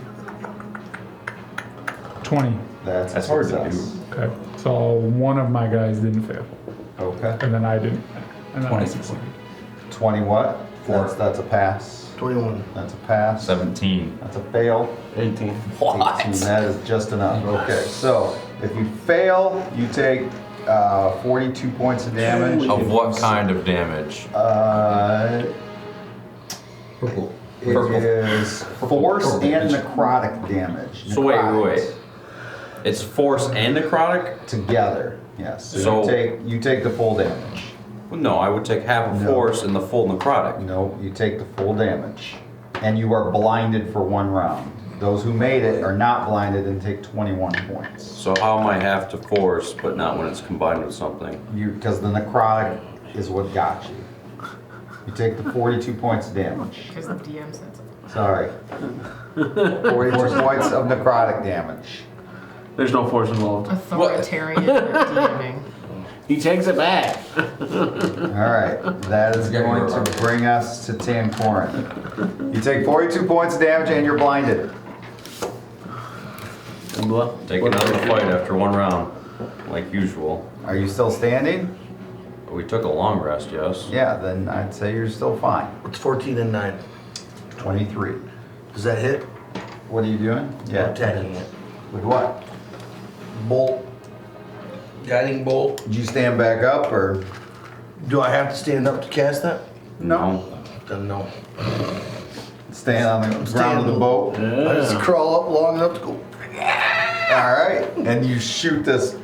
B: 20.
A: That's
E: That's
A: a
E: hard to
A: success.
B: Okay, so one of my guys didn't fail,
A: Okay.
B: and then I didn't. And then I
G: 20.
B: succeeded.
A: 20 what?
G: Four.
A: That's a pass.
D: 21.
A: That's a pass.
E: 17.
A: That's a fail.
C: 18.
A: 18, that is just enough. Okay, so if you fail, you take 42 points of damage.
E: Of what kind of damage?
G: Purple.
A: It is force and necrotic damage.
E: So wait.
A: Necrotic.
E: It's force and necrotic?
A: Together, yes. So,
E: So-
A: you take the full damage.
E: Well, no, I would take half of
A: No.
E: force and the full necrotic.
A: No, you take the full damage. And you are blinded for 1 round. Those who made it are not blinded and take 21 points.
E: So how am I half to force, but not when it's combined with something?
A: Because the necrotic is what got you. You take the 42 points of damage.
F: Because the DM said so.
A: Sorry. 44 points of necrotic damage.
C: There's no force involved.
F: Authoritarian DMing.
C: He takes it back.
A: Alright, that is going to bring us to Tancorin. You take 42 points of damage and you're blinded.
E: Take another fight after 1 round, like usual.
A: Are you still standing?
E: We took a long rest, yes.
A: Yeah, then I'd say you're still fine.
D: It's 14 and 9.
A: 23.
D: Does that hit?
A: What are you doing? Yeah.
D: Attacking it.
A: With what?
D: Bolt. Guiding bolt.
A: Did you stand back up or?
D: Do I have to stand up to cast that?
E: No.
D: Then no.
A: Stand on the ground of the boat?
D: I just crawl up long enough to go.
A: Alright, and you shoot this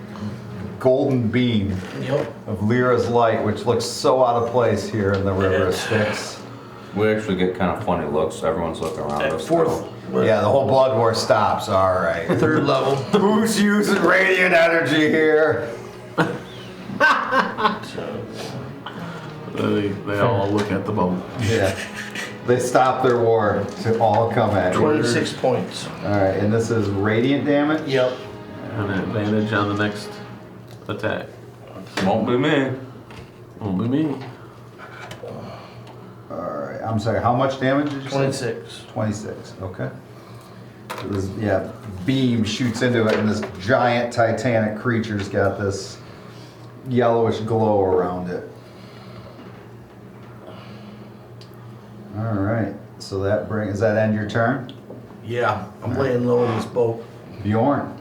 A: golden beam
D: Yep.
A: of Lyra's light, which looks so out of place here in the River Stix.
E: We actually get kind of funny looks. Everyone's looking around
D: At
E: us.
D: fourth.
A: Yeah, the whole blood war stops. Alright.
D: Third level.
A: Who's using radiant energy here?
C: They all look at the boat.
A: Yeah. They stop their war to all come at you.
D: 26 points.
A: Alright, and this is radiant damage?
D: Yep.
C: And an advantage on the next attack.
E: Won't be me.
C: Won't be me.
A: Alright, I'm sorry, how much damage did you say?
D: 26.
A: 26, okay. So this, yeah, beam shoots into it, and this giant titanic creature's got this yellowish glow around it. Alright, so does that end your turn?
D: Yeah, I'm laying low in this boat.
A: Bjorn.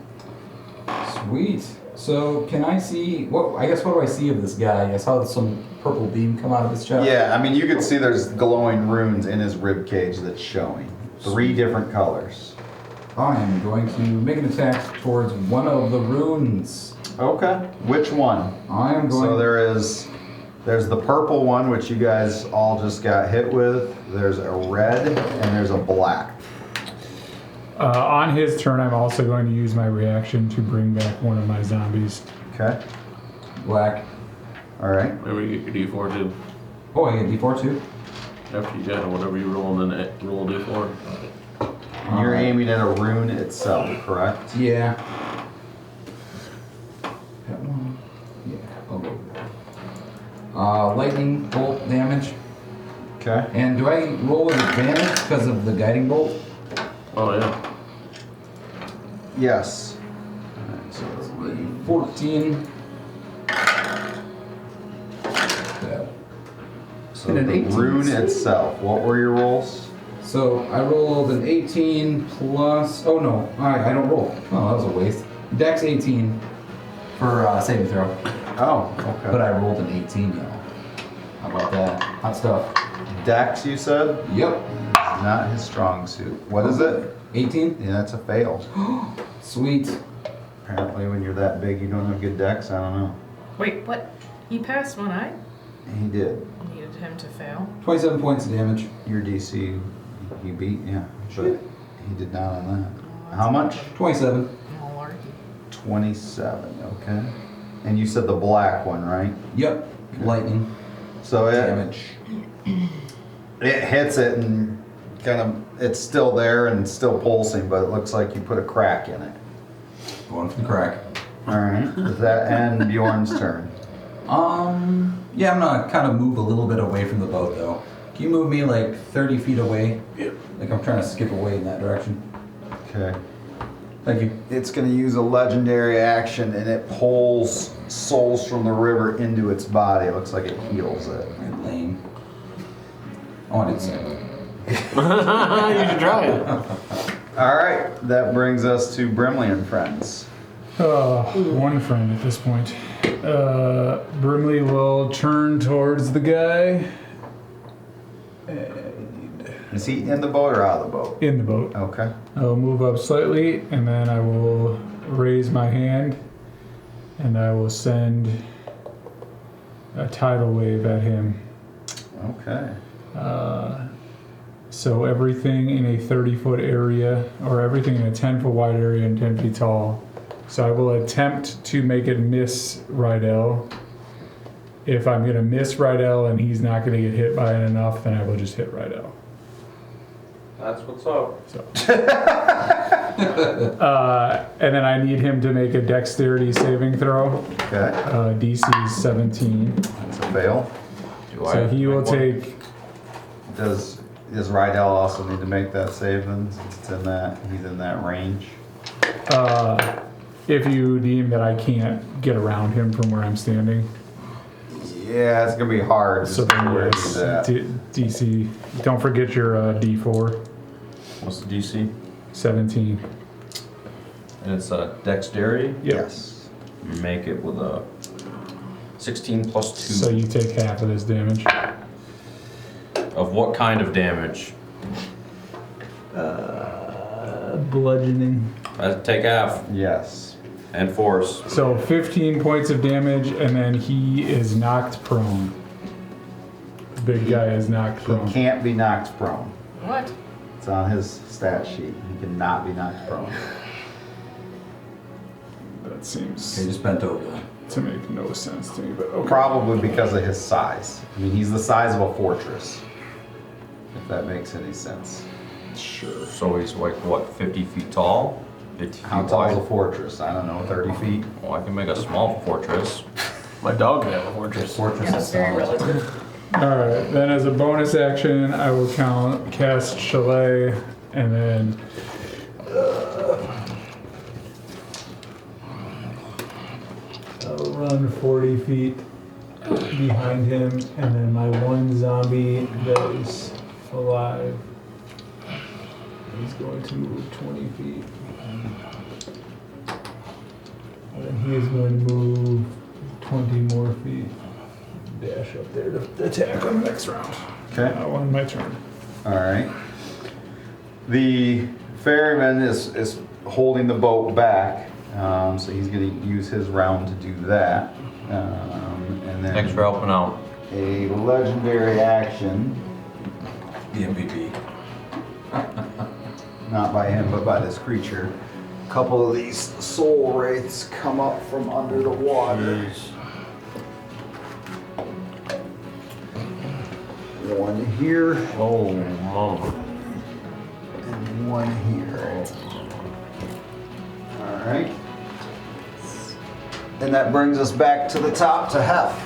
G: Sweet. So can I see what do I see of this guy? I saw some purple beam come out of his chest.
A: Yeah, I mean, you can see there's glowing runes in his rib cage that's showing. 3 different colors.
G: I am going to make an attack towards one of the runes.
A: Okay, which one?
G: I am going.
A: So there's the purple one, which you guys all just got hit with. There's a red, and there's a black.
B: On his turn, I'm also going to use my reaction to bring back one of my zombies.
A: Okay,
G: Black.
A: alright.
C: Remember, you get your D4 too.
G: Oh, I get D4 too?
C: After you got whatever you roll, and then roll a D4.
A: You're aiming at a rune itself, correct?
G: Yeah. That one. Yeah, I'll go with that. Lightning bolt damage.
A: Okay.
G: And do I roll with advantage because of the guiding bolt?
C: Oh yeah.
A: Yes. Alright, so it's
G: 14.
A: So
G: And an
A: the
G: 18.
A: rune itself, what were your rolls?
G: So I rolled an 18 plus. Oh no, I don't roll. Oh, that was a waste. Dex 18 for saving throw.
A: Oh, okay.
G: But I rolled an 18, y'all. How about that? Hot stuff.
A: Dex, you said?
G: Yep.
A: Not his strong suit. What is it?
G: 18?
A: Yeah, that's a fail.
G: Sweet.
A: Apparently when you're that big you don't have good dex, I don't know.
F: Wait, what? He passed one eye?
A: He did.
F: Needed him to fail.
G: 27 points of damage.
A: Your DC, he beat, yeah. But he did not on that. How much?
G: 27.
F: Oh, Lord.
A: 27, okay. And you said the black one, right?
G: Yep. Lightning
A: So
G: damage.
A: it hits it and kind of, it's still there and still pulsing, but it looks like you put a crack in it.
G: Going for the crack.
A: Alright, does that end Bjorn's turn?
G: Yeah, I'm gonna kind of move a little bit away from the boat though. Can you move me like 30 feet away?
C: Yep.
G: Like I'm trying to skip away in that direction.
A: Okay.
G: Thank you.
A: It's going to use a legendary action and it pulls souls from the river into its body. It looks like it heals it.
G: Right, lame. Oh, I didn't say that.
C: You should try it.
A: Alright, that brings us to Brimley and Friends.
B: One friend at this point. Brimley will turn towards the guy.
A: Is he in the boat or out of the boat?
B: In the boat.
A: Okay.
B: I'll move up slightly, and then I will raise my hand, and I will send a tidal wave at him.
A: Okay.
B: So everything in a 30-foot area, or everything in a 10-foot wide area and 10 feet tall. So I will attempt to make it miss Rydell. If I'm going to miss Rydell and he's not going to get hit by it enough, then I will just hit Rydell.
E: That's what's up.
B: So. And then I need him to make a dexterity saving throw.
A: Okay.
B: DC is 17.
A: That's a fail.
B: So he will take.
A: Does Rydell also need to make that save then, since it's in that, he's in that range?
B: If you deem that I can't get around him from where I'm standing.
A: Yeah, it's gonna be hard.
B: So
A: just
B: then
A: where
B: yes,
A: he's at.
B: DC. Don't forget your D4.
E: What's the DC?
B: 17.
E: And it's dexterity.
B: Yep.
A: Yes.
E: You make it with a 16 plus 2.
B: So you take half of this damage.
E: Of what kind of damage?
B: Bludgeoning.
E: Take half
A: Yes.
E: and force.
B: So 15 points of damage, and then he is knocked prone. The big guy is knocked
A: He
B: prone.
A: can't be knocked prone.
F: What?
A: It's on his stat sheet. He cannot be knocked prone.
B: That seems
G: Okay, just bent over.
B: to make no sense to me, but okay.
A: Probably because of his size. I mean, he's the size of a fortress. if that makes any sense.
B: Sure.
E: So he's like, what, 50 feet tall? 50 feet
A: How tall is a
E: wide?
A: fortress? I don't know, 30 feet?
E: Well, I can make a small fortress.
C: My dog can have a fortress.
A: Fortress
F: Yeah,
A: is
F: very
A: solid.
F: relative.
B: Alright, then as a bonus action, I will cast Chalet, and then I'll run 40 feet behind him, and then my one zombie that is alive is going to move 20 feet. And then he is going to move 20 more feet. Dash up there to attack on the next round.
A: Okay.
B: I'll end my turn.
A: All right. The ferryman is holding the boat back, so he's going to use his round to do that. And then
E: Thanks for helping out.
A: a legendary action,
G: The MVP.
A: not by him, but by this creature. A couple of these soul wraiths come up from under the water. One here
C: Oh, mama.
A: and one here. All right. And that brings us back to the top to Hef.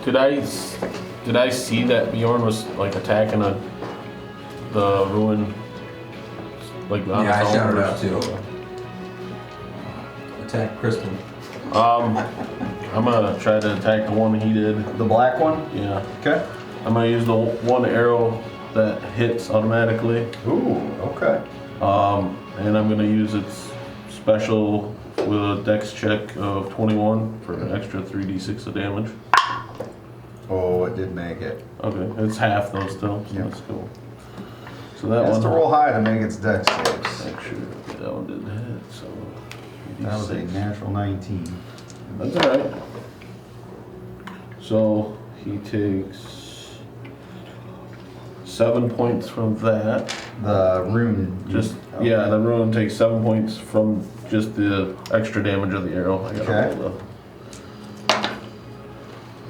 C: Did I see that Bjorn was like attacking the ruin? Like on
G: Yeah, I
C: his own
G: shouted
C: or-
G: out too. Attack Crystal.
C: I'm gonna try to attack the one he did.
A: The black one?
C: Yeah.
A: Okay.
C: I'm gonna use the one arrow that hits automatically.
A: Ooh, okay.
C: And I'm gonna use its special with a dex check of 21 for an extra 3d6 of damage.
A: Oh, it did make it.
C: Okay, it's half though still, so
A: Yep.
C: that's cool. So that
A: It has
C: one
A: to roll high to make its dex saves.
C: Actually, that one didn't hit, so
A: That was a
C: 3d6.
A: natural 19.
C: That's alright. So he takes 7 points from that.
A: The rune.
C: Just
A: okay.
C: yeah, the ruin takes 7 points from just the extra damage of the arrow. I gotta
A: Okay.
C: roll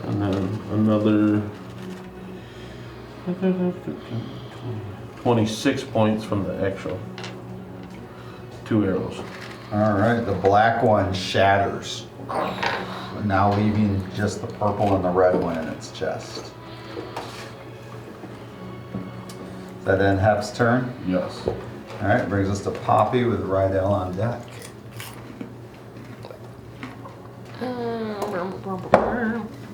C: and then another 26 points from the actual 2 arrows.
A: All right, the black one shatters. Now leaving just the purple and the red one in its chest. Is that end Hef's turn?
C: Yes.
A: All right, brings us to Poppy with Rydell on deck.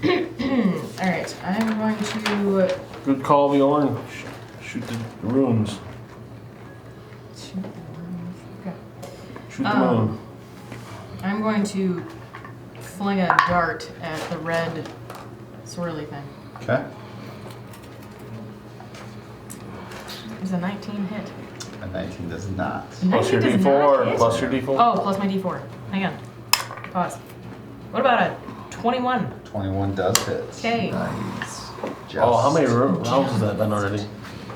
F: Alright, I'm going to
C: Good call, Bjorn. Shoot the runes.
F: okay.
C: Shoot the moon.
F: I'm going to fling a dart at the red swirly thing.
A: Okay.
F: Is a 19 hit?
A: A 19 does not.
C: Plus your
F: 19 does not
C: D4.
F: hit?
C: Plus your D4.
F: Oh, plus my D4. Hang on. Pause. What about a 21?
A: 21 does hit.
F: Okay.
A: Nice.
C: Oh, how many
A: Just-
C: rounds has that been already?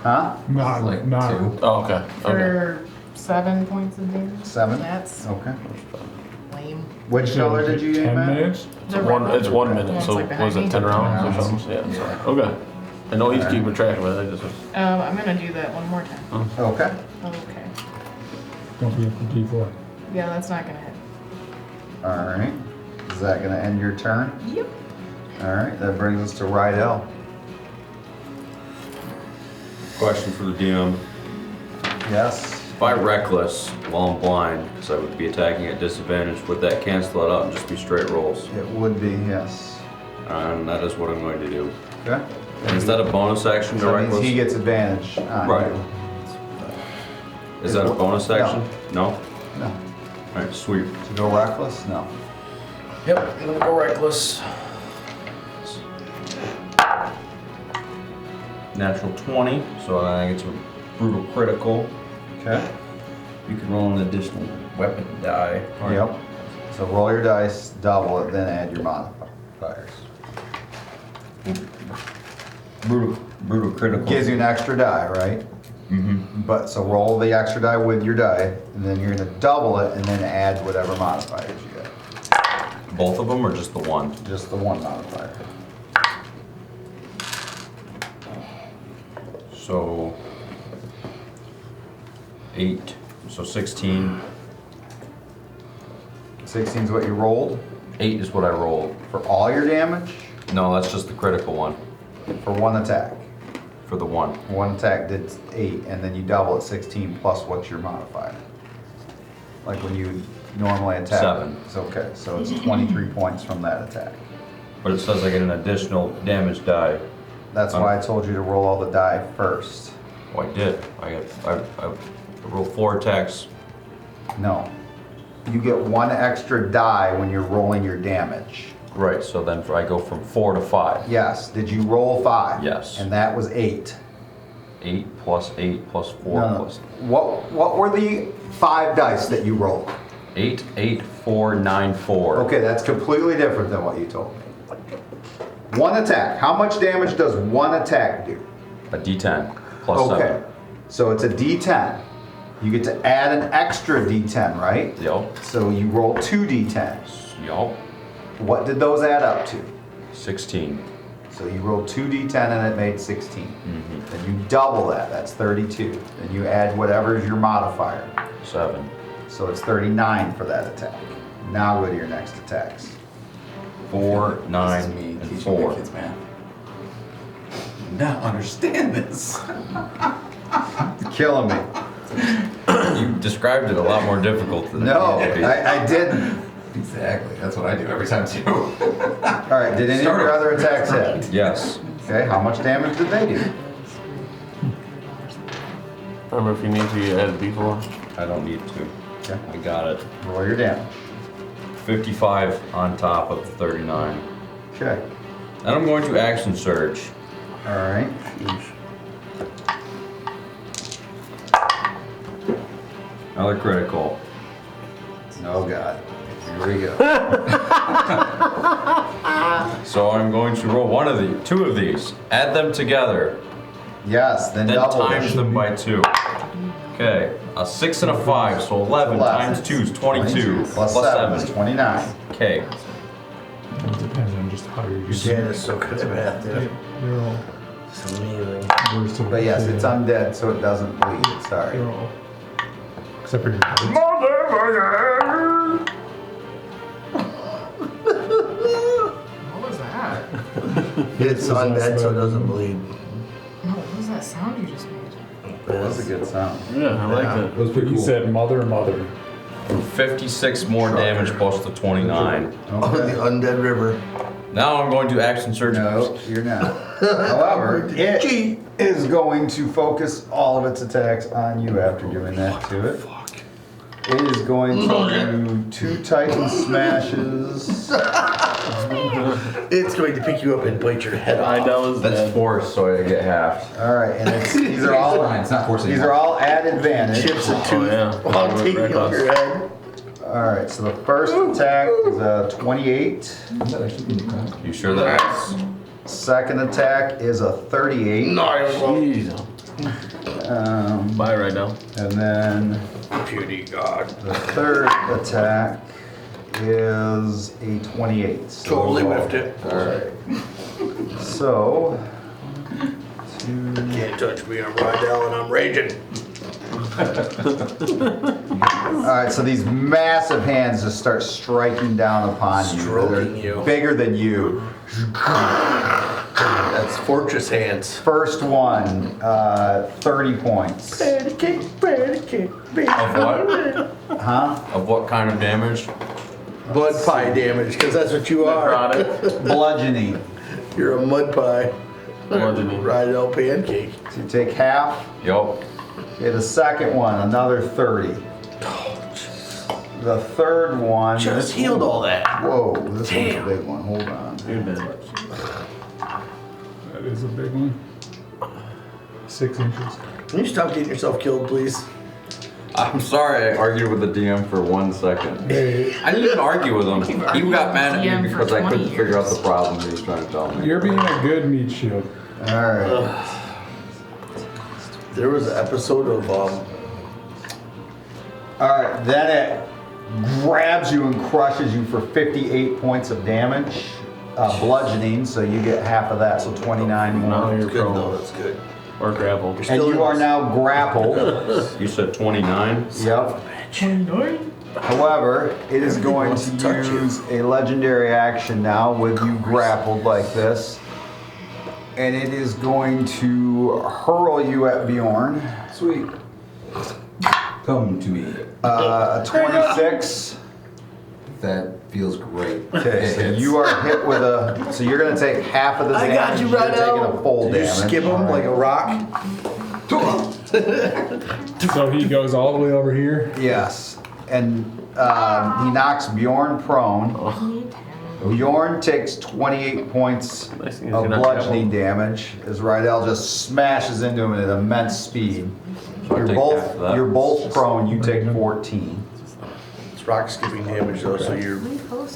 A: Huh?
B: Not
G: Like
B: not
G: 2.
C: Oh, okay. Okay.
F: For 7 points of damage.
A: 7?
F: That's
A: Okay.
F: lame.
A: Which color did you aim
B: 10
A: at?
B: minutes?
F: The
C: One,
F: red
C: it's
F: one?
C: 1
F: The
C: minute,
F: one's
C: so
F: like behind
C: was it
F: me?
C: 10 rounds or
G: 10
C: something? Yeah.
G: Yeah.
C: Okay. I know he's
A: Alright.
C: keeping track of it. I just
F: I'm gonna do that one more time.
A: Okay.
F: Okay.
B: Don't forget the D4.
F: Yeah, that's not gonna hit.
A: All right. Is that going to end your turn?
F: Yep.
A: All right. That brings us to Rydell.
E: Question for the DM.
A: Yes.
E: If I reckless while I'm blind, because I would be attacking at disadvantage, would that cancel it out and just be straight rolls?
A: It would be, yes.
E: And that is what I'm going to do.
A: Okay.
E: And is that a bonus action to
A: So that means
E: reckless?
A: he gets advantage on
E: Right.
A: you.
E: Is that a bonus
A: No.
E: action? No?
A: No.
E: Alright, sweet.
A: To go reckless? No.
C: Yep, I'm gonna go reckless.
E: Natural 20, so I get a brutal critical.
A: Okay.
E: You can roll an additional weapon die.
A: Yep. So roll your dice, double it, then add your modifiers.
E: Brutal critical.
A: Gives you an extra die, right?
E: Mm-hmm.
A: But so roll the extra die with your die, and then you're gonna double it, and then add whatever modifiers you got.
E: Both of them or just the one?
A: Just the one modifier.
E: So 8. So 16.
A: 16 is what you rolled
E: 8 is what I rolled.
A: for all your damage
E: No, that's just the critical one.
A: for one attack.
E: For the one.
A: One attack did 8, and then you double it 16 plus what's your modifier? Like when you normally attack.
E: 7.
A: It's okay, so it's 23 points from that attack.
E: But it says I get an additional damage die.
A: That's why I told you to roll all the die first.
E: Oh, I did. I rolled 4 attacks.
A: No. You get one extra die when you're rolling your damage.
E: Right, so then I go from 4 to 5.
A: Yes. Did you roll 5?
E: Yes.
A: And that was 8.
E: 8 plus 8 plus 4
A: No, no.
E: plus
A: What were the 5 dice that you rolled?
E: 8, 8, 4, 9, 4.
A: Okay, that's completely different than what you told me. One attack. How much damage does one attack do?
E: A D10 plus
A: Okay.
E: 7.
A: So it's a D10. You get to add an extra D10, right?
E: Yup.
A: So you roll 2 D10s.
E: Yup.
A: What did those add up to?
E: 16.
A: So you rolled 2 D10 and it made 16. Then you double that, that's 32. Then you add whatever is your modifier.
E: 7.
A: So it's 39 for that attack. Now go to your next attacks.
E: 4, 9,
K: This is me
E: and
K: teaching
E: 4.
K: the kids math. Now understand this.
A: Killing me.
E: You described it a lot more difficult than
A: No,
E: it needed to be.
A: I didn't.
K: Exactly. That's what I do every time too.
A: All right, did any of your other attacks hit?
E: Yes.
A: Okay, how much damage did they do?
C: Remember, if you need to, you add a D4.
E: I don't need to.
A: Okay.
E: I got it.
A: Roll your damage.
E: 55 on top of the 39.
A: Okay.
E: And I'm going to action surge.
A: All right.
E: Another critical.
A: Oh God. Here we go.
E: So I'm going to roll 2 of these. Add them together.
A: Yes, then
E: Then
A: double
E: times
A: it.
E: them by 2. Okay. A 6 and a 5, so 11 times 2 is 22.
A: Plus 7 is 29.
E: Okay.
B: It depends on just how you're
D: Your
B: using
D: dad is so good at math, dude.
B: They're all
D: It's amazing.
B: worse than
A: But yes,
B: what
A: it's
B: they-
A: undead, so it doesn't bleed. Sorry.
B: They're all. Except for your head.
F: What was that?
D: It's undead, so it doesn't bleed.
F: No, what was that sound you just made?
A: That was a good sound.
C: Yeah, I like that.
K: That was pretty
B: He
K: cool.
B: said mother.
E: 56 more damage plus the 29.
D: On the undead river.
E: Now I'm going to action surge.
A: No, you're not. However, it is going to focus all of its attacks on you after doing that to it. It is going to do 2 Titan smashes.
D: It's going to pick you up and bite your head off.
E: That's force, so I get halved.
A: All right, and these are all
K: It's not forcing
A: these
K: you.
A: are all at advantage.
D: Chips and tooth while taking off your head.
A: All right, so the first attack is a 28.
K: Is that actually being crowd?
E: You sure that's
A: Second attack is a 38.
C: Jeez. Bye right now.
A: And then
D: Beauty God.
A: the third attack is a 28. So
D: Totally whiffed it.
A: All right. So, 2.
D: Can't touch me, I'm Rydell and I'm raging.
A: All right, so these massive hands just start striking down upon you.
D: Stroking
A: They're
D: you.
A: bigger than you.
D: That's fortress hands.
A: First one, 30 points.
D: Patty cake,
E: of what?
A: Huh?
E: Of what kind of damage?
D: Mud pie damage, because that's what you are.
A: Bludgeoning.
D: You're a mud pie.
C: Bludgeoning.
D: Rydell pancake.
A: So you take half.
E: Yup.
A: Okay, the second one, another 30. The third one.
D: Just
A: this
D: healed
A: one-
D: all that.
A: Whoa, this
D: Damn.
A: one's a big one. Hold on.
C: You're dead.
B: That is a big one. 6 inches.
D: Can you stop getting yourself killed, please?
E: I'm sorry I argued with the DM for 1 second.
B: Hey,
E: I didn't even argue with him. He
F: argued
E: got
F: with
E: mad at
F: DM
E: me
F: for
E: because I
F: 20
E: couldn't figure out
F: years.
E: the problem he was trying to tell me.
B: you're being a good meat shield.
A: All right.
D: There was an episode of
A: All right, then it grabs you and crushes you for 58 points of damage, bludgeoning, so you get half of that, so 29 more.
C: Now
D: That's
C: you're
D: good though,
C: prone.
D: that's good.
C: Or gravel.
A: And you are now grappled.
E: You said 29?
A: Yep.
F: 29?
A: However, it is going
D: wants to
A: to
D: touch you.
A: use a legendary action now with you grappled like this. And it is going to hurl you at Bjorn.
G: Sweet. Come to me.
A: A 26.
G: That feels great.
A: Okay, so you are hit with a. So you're going to take half of this
D: I
A: damage.
D: got you right
A: You're taking
D: out.
A: a full
D: Did you
A: damage.
D: skip him like a rock?
B: So he goes all the way over here.
A: Yes. And he knocks Bjorn prone. Bjorn takes 28 points
C: Nice thing is
A: of
C: you're not
A: bludgeoning damage as Rydell just smashes into him at immense speed.
E: I'll take half of that.
A: You're both prone. You take 14.
D: It's rock skipping damage though, so you're.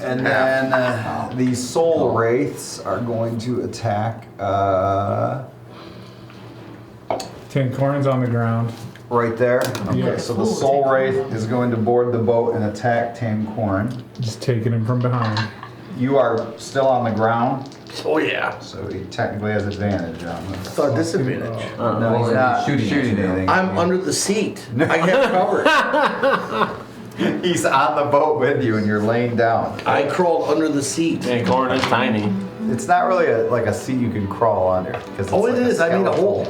A: And then the soul wraiths are going to attack
B: 10 corns on the ground.
A: right there. Okay,
B: Yeah.
A: so the soul wraith is going to board the boat and attack Tancorn.
B: Just taking him from behind.
A: You are still on the ground,
D: Oh yeah.
A: so he technically has advantage on
D: I
A: this.
D: thought disadvantage.
A: No, he's not shooting anything.
D: I'm under the seat. I have cover.
A: He's on the boat with you, and you're laying down.
D: I crawled under the seat.
C: Hey, corn is tiny.
A: It's not really like a seat you can crawl under. Because
D: Oh, it is. I made a hole.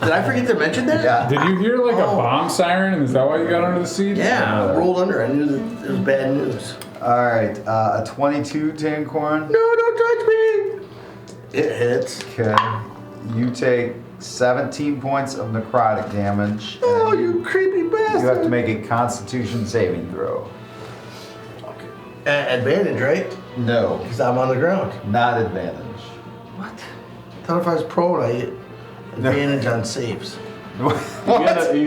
D: Did I forget to mention that?
A: Yeah.
B: Did you hear like a bomb siren? And is that why you got under the seat?
D: Yeah, I rolled under. I knew that it was bad news.
A: All right, a 22 Tancorn.
D: No, don't touch me. It hits.
A: Okay. You take 17 points of necrotic damage.
D: Oh,
A: and
D: you creepy bastard.
A: You have to make a Constitution saving throw.
D: Advantage, right?
A: No,
D: Because I'm on the ground.
A: not advantage.
D: What? I thought if I was prone, I get advantage on saves.
C: You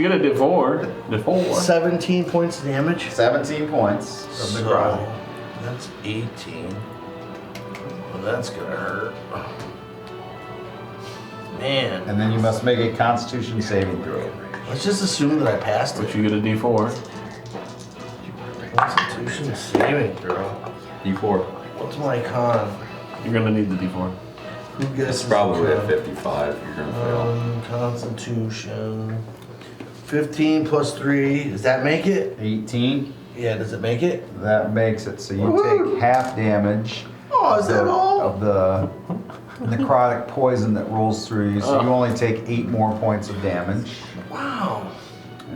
C: get a D4.
D: 17 points of damage.
A: 17 points of necrotic.
D: That's 18. Well, that's gonna hurt. Man.
A: And then you must make a Constitution saving throw.
D: Let's just assume that I passed
C: But
D: it.
C: you get a D4.
D: Constitution saving throw.
E: D4.
D: What's my con?
C: You're gonna need the D4.
D: Who
E: It's
D: guesses
E: probably
D: the
E: at 55. You're gonna fail.
D: Constitution. 15 plus 3. Does that make it?
A: 18.
D: Yeah, does it make it?
A: That makes it so you
D: Woohoo.
A: take half damage.
D: Oh, is that all?
A: Of the necrotic poison that rolls through you, so you only take 8 more points of damage.
D: Wow.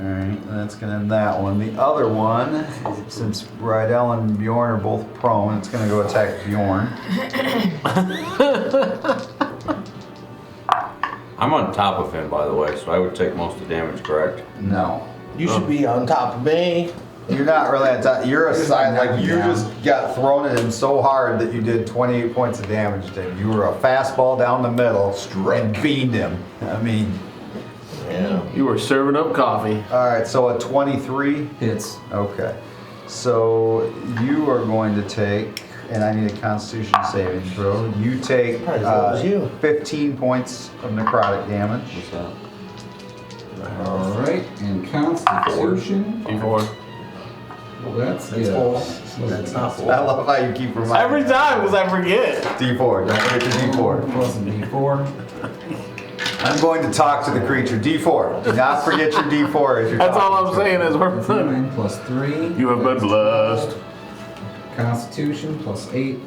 A: Alright, that's gonna end that one. The other one, since Rydell and Bjorn are both prone, it's gonna go attack Bjorn.
E: I'm on top of him, by the way, so I would take most of the damage, correct?
A: No.
D: You should be on top of me.
A: You're not really on top. You're a side, like you just got thrown at him so hard that you did 28 points of damage to him. You were a fastball down the middle and beamed him. I mean,
D: Yeah.
C: You were serving up coffee.
A: alright, so a 23.
G: Hits.
A: Okay. So you are going to take, and I need a Constitution saving throw. You take
D: Probably as low as you.
A: 15 points of necrotic damage.
E: What's that?
G: Alright, and Constitution.
C: D4.
G: Well, that's
D: That's full. That's not full.
A: I love how you keep reminding
C: Every
A: me.
C: time, because I forget.
A: D4, don't forget the D4.
G: Plus a D4.
A: I'm going to talk to the creature. D4. Do not forget your D4 as you're
C: That's all
A: talking
C: I'm
A: to
C: saying is we're
G: 9 plus 3.
C: You have been blessed.
G: Constitution plus 8.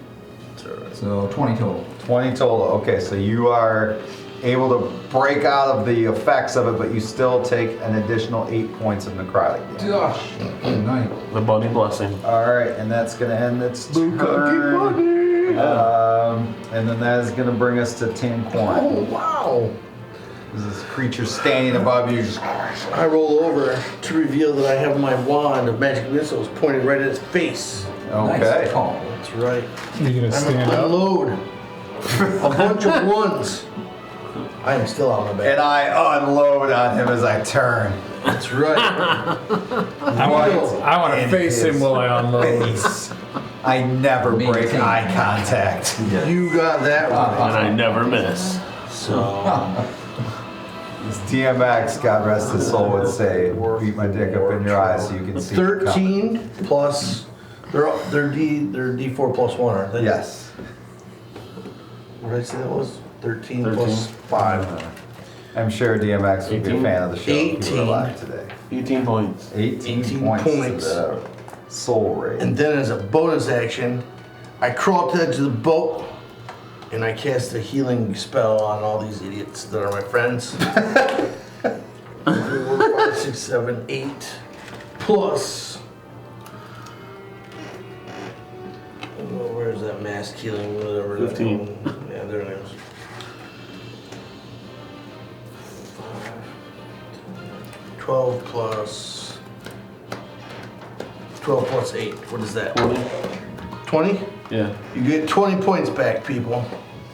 G: So 20 total.
A: 20 total. Okay, so you are able to break out of the effects of it, but you still take an additional 8 points of necrotic damage.
G: Gosh. Good night.
C: The bunny blessing.
A: Alright, and that's going to end its turn. And then that is going to bring us to Tancorn.
D: Oh, wow.
A: This creature standing above you. Just,
D: I roll over to reveal that I have my wand of magic missiles pointed right at its face.
A: okay.
G: Nice call.
D: That's right.
B: Are you gonna
D: I'm
B: stand
D: gonna
B: up?
D: unload a bunch of ones. I am still on my back.
A: And I unload on him as I turn.
D: That's right.
B: I want to
A: In
B: face him
A: his
B: while I unload.
A: face. I never break
G: Maintain.
A: eye contact.
D: You got that one.
C: And I never miss.
D: So,
A: This DMX, God rest his soul, would say, beat my dick up in your eyes so you can see. it coming."
D: 13 plus, they're D4 plus 1, aren't they?
A: Yes.
D: What did I say that was? 13 plus 5.
A: I'm sure DMX would be a
C: 18?
A: fan of the show if he were
D: 18.
A: alive today.
C: 18 points.
A: 18
D: points.
A: points to the soul raid.
D: And then as a bonus action, I crawl to the edge of the boat and I cast a healing spell on all these idiots that are my friends. 4, 5, 6, 7, 8. Plus. Oh, where's that mask healing? Whatever.
C: 15.
D: Yeah, there it is. 12 plus 12 plus 8. What is that?
C: 20?
D: 20?
C: Yeah.
D: You get 20 points back, people.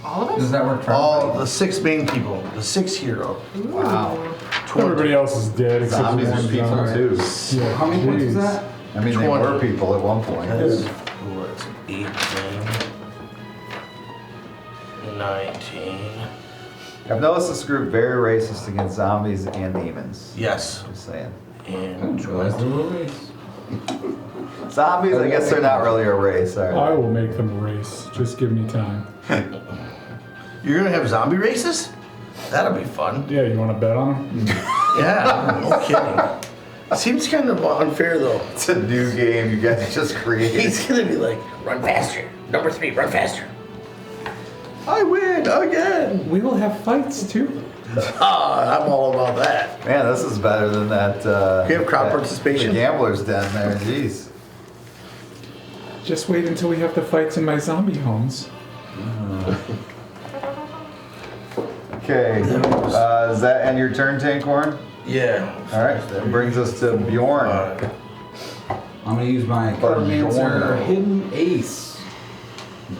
F: All of us?
G: Does that work for
D: All
G: everybody?
D: the 6 main people, the 6 hero.
A: Wow.
D: 20.
B: Everybody else is dead except for
A: Zombies
B: one
A: are people
B: zombie.
A: too.
B: Yeah,
G: How many points is
B: jeez.
G: that?
A: I mean, they
D: 20.
A: were people at one point.
D: That's 18, 19.
A: I've noticed this group very racist against zombies and demons.
D: Yes.
A: Just saying.
G: I
D: And
G: didn't realize there were a race.
A: Zombies, I guess they're not really a race. All
B: I
A: right.
B: will make them a race. Just give me time.
D: you're gonna have zombie races? That'll be fun.
B: Yeah, you want to bet on them?
D: Yeah, no kidding. Seems kind of unfair though.
A: It's a new game you guys just created.
D: He's gonna be like, run faster. Number 3, run faster. I win again.
B: We will have fights too.
D: Ah, I'm all about that.
A: Man, this is better than that.
D: You have crowd
A: that-
D: participation?
A: The gambler's den there. Jeez.
B: Just wait until we have the fights in my zombie homes.
A: Okay. Does that end your turn, Tankhorn?
D: Yeah.
A: All right. That brings us to Bjorn.
G: I'm gonna use my Cartomancer Hidden Ace.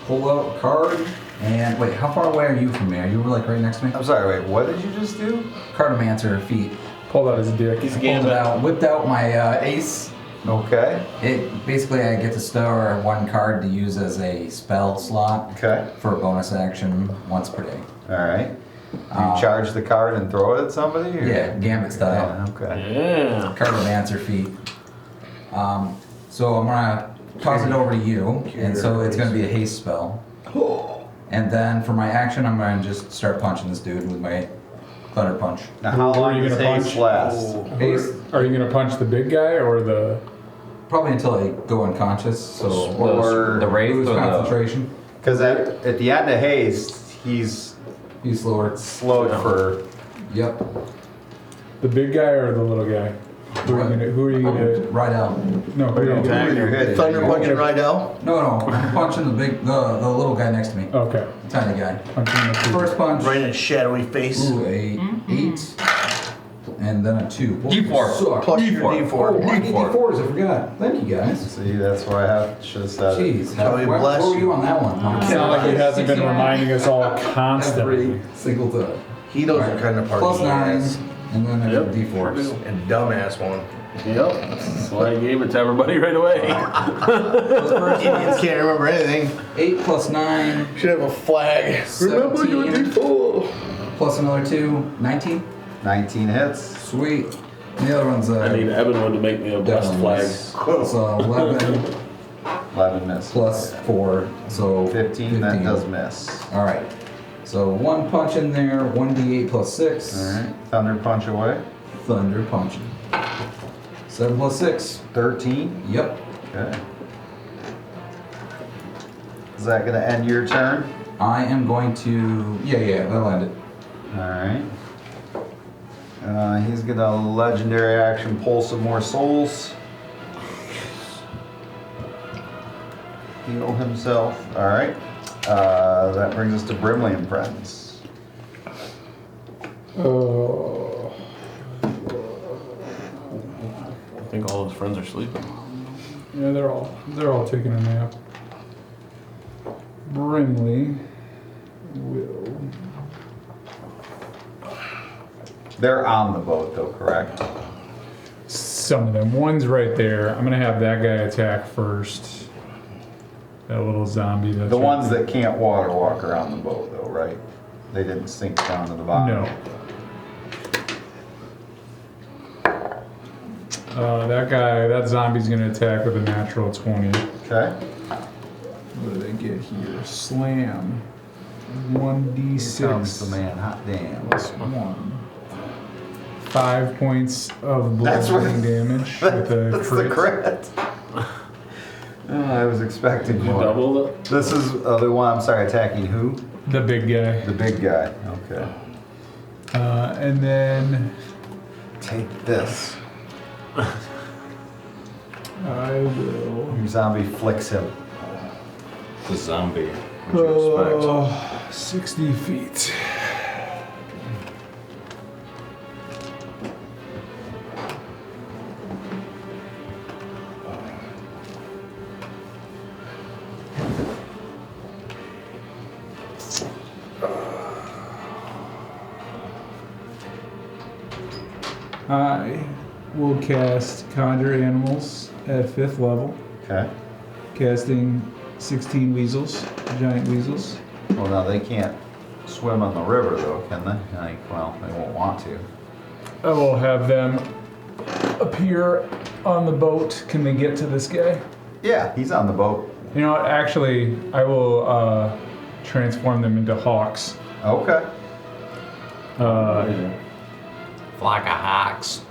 G: Pull out a card, and wait, how far away are you from me? Are you like right next to me?
A: I'm sorry. Wait. What did you just do?
G: Cartomancer feet.
B: Pulled out his dick.
C: He's a
G: Pulled it
C: gambit.
G: out, whipped out my Ace.
A: Okay.
G: It basically I get to store one card to use as a spell slot
A: Okay.
G: for a bonus action once per day.
A: All right. You charge the card and throw it at somebody? Or?
G: Yeah, Gambit style.
A: Yeah, okay.
C: Yeah.
G: Cartomancer feet. So I'm gonna toss it over to you, and so it's gonna be a haste spell. And then for my action, I'm gonna just start punching this dude with my Thunder Punch.
A: Now, how
B: Who are
A: long
B: you
A: does
B: gonna
A: haste
B: punch?
A: last?
G: Haste,
B: Are you gonna punch the big guy or the?
G: probably until I go unconscious, so
A: Or
E: The wraith
G: lose
E: or the?
G: concentration.
A: Because at the end of haste, he's
G: He's slower.
A: slowed for.
G: Yep.
B: The big guy or the little guy? Who are you gonna?
G: Right out.
B: No, who are you gonna?
A: When you're hit.
D: Thunder punching Rydell.
G: No, I'm punching the little guy next to me.
B: Okay.
G: Tiny guy.
B: Punching the two.
G: First punch.
D: Right in his shadowy face.
G: Ooh, a 8. And then a 2.
E: D4.
G: Suck.
D: Plus your
G: Oh,
D: D4.
G: I get D4s, I forgot. Thank you guys.
A: See, that's where I should have said it.
G: Jeez,
D: Shall we
G: where
D: bless
G: were
D: you?
G: you on that one?
B: It's not like he hasn't been reminding us all constantly.
G: Every single time.
D: He knows what kind of party
G: Plus
D: he
G: 9,
D: has.
G: and then I
C: Yep.
G: get D4s.
D: And dumbass one.
C: Yep. That's why I gave it to everybody right away.
D: Idiots can't remember anything.
G: 8 plus 9,
D: Should have a flag.
G: 17.
D: Remember your D4.
G: plus another 2, 19.
A: 19 hits.
G: Sweet. And the other one's
C: I need Evanwood to make me a blessed flag.
G: So 11
A: 11 miss.
G: plus 4, so
A: 15, that does miss.
G: Alright. So 1 punch in there, 1d8 plus 6.
A: Alright. Thunder punch away.
G: Thunder punching. 7 plus 6.
A: 13.
G: Yep.
A: Okay. Is that going to end your turn?
G: I am going to. Yeah, that'll end it.
A: Alright. He's going to legendary action pull some more souls. Heal himself. Alright. That brings us to Brimley and Friends.
B: Oh.
C: I think all his friends are sleeping.
B: Yeah, they're all taking a nap. Brimley will.
A: They're on the boat though, correct?
B: Some of them. One's right there. I'm gonna have that guy attack first. That little zombie. That's
A: The
B: right
A: ones
B: there.
A: that can't water walk around the boat though, right? They didn't sink down to the bottom.
B: No. That zombie's gonna attack with a natural 20.
A: Okay.
B: What do they get here? Slam.
A: Here comes the
B: 1d6
A: man. Hot damn.
B: plus 1. 5 points of bludgeoning damage with a
A: That's the crit. Oh, I was expecting
C: You
A: more.
C: doubled it?
A: This is the one, I'm sorry, attacking who?
B: the big guy.
A: The big guy. Okay.
B: And then
A: Take this.
B: I will.
A: Your zombie flicks him.
E: The zombie. What you expect?
B: 60 feet. I will cast Conjure Animals at 5th level,
A: Okay.
B: casting 16 weasels, giant weasels.
A: Well, now they can't swim on the river, though, can they? Like, well, they won't want to.
B: I will have them appear on the boat. Can they get to this guy?
A: Yeah, he's on the boat.
B: You know what? Actually, I will transform them into hawks.
A: Okay.
E: Flock of hawks.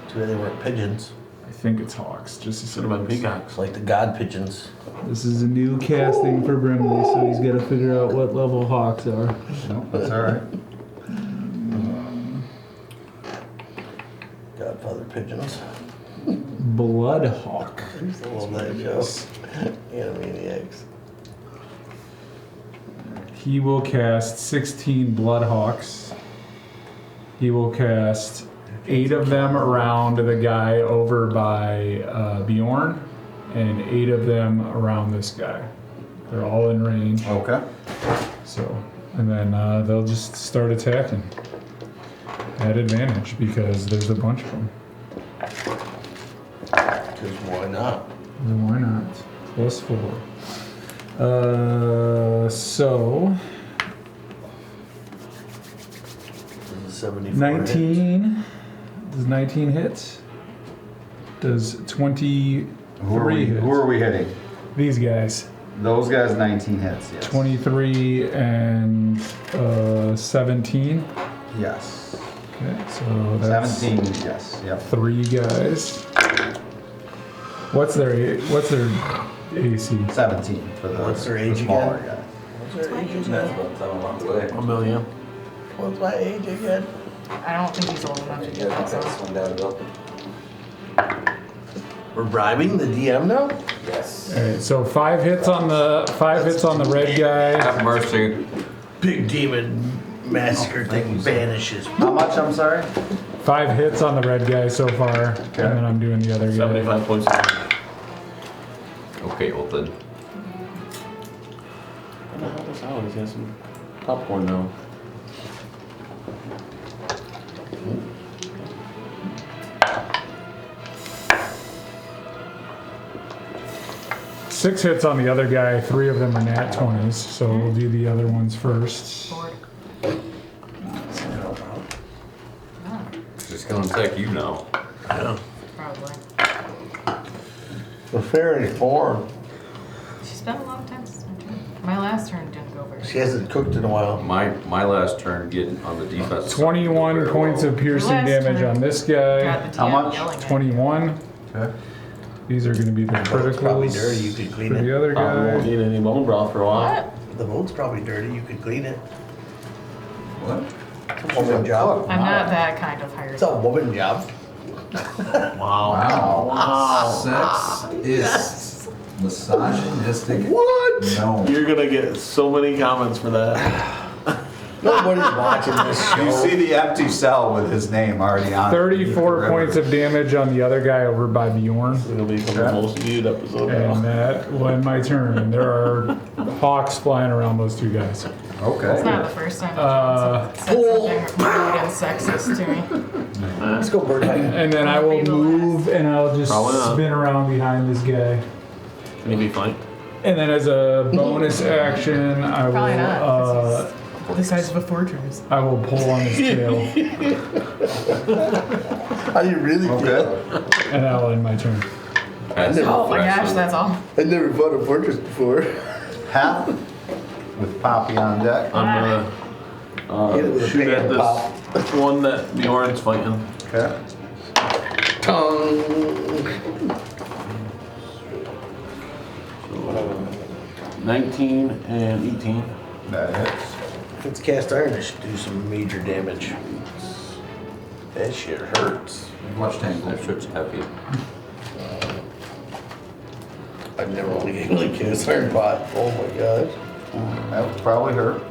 D: Too bad they weren't pigeons.
B: I think it's hawks. Just
C: Should have been peacocks.
D: Like the god pigeons.
B: This is a new casting for Brimley, so he's got to figure out what level hawks are.
A: Nope, that's all right.
D: Godfather pigeons.
B: Blood hawk.
D: I used to love that show. Animaniacs.
B: He will cast 16 blood hawks. He will cast 8 of them around the guy over by Bjorn, and 8 of them around this guy. They're all in range.
A: Okay.
B: So, and then they'll just start attacking at advantage because there's a bunch of them.
D: Because why not?
B: And why not? +4. So
D: This is 74
B: 19. Does 19 hit? Does 23 hit?
A: Who are we hitting?
B: These guys.
A: Those guys, 19 hits, yes.
B: 23 and 17.
A: Yes.
B: Okay, so that's
A: 17, yes. Yep.
B: 3 guys. What's their AC?
A: 17 for the,
D: What's their age
A: smaller
D: again?
A: guy.
D: What's their age
K: That's
D: again?
K: about 7 months away.
C: A million.
D: What's my age again?
F: I don't think he's old enough to get that
K: Okay,
F: song.
K: swing down the bill.
D: We're bribing the DM now?
K: Yes.
B: All right, so 5 hits on the red guy.
E: Have mercy.
D: Big demon massacre thing vanishes.
A: How much, I'm sorry?
B: 5 hits on the red guy so far, and then I'm doing the other guy.
C: 75 points.
E: Okay, well then.
C: What the hell is Alex? He has some popcorn now.
B: Six hits on the other guy. 3 of them are nat 20s, so we'll do the other ones first.
F: Bored.
E: It's just gonna attack you now.
D: Yeah.
F: Probably.
D: The fairy form.
F: She spent a lot of time since my turn. My last turn didn't go very
D: She hasn't cooked in a while.
E: My last turn getting on the defense.
B: 21 points of piercing
F: Last
B: damage
F: turn.
B: on this guy.
F: God, the
A: How
F: DM
A: much?
F: yelling at me.
B: 21.
A: Okay.
B: These are going to be the
D: boat's probably
B: criticals
D: dirty, you could clean
B: for
D: it.
B: the other
C: I won't
B: guy.
C: need any bone broth for a while.
F: What?
D: The boat's probably dirty, you could clean it.
K: What?
D: It's a woman job.
F: I'm not that kind of hired.
D: It's a woman job.
C: Wow.
K: Wow. Sex is misogynistic.
D: What?
K: No.
C: You're gonna get so many comments for that.
D: Nobody's watching this show.
A: You see the empty cell with his name already on it.
B: 34 points of damage on the other guy over by Bjorn.
C: It's gonna become the most viewed episode
B: And
C: now.
B: that will end my turn. And there are hawks flying around those 2 guys.
F: It's
A: Okay.
F: not the first time you've said something rude and sexist to me.
D: Let's go bird hunting.
B: And then I will move and I'll just
C: Probably not.
B: spin around behind this guy.
C: Maybe fine.
B: And then as a bonus action, I
F: Probably not.
B: will
F: 'cause he's the size of a fortress.
B: I will pull on his tail,
D: How do you really feel?
A: Okay.
B: and that'll end my turn.
E: That's
F: Oh my gosh,
E: impressive.
F: that's all.
D: I never fought a fortress before.
A: Half with Poppy on deck.
C: I'm
D: Hit it with a
C: Shoot at
D: pan pop.
C: this one that Bjorn's fighting.
A: Okay.
D: Tongue.
C: So 19 and 18.
A: That hits.
D: If it's cast iron, it should do some major damage. That shit hurts.
K: Watch Tangle.
E: That shit's heavy.
D: I've never really cast iron pot. Oh my god.
A: That would probably hurt.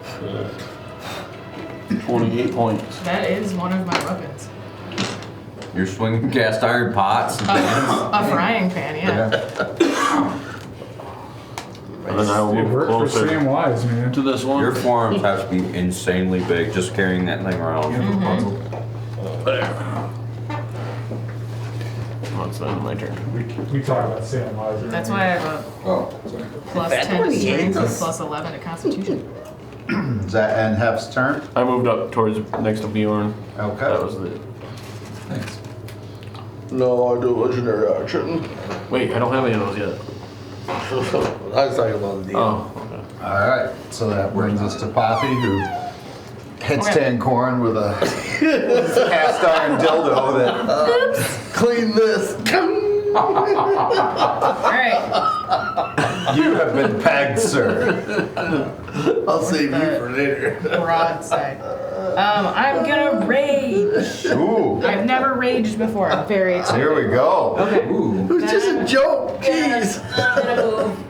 C: 28 points.
F: That is one of my weapons.
E: You're swinging cast iron pots.
F: A frying pan, yeah.
C: And then I will
B: It
C: move
B: worked for
C: closer
B: Samwise, man.
C: to this one.
E: Your forearms have to be insanely big just carrying that thing around.
C: There. Oh, it's not my turn.
B: We talk about Samwise.
F: That's why I have a
K: Oh, sorry.
F: plus
D: That
F: 10 to
D: 28
F: strength and
D: is-
F: plus 11 to constitution.
A: Is that end Hef's turn?
C: I moved up towards next to Bjorn. That
A: Okay.
C: was the.
K: Thanks.
D: No, I do legendary action.
C: Wait, I don't have any of those yet.
D: I was talking about the deal.
C: Oh, okay.
A: Alright, so that brings us to Poppy, who hits
F: Okay.
A: Tancorn with a cast iron dildo that.
D: Clean this.
F: Alright,
A: You have been pegged, sir.
D: I'll save you for later.
F: broadside. I'm gonna rage.
A: Ooh,
F: I've never raged before. I'm very excited.
A: here we go.
F: Okay.
K: Ooh.
D: It was just a joke. Jeez.
F: I'm gonna move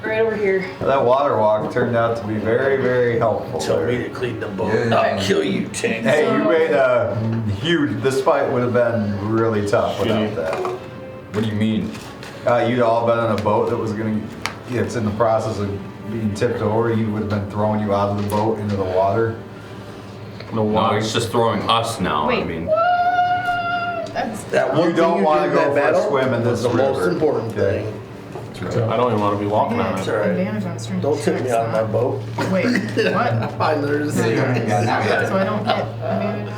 F: right over here.
A: That water walk turned out to be very, very helpful.
D: Tell me to clean the boat.
K: Yeah.
D: I'll kill you, Tank.
A: Hey, you made a huge. This fight would have been really tough without that.
E: What do you mean?
A: You'd all been on a boat that was gonna. It's in the process of being tipped over. He would have been throwing you out of the boat into the water.
C: No,
E: No,
C: why?
E: he's just throwing us now.
F: Wait,
E: I mean,
F: That's
D: That one
A: You
D: thing
A: don't
D: you
A: wanna
D: did in
A: go
D: that
A: for a
D: battle
A: swim in
D: was
A: this
D: the most
A: river.
D: important
A: Okay.
D: thing.
C: I don't even want to be walking on
F: it's
C: it.
D: alright.
F: advantage on strength
D: Don't tip me
F: checks,
D: out of my
F: not-
D: boat.
F: Wait, what?
D: Fine, there's
F: So
K: Yeah, now we got it.
F: I don't get advantage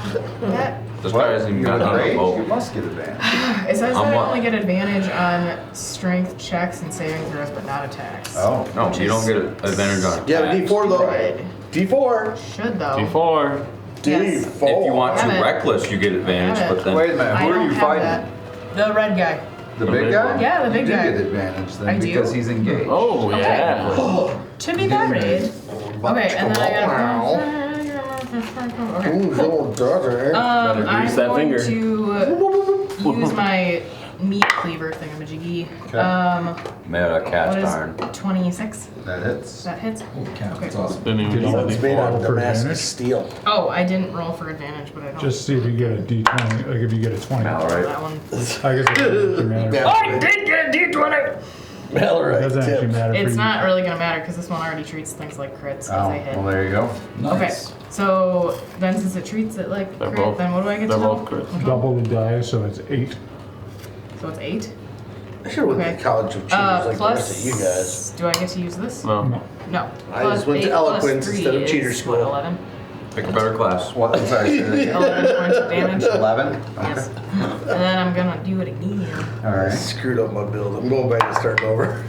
F: on that?
E: this guy hasn't even
A: You're
E: gotten on a
A: rage? You
E: boat.
A: must get advantage.
F: It says
E: On
F: that I
E: what?
F: only get advantage on strength checks and saving throws, but not attacks.
A: Oh.
E: No, you don't get advantage on
D: Yeah,
E: attacks.
D: D4 though.
F: Right.
D: D4.
F: Should though.
C: D4.
F: Yes.
D: D4.
E: If you want to
F: Have it.
E: reckless, you get advantage,
F: Have it.
E: but then
A: Wait a minute.
F: I
A: Who are
F: don't
A: you
F: have
A: fighting?
F: that. The red guy.
A: The
C: The
A: big
C: big
A: guy?
C: one.
F: Yeah, the big
A: you
F: guy.
A: do get advantage then
F: I do?
A: because he's engaged.
C: Oh, yeah.
F: To be buried. Okay, and then I gotta. Okay.
D: Ooh, little daughter.
C: Better
F: I'm
C: grease that
F: going
C: finger.
F: to use my meat cleaver thingamajiggy.
E: made a cast
F: What is
E: iron.
F: 26?
A: That hits.
F: That hits?
K: Holy cow,
F: Okay.
K: that's awesome.
C: Didn't even
B: Did
C: use
D: It's
C: the
D: made out of
B: For
D: Damascus
B: advantage?
D: steel.
F: Oh, I didn't roll for advantage, but I don't.
B: Just see if you get a D20. Like if you get a 20.
E: All
F: roll
E: right.
F: that one.
B: I guess it doesn't matter.
D: Yeah.
F: I did get a D20!
B: It
D: Malorite
B: doesn't actually
D: tips.
B: matter for
F: It's
B: you.
F: not really gonna matter because this one already treats things like crits as
A: Oh,
F: they hit.
A: well, there you go.
F: Okay,
K: Nice.
F: so then since it treats it like
C: They're
F: crit,
C: both-
F: then what do I get to
C: they're
F: double?
C: both crits.
F: Which one?
B: Double the die, so it's 8.
F: So it's 8?
D: I should have went
F: Okay.
D: to college of cheaters like the
F: Plus,
D: rest of you guys.
F: do I get to use this?
C: No.
B: No.
F: No.
D: I
F: Plus
D: just went to
F: 8 plus
D: eloquence
F: 3
D: instead of
F: is,
D: cheater
F: what,
D: school.
F: 11?
E: Pick a better class.
A: What? I'm sorry. say that again.
F: 11 points of damage.
A: 11?
F: Yes. And then I'm gonna do it again.
A: All
D: I
A: right.
D: screwed up my build. I'm going back and starting over.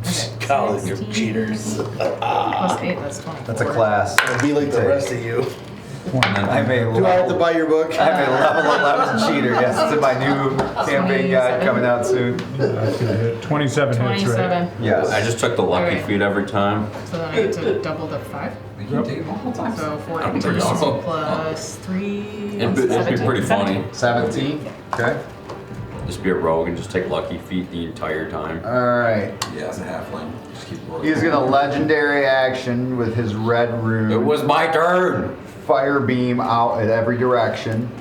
F: Okay.
D: College of
F: 16
D: cheaters.
F: Plus 8, that's 24.
A: That's a class.
D: I'll be like the rest of you.
A: I'm a
D: Do I have to
A: level,
D: buy your book?
A: I'm a level 11 cheater. Yes, it's in my new campaign guide
F: 27.
A: coming out soon.
B: That's gonna hit. 27 hits, right?
F: 27.
A: Yes.
E: I just took the lucky
F: Okay.
E: feet every time.
F: So then I get to double the 5.
K: You can take it multiple times.
F: So 14
E: I'm pretty awesome.
F: plus 3.
E: It'd be
F: 17.
E: pretty funny.
A: 17. Okay.
E: Just be a rogue and just take lucky feet the entire time.
A: All right.
K: Yeah, it's a halfling. Just keep rolling.
A: He's gonna legendary action with his red rune.
E: It was my turn.
A: Fire beam out at every direction.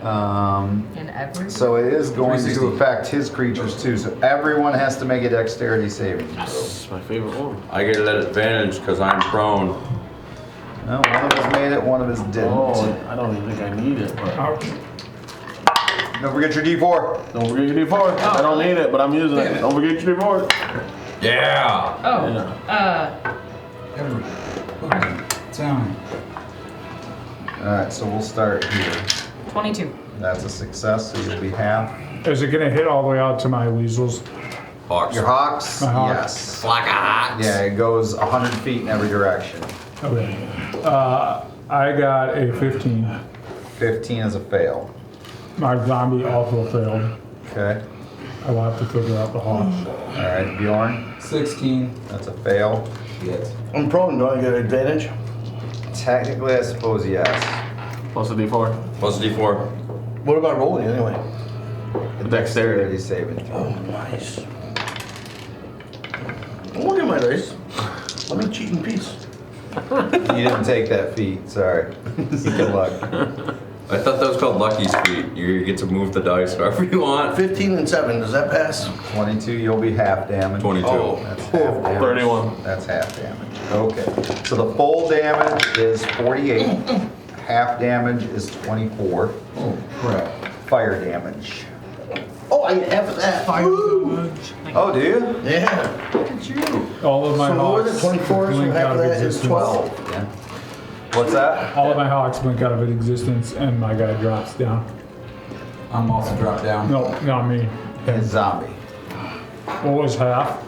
F: In every.
A: So it is going to
K: 360.
A: affect his creatures too. So everyone has to make a dexterity saving throw.
C: That's my favorite one.
E: I get that advantage because I'm prone.
A: No, one of us made it, one of us didn't.
C: Oh, I don't even think I need it. But
B: Ouch.
A: Don't forget your D4.
C: don't forget your D4. I don't need it, but I'm using it. Don't forget your D4.
E: Yeah.
F: Oh,
K: Everybody. Okay. Down.
A: All right, so we'll start here.
F: 22.
A: That's a success, so you'll be half.
B: Is it gonna hit all the way out to my weasels?
E: Hawks.
A: Your hawks?
B: My hawks.
A: Yes.
E: Like a hawk.
A: Yeah, it goes 100 feet in every direction.
B: Okay. I got a 15.
A: 15 is a fail.
B: My zombie also failed.
A: Okay.
B: I will have to figure out the hawk.
A: All right, Bjorn.
G: 16.
A: That's a fail.
G: Shit.
D: I'm prone. Do I get an advantage?
A: Technically, I suppose yes.
C: Plus a D4.
E: Plus a D4.
D: What about rolling anyway?
A: A
C: Dexterity.
A: saving throw.
D: Oh, nice. Look at my dice. Let me cheat in peace.
A: You didn't take that feat. Sorry. Good luck.
E: I thought that was called Lucky's Feet. You get to move the dice however you want.
D: 15 and 7. Does that pass?
A: 22, you'll be half damage.
E: 22.
D: Oh.
A: That's half damage.
C: 31.
A: That's half damage. Okay. So the full damage is 48. Half damage is 24.
G: Oh, crap.
A: Fire damage.
D: Oh, I get half of that.
A: Oh, do you?
D: Yeah.
B: All of my
D: So more
B: hawks
D: than 24, so
B: blink
D: half
B: out
D: of
B: of
D: that is
B: existence.
D: 12.
A: Yeah. What's that?
B: All of my hawks blink out of existence, and my guy drops down.
G: I'm also dropped down.
B: No, not me.
A: It's zombie.
B: What was half?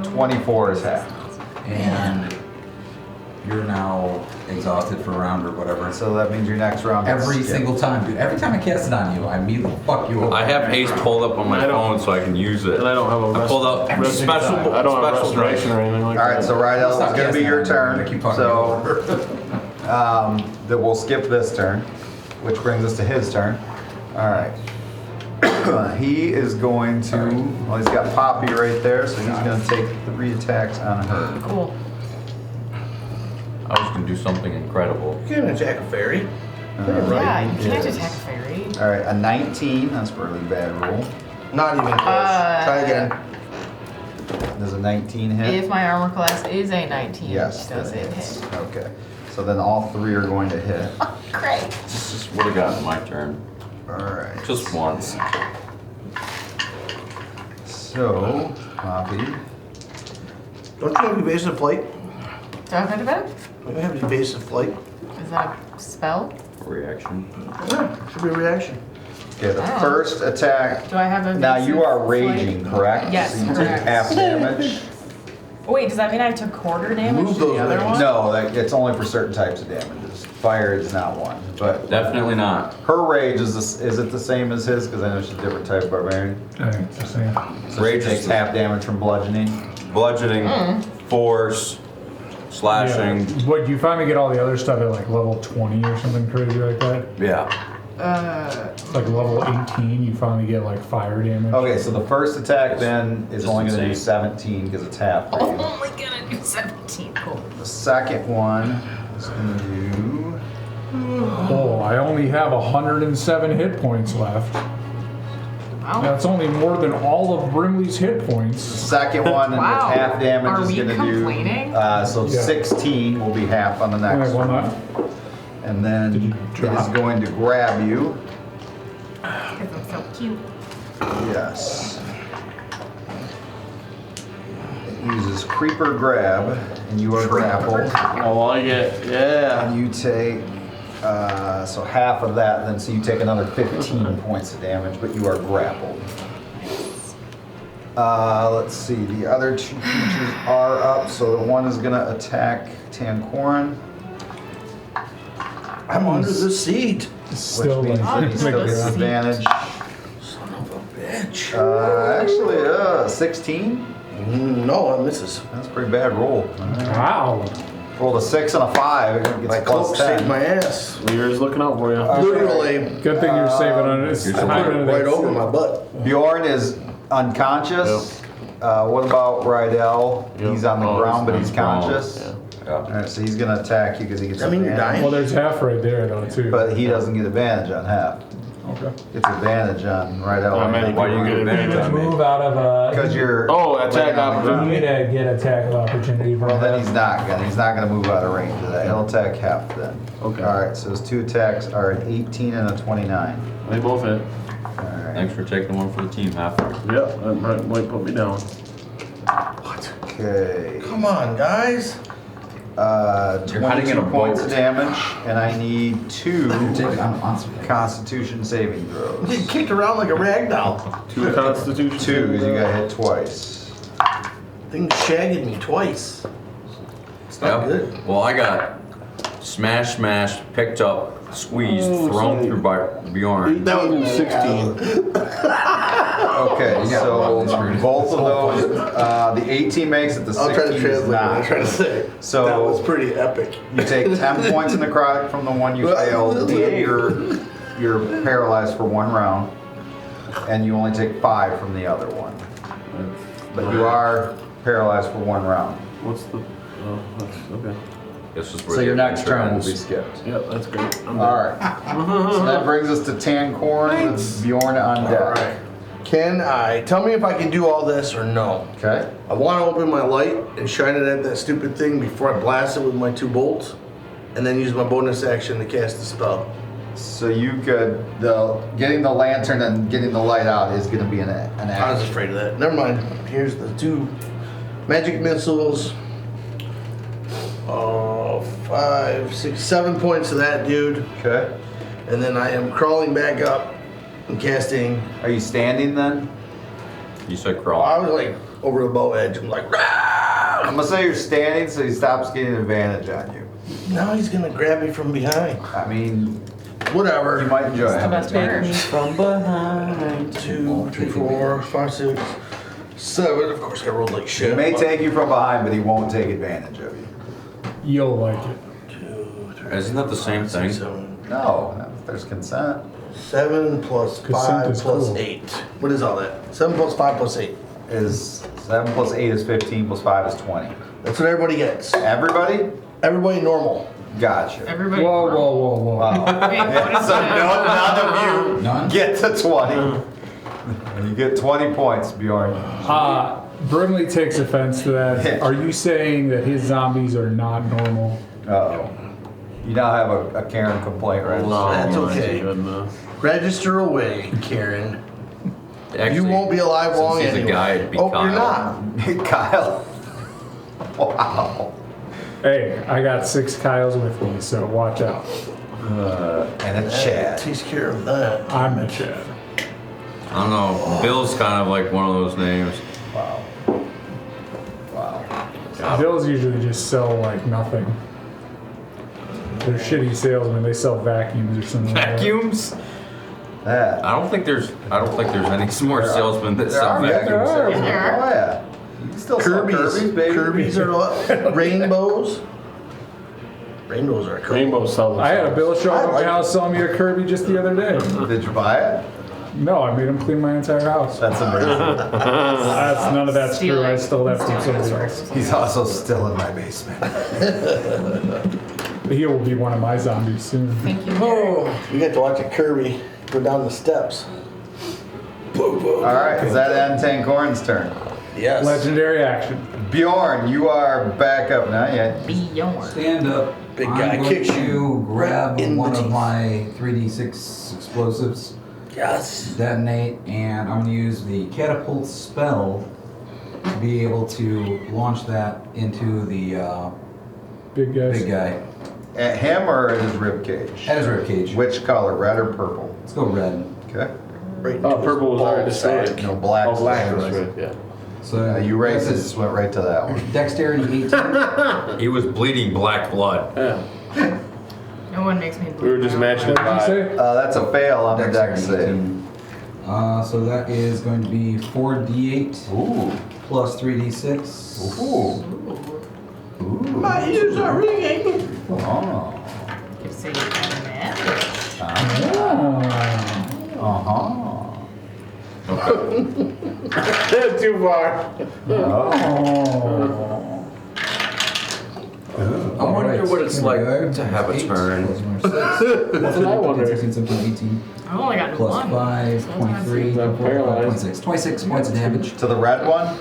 A: 24 is half.
G: And you're now exhausted for a round or whatever.
A: So that means your next round is
G: Every
A: skipped.
G: single time, dude. Every time I cast it on you, I immediately fuck you over.
E: I have haste pulled up on my
C: I don't-
E: phone so I can use it.
C: And I don't have a
E: I pulled up
C: resting
E: special.
C: time. I don't have
E: special
C: restoration or anything like
A: All
C: that.
A: right, so Rydell,
G: Stop
A: it's going to be
G: casting
A: your
G: on me.
A: turn.
G: I keep fucking
A: So
G: you over.
A: that we'll skip this turn, which brings us to his turn. All right. He is going to, well, he's got Poppy right there, so he's going to take 3 attacks on her.
F: Cool.
E: I was gonna do something incredible.
D: You can attack a fairy.
F: Yeah, you can't
A: Yes.
F: attack a fairy.
A: All right, a 19. That's a really bad roll.
D: Not even close. Try again.
A: Does a 19 hit?
F: If my armor class is a 19,
A: Yes.
F: does
A: that
F: it
A: hits.
F: hit?
A: Okay. So then all 3 are going to hit.
F: Great.
E: This just would have gotten my turn.
A: All right.
E: Just once.
A: So, Poppy.
D: Don't you have evasive flight?
F: Do I have to bet?
D: Don't you have evasive flight?
F: Is that a spell?
E: Reaction.
D: Yeah, should be a reaction.
A: Okay, the
F: Oh.
A: first attack.
F: Do I have a
A: Now you are
F: flight?
A: raging, correct?
F: Yes,
A: So you take
F: correct.
A: half damage.
F: Oh, wait, does that mean I took quarter damage
D: Move
F: to the
D: those
F: other
D: rings.
F: one?
A: No, it's only for certain types of damages. Fire is not one. But
E: Definitely not.
A: her rage is it the same as his? Because I know she's a different type of barbarian.
B: I think it's the same.
A: So
E: Rage
A: she
E: is
A: takes
E: the-
A: half damage from bludgeoning.
E: Bludgeoning, force, slashing.
B: Yeah. What, you finally get all the other stuff at like level 20 or something crazy like that?
E: Yeah.
B: Like level 18, you finally get like fire damage.
A: Okay, so the first attack then is
E: Just
A: only going to do
E: insane.
A: 17 because it's half for you.
F: Only gonna do 17. Cool.
A: The second one is going to do.
B: Oh, I only have 107 hit points left.
F: Wow.
B: That's only more than all of Brimley's hit points.
A: Second one and
F: Wow.
A: with half damage
F: Are
A: is
F: we
A: going to do.
F: complaining?
A: So
B: Yeah.
A: 16 will be half on the
B: Only
A: next
B: one
A: one.
B: left.
A: And then
B: Did you
A: it is
B: drop?
A: going to grab you.
F: Because I'm so cute.
A: Yes. It uses creeper grab, and you are grappled.
C: I like it. Yeah.
A: And you take, so half of that, then so you take another 15 points of damage, but you are grappled. Let's see, the other 2 creatures are up, so the one is gonna attack Tankoran,
D: I'm under the seat.
B: Still
A: which means
B: like,
A: that he still
F: like
A: gets
F: a seat.
A: advantage.
D: Son of a bitch.
A: Actually, 16?
D: No, that misses.
A: That's a pretty bad roll.
B: wow.
A: Rolled a 6 and a 5, it
D: My
A: gets
D: cloak
A: plus
D: saved
A: 10.
D: my ass.
C: Leader's looking out for you.
D: Literally,
B: Good thing you're saving on it.
D: right over my butt.
A: Bjorn is unconscious. What about Rydell?
C: Yep.
A: He's on the
C: Oh,
A: ground, but
C: he's
A: he's
E: on the ground.
A: conscious.
E: Yeah.
A: Alright, so he's gonna attack you because he gets
D: I mean, you're
A: advantage.
D: dying.
B: Well, there's half right there though too.
A: But he doesn't get advantage on half.
B: Okay.
A: Gets advantage on Rydell.
C: How many
E: Why do you get advantage on me?
B: Move out of
A: Because you're.
C: Oh, attack
A: laying on the
C: opportunity.
A: ground.
B: You need to get attack of opportunity from
A: Well, then
B: him.
A: he's not gonna move out of range of that. He'll attack half then.
C: Okay.
A: Alright, so his 2 attacks are an 18 and a 29.
C: They both hit.
A: Alright.
E: Thanks for taking one for the team, half.
C: Yep, that might put me down.
A: Okay.
D: Come on, guys.
E: You're hiding in
A: 22
E: a
A: points
E: boat.
A: of damage, and I need 2
G: Take it on a monster.
A: Constitution saving throws.
D: Get kicked around like a rag doll.
C: 2 constitution.
A: 2, because you got hit twice.
D: Thing shagged me twice. It's not
E: Yep.
D: good.
E: Well, I got Smash, smash, picked up, squeezed, thrown through by Bjorn.
C: That would be 16.
A: Okay, so both of those, the 18 makes it, the
D: I'll try to
A: 16 is
D: translate what I'm
A: not.
D: trying to say.
A: So
D: that was pretty epic.
A: you take 10 points in the crowd from the one you failed, and you're paralyzed for 1 round, and you only take 5 from the other one. But you are paralyzed for 1 round.
C: What's the? Oh, that's okay.
E: This is where
A: So
E: the
A: your next
E: adventure
A: turn will
E: ends.
A: be skipped.
C: Yep, that's great. I'm
A: All right. So that brings us to Tancorn with Bjorn on deck.
D: All right. Tell me if I can do all this or no.
A: Okay.
D: I want to open my light and shine it at that stupid thing before I blast it with my 2 bolts, and then use my bonus action to cast the spell.
A: So you could, getting the lantern and getting the light out is going to be an
D: I was
A: action.
D: afraid of that. Never mind. Here's the 2 magic missiles. 5, 6, 7 points to that dude.
A: Okay.
D: And then I am crawling back up and casting.
A: Are you standing then?
E: You said
D: I
E: crawl.
D: was like over the bow edge. I'm like, "Rah!"
A: I'm going to say you're standing so he stops getting advantage on you.
D: Now he's gonna grab me from behind.
A: I mean,
D: Whatever.
A: you might enjoy
F: It's the
A: it.
F: best part.
C: from behind.
D: 2, 3, 4, 5, 6, 7. Of course, I rolled like shit.
A: He may
D: but-
A: take you from behind, but he won't take advantage of you.
B: You'll like it.
D: 2, 3,
E: Isn't that the same
D: 5, 6,
E: thing?
D: 7.
A: No, there's consent.
D: 7 plus
B: Consent
D: 5
B: is
D: plus
B: cool.
D: 8. What is all that? 7 plus 5 plus 8.
A: Is 7 plus 8 is 15 plus 5 is 20.
D: That's what everybody gets.
A: Everybody?
D: Everybody normal.
A: Gotcha.
F: Everybody.
B: Whoa, whoa, whoa, whoa.
A: Wow.
F: Wait, what is
A: So
F: that?
A: none of you
K: None?
A: get to 20. You get 20 points, Bjorn.
B: Brimley takes offense to that. Are you saying that his zombies are not normal?
A: Uh-oh. You now have a Karen complaint, right?
C: No,
D: That's
C: mine's
D: okay.
C: good enough.
D: Register away, Karen.
E: Actually,
D: You won't be alive
E: since
D: long
E: he's
D: anyway.
E: a guy, it'd be
D: oh,
E: Kyle.
D: you're not.
A: Kyle. Wow.
B: Hey, I got 6 Kyles with me, so watch out.
A: And a Chad.
D: Takes care of that.
B: I'm the Chad.
E: I don't know. Bill's kind of like one of those names.
A: Wow. Wow.
B: Bills usually just sell like nothing. They're shitty salesmen. They sell vacuums or something.
E: Vacuums?
A: That.
E: I don't think there's any more salesmen that
A: There
E: sell
A: are
E: vacuums.
A: vacuums.
B: There
F: are.
A: Oh, yeah. You can still sell
D: Kirby's.
A: Kirby's, baby.
D: Kirby's are what? Rainbows. Rainbows are cool.
C: Rainbow sells.
B: I had a bill show
D: I
B: up at
D: like
B: my house selling me a Kirby just the other day.
A: Did you buy it?
B: No, I made him clean my entire house.
A: That's amazing.
B: None of that's
F: Stealing.
B: true. I stole that from
F: Stealing
B: somebody
F: is
B: else.
A: He's also still in my basement.
B: He will be one of my zombies soon.
F: Thank you.
D: Oh, you get to watch a Kirby go down the steps. Boom, boom.
A: All right, is that end Tankorn's turn?
D: Yes.
B: Legendary action.
A: Bjorn, you are back up now. Yeah.
F: Beyond.
G: Stand up.
D: Big
G: I'm
D: guy
G: going
D: kicks
G: to
D: you
G: grab
D: in the
G: one of
D: teeth.
G: my 3d6 explosives,
D: Yes.
G: detonate, and I'm going to use the catapult spell to be able to launch that into the
B: Big guys.
G: big guy
A: At him or at his rib cage?
G: at his ribcage.
A: Which color, red or purple?
G: Let's go red.
A: Okay.
D: Right
C: Oh,
D: into his
C: purple was already
D: ball
C: destroyed.
D: sack.
A: No, black.
C: Oh, black.
A: was
C: That's
A: right.
C: right. Yeah.
G: So
A: You raised
G: that's
A: it, just went right to that one.
G: Dexterity 18.
E: He was bleeding black blood.
C: Yeah.
F: No one makes me bleed.
C: We were just matching
B: What
C: it
B: did you
C: by.
B: say?
A: That's a fail on the deck
G: Dexterity
A: save.
G: 18. So that is going to be 4d8
A: Ooh.
G: plus 3d6.
A: Ooh.
D: My ears are ringing.
A: Oh.
F: You say you're kind of mad.
A: Uh-huh.
C: Too far.
A: Oh.
E: I wonder what it's like to have a turn.
C: That's what I wonder.
G: 16, 17, 18.
F: I've only gotten
G: Plus
F: one.
G: 5,
F: So
G: 23,
C: I'm
G: 24,
C: paralyzed.
G: 26. 26 points of damage.
A: To the red one?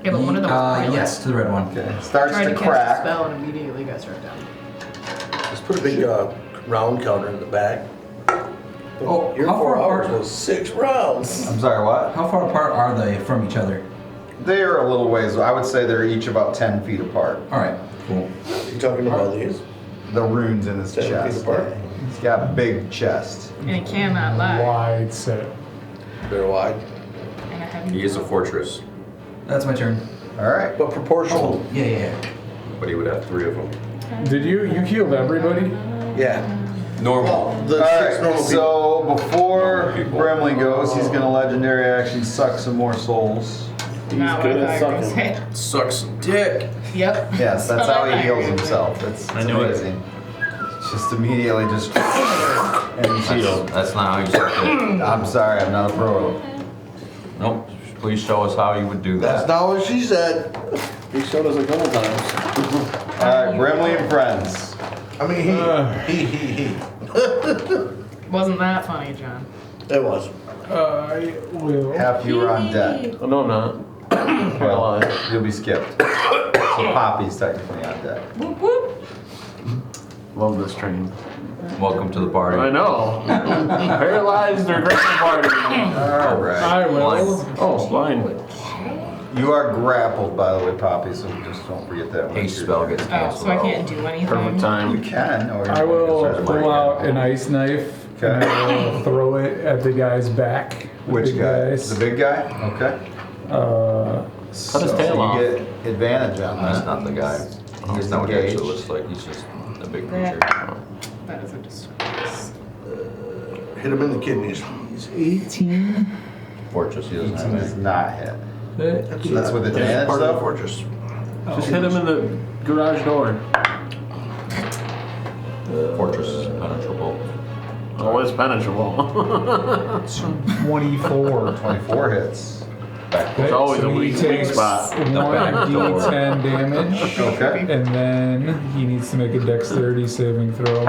F: Yeah, but one of them was pilot.
G: Yes, to the red one.
A: Okay. Starts
F: Tried
A: to
F: to cast a
A: crack.
F: spell and immediately got struck down.
D: Let's put a big round counter in the back.
G: Oh,
D: Your
G: how
D: 4
G: far
D: hours
G: apart?
D: was 6 rounds.
A: I'm sorry, what?
G: How far apart are they from each other?
A: They're a little ways. I would say they're each about 10 feet apart.
G: All right, cool.
D: You talking about these?
A: The runes in his
D: 10 feet
A: chest.
D: apart?
A: He's got a big chest.
F: And it cannot lie.
B: Wide set.
D: They're wide,
F: And I have
E: He is a fortress,
G: That's my turn.
A: All right.
D: but proportional.
G: Yeah.
E: but he would have 3 of them.
B: Did you healed everybody?
D: Yeah.
E: Normal.
D: The
A: All
D: 6
A: right,
D: normal people.
A: so before
E: Normal people.
A: Brimley goes, he's gonna legendary action suck some more souls.
C: He's
F: Not
C: good
F: what I
C: at
F: thought you were
C: sucking.
F: gonna say.
D: Suck some dick.
F: Yep.
A: Yes, that's how he heals himself. It's
E: I knew it.
A: amazing. Just immediately just. And he's healed.
E: That's not how you suck it.
A: I'm sorry, I'm not a pro.
E: Nope. Please show us how you would do
D: That's
E: that.
D: not what she said.
C: He showed us a couple times.
A: Alright, Brimley and friends.
D: I mean, he.
F: Wasn't that funny, John?
D: It was.
B: I will.
A: Half you are on deck.
C: Oh, no, I'm not.
A: Well, you'll be skipped. So Poppy's technically on deck.
F: Whoop whoop.
C: Love this train.
E: Welcome to the party.
C: I know. Paralyzed or great party.
A: Alright.
B: I will.
C: Oh, fine.
A: You are grappled, by the way, Poppy, so just don't forget that one.
E: Haste spell gets
F: Oh,
E: canceled.
F: so I can't do anything?
C: Perfect
A: You
C: time.
A: can, or
B: I will
A: you
B: pull out an ice knife and I will throw it at the guy's back. The
A: Which
B: big
A: guy?
B: guys.
A: The big guy? Okay.
C: Cut his
A: So
C: tail off.
A: you get advantage on
E: That's
A: that.
E: not the guy.
A: He's
E: He's not what he
A: engaged.
E: actually looks like. He's just a big creature.
F: That is a disturbance.
D: Hit him in the kidneys.
B: 18.
E: Fortress, he doesn't
A: 18
E: have
A: does
E: any.
A: not hit.
D: That's
A: That's with advantage,
D: part of the
A: though?
D: fortress.
C: Just hit him in the garage door.
E: Fortress is impenetrable.
C: Oh, it's penetrable.
B: 24.
A: 24 hits.
E: Back
C: There's always
B: So
C: a
B: he
C: weak
B: takes
C: spot.
B: 1d10 damage.
A: Okay.
B: And then he needs to make a dexterity saving throw.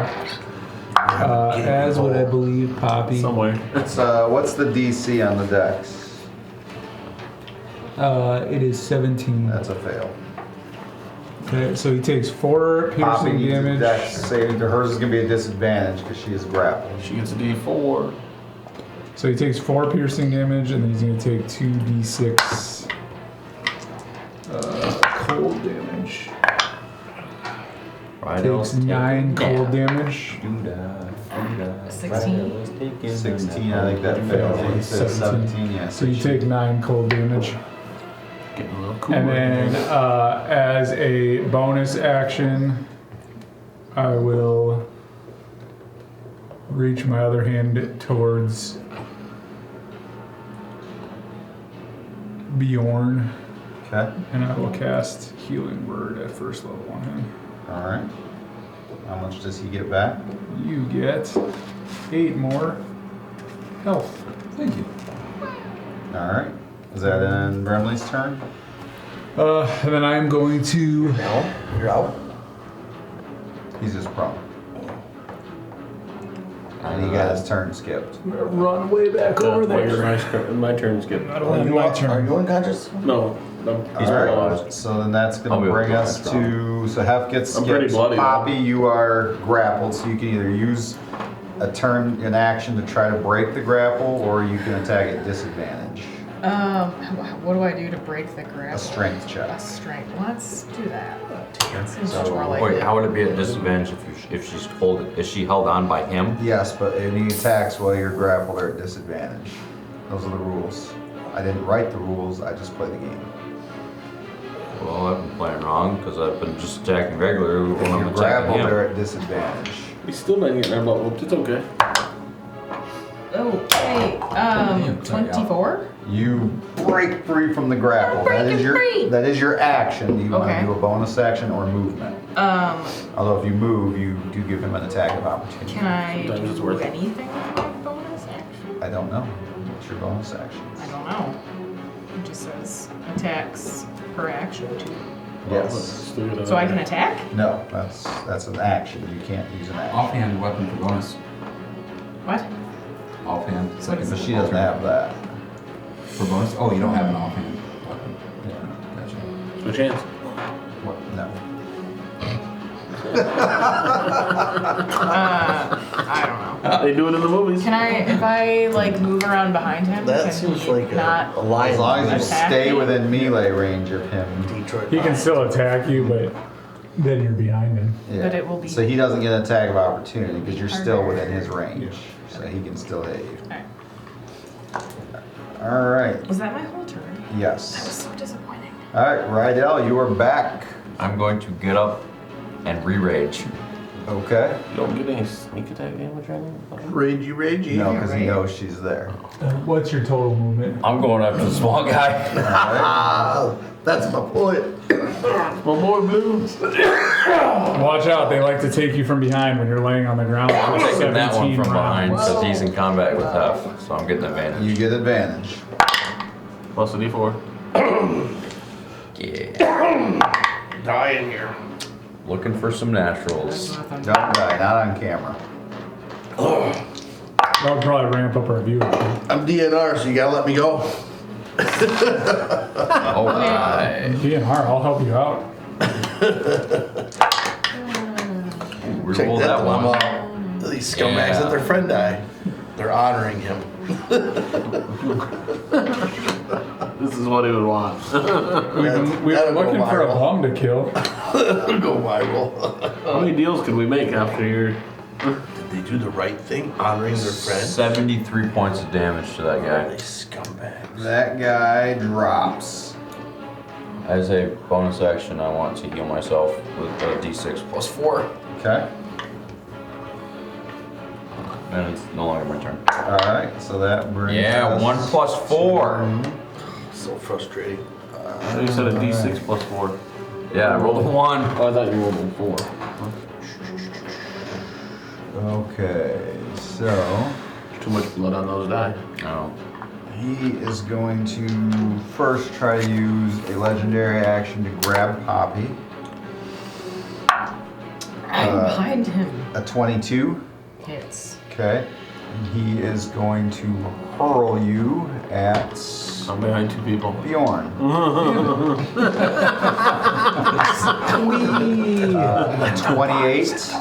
B: As would I believe Poppy.
C: Somewhere.
A: What's the DC on the dex?
B: It is 17.
A: That's a fail.
B: Okay, so he takes 4
A: Poppy
B: piercing
A: needs a
B: damage.
A: dex saving. To hers is going to be a disadvantage because she is grappled.
C: She gets a D4.
B: So he takes 4 piercing damage, and then he's going to take 2d6 cold damage.
E: Right,
B: Takes 9 cold damage.
F: 16.
A: 16, I think that fails. He said 17, yeah.
B: So you take 9 cold damage.
C: Getting a little cooler.
B: And then as a bonus action, I will reach my other hand towards Bjorn,
A: Okay.
B: and I will cast Healing Word at first level on him.
A: All right. How much does he get back?
B: You get 8 more health.
G: Thank you.
A: All right. Is that in Brimley's turn?
B: And then I am going to.
D: No, you're out.
A: He's just prone. And he got his turn skipped.
B: Run way back over there.
C: My turn's getting.
B: I don't have my
D: Are
B: turn.
D: you unconscious?
C: No,
E: He's
A: All right.
E: paralyzed.
A: So then that's
E: I'll
A: going
E: be
A: to
E: able
A: bring
E: to
A: us
E: go next
A: to. So Hef gets
C: I'm
A: skipped.
C: pretty bloody, though.
A: Poppy, you are grappled, so you can either use a turn in action to try to break the grapple, or you can attack at disadvantage.
F: What do I do to break the grapple?
A: A strength check.
F: A strength. Let's do that. Seems
A: So,
F: more like
E: Wait,
F: it.
E: how would it be at disadvantage if she's is she held on by him?
A: Yes, but any attacks while you're grappled are at disadvantage. Those are the rules. I didn't write the rules, I just play the game.
E: Well, I've been playing wrong because I've been just attacking regularly
A: If
E: when I'm
A: you're
E: attacking
A: grappled,
E: him.
A: they're at disadvantage.
C: He's still not getting our butt whooped. It's okay.
F: Okay. 24.
A: You break free from the grapple. That is your
F: free.
A: that is your action. Do you want
F: Okay.
A: to do a bonus action or movement? Although if you move, you do give him an attack of opportunity.
F: Can I
C: Sometimes it's
F: do
C: worth it.
F: anything with my bonus action?
A: I don't know. What's your bonus action?
F: I don't know. It just says attacks per action too.
A: Yes.
C: Still got
F: So I can
C: another-
F: attack?
A: No, that's an action. You can't use an action.
G: Offhand weapon for bonus.
F: What?
G: Offhand. Second.
A: But she doesn't have that.
G: For bonus? Oh, you don't have an offhand weapon.
A: Yeah.
G: Gotcha.
C: No chance.
A: What? No.
F: I don't know.
C: They do it in the movies.
F: Can I, if I like move around behind him?
D: That
F: can
D: seems
F: he
D: like
F: not?
D: a lion.
A: As long as you
F: Attack
A: stay
F: me?
A: within melee range of him.
D: Detroit.
B: He can still attack you, but then you're behind him.
A: Yeah.
F: But it will be-
A: So he doesn't get an attack of opportunity because you're still
F: Harder.
A: within his range. So he can still hit you.
F: Alright.
A: All right.
F: Was that my whole turn? That was
A: Yes.
F: so disappointing.
A: All right, Rydell, you are back.
E: I'm going to get up and re-rage.
A: Okay.
C: You don't get any sneak attack damage or anything?
D: Ragey.
A: No, because he knows she's there.
B: What's your total movement?
E: I'm going after the small guy.
D: Ah, that's my point.
C: My boy Blues.
B: Watch out, they like to take you from behind when you're laying on the ground.
E: I'm
B: for
E: taking that one
B: 17
E: from behind
B: rounds.
E: because he's in combat with Hef, so I'm getting advantage.
A: You get advantage.
C: Plus a D4.
E: Yeah.
D: Die in here.
E: Looking for some naturals.
A: Don't die, not on camera.
B: That would probably ramp up our view.
D: I'm DNR, so you gotta let me go.
E: Alright.
B: DNR, I'll help you out.
E: We
D: Check
E: rolled
D: that
E: that one.
D: dilemma. These scumbags let their friend die. They're honoring him.
C: This is what he would want.
B: We were
D: That'll go
B: looking for a
D: viral.
B: bum to kill.
D: Go viral.
C: How many deals could we make after your...
D: Did they do the right thing, honoring their friend?
E: 73 points of damage to that guy.
D: These scumbags.
A: That guy drops.
E: As a bonus action, I want to heal myself with a d6 plus 4.
A: Okay.
E: And it's no longer my turn.
A: Alright, so that brings
E: Yeah,
A: us
E: 1 plus 4.
D: So frustrating.
C: You said a D6 plus 4.
E: Yeah, I rolled a 1.
C: Oh, I thought you rolled a 4.
A: Okay, so
C: Too much blood on those die.
E: Oh.
A: he is going to first try to use a legendary action to grab Poppy.
F: I'm behind him.
A: A 22.
F: Hits.
A: Okay. And he is going to hurl you at
C: I'm behind 2 people.
A: Bjorn. 28.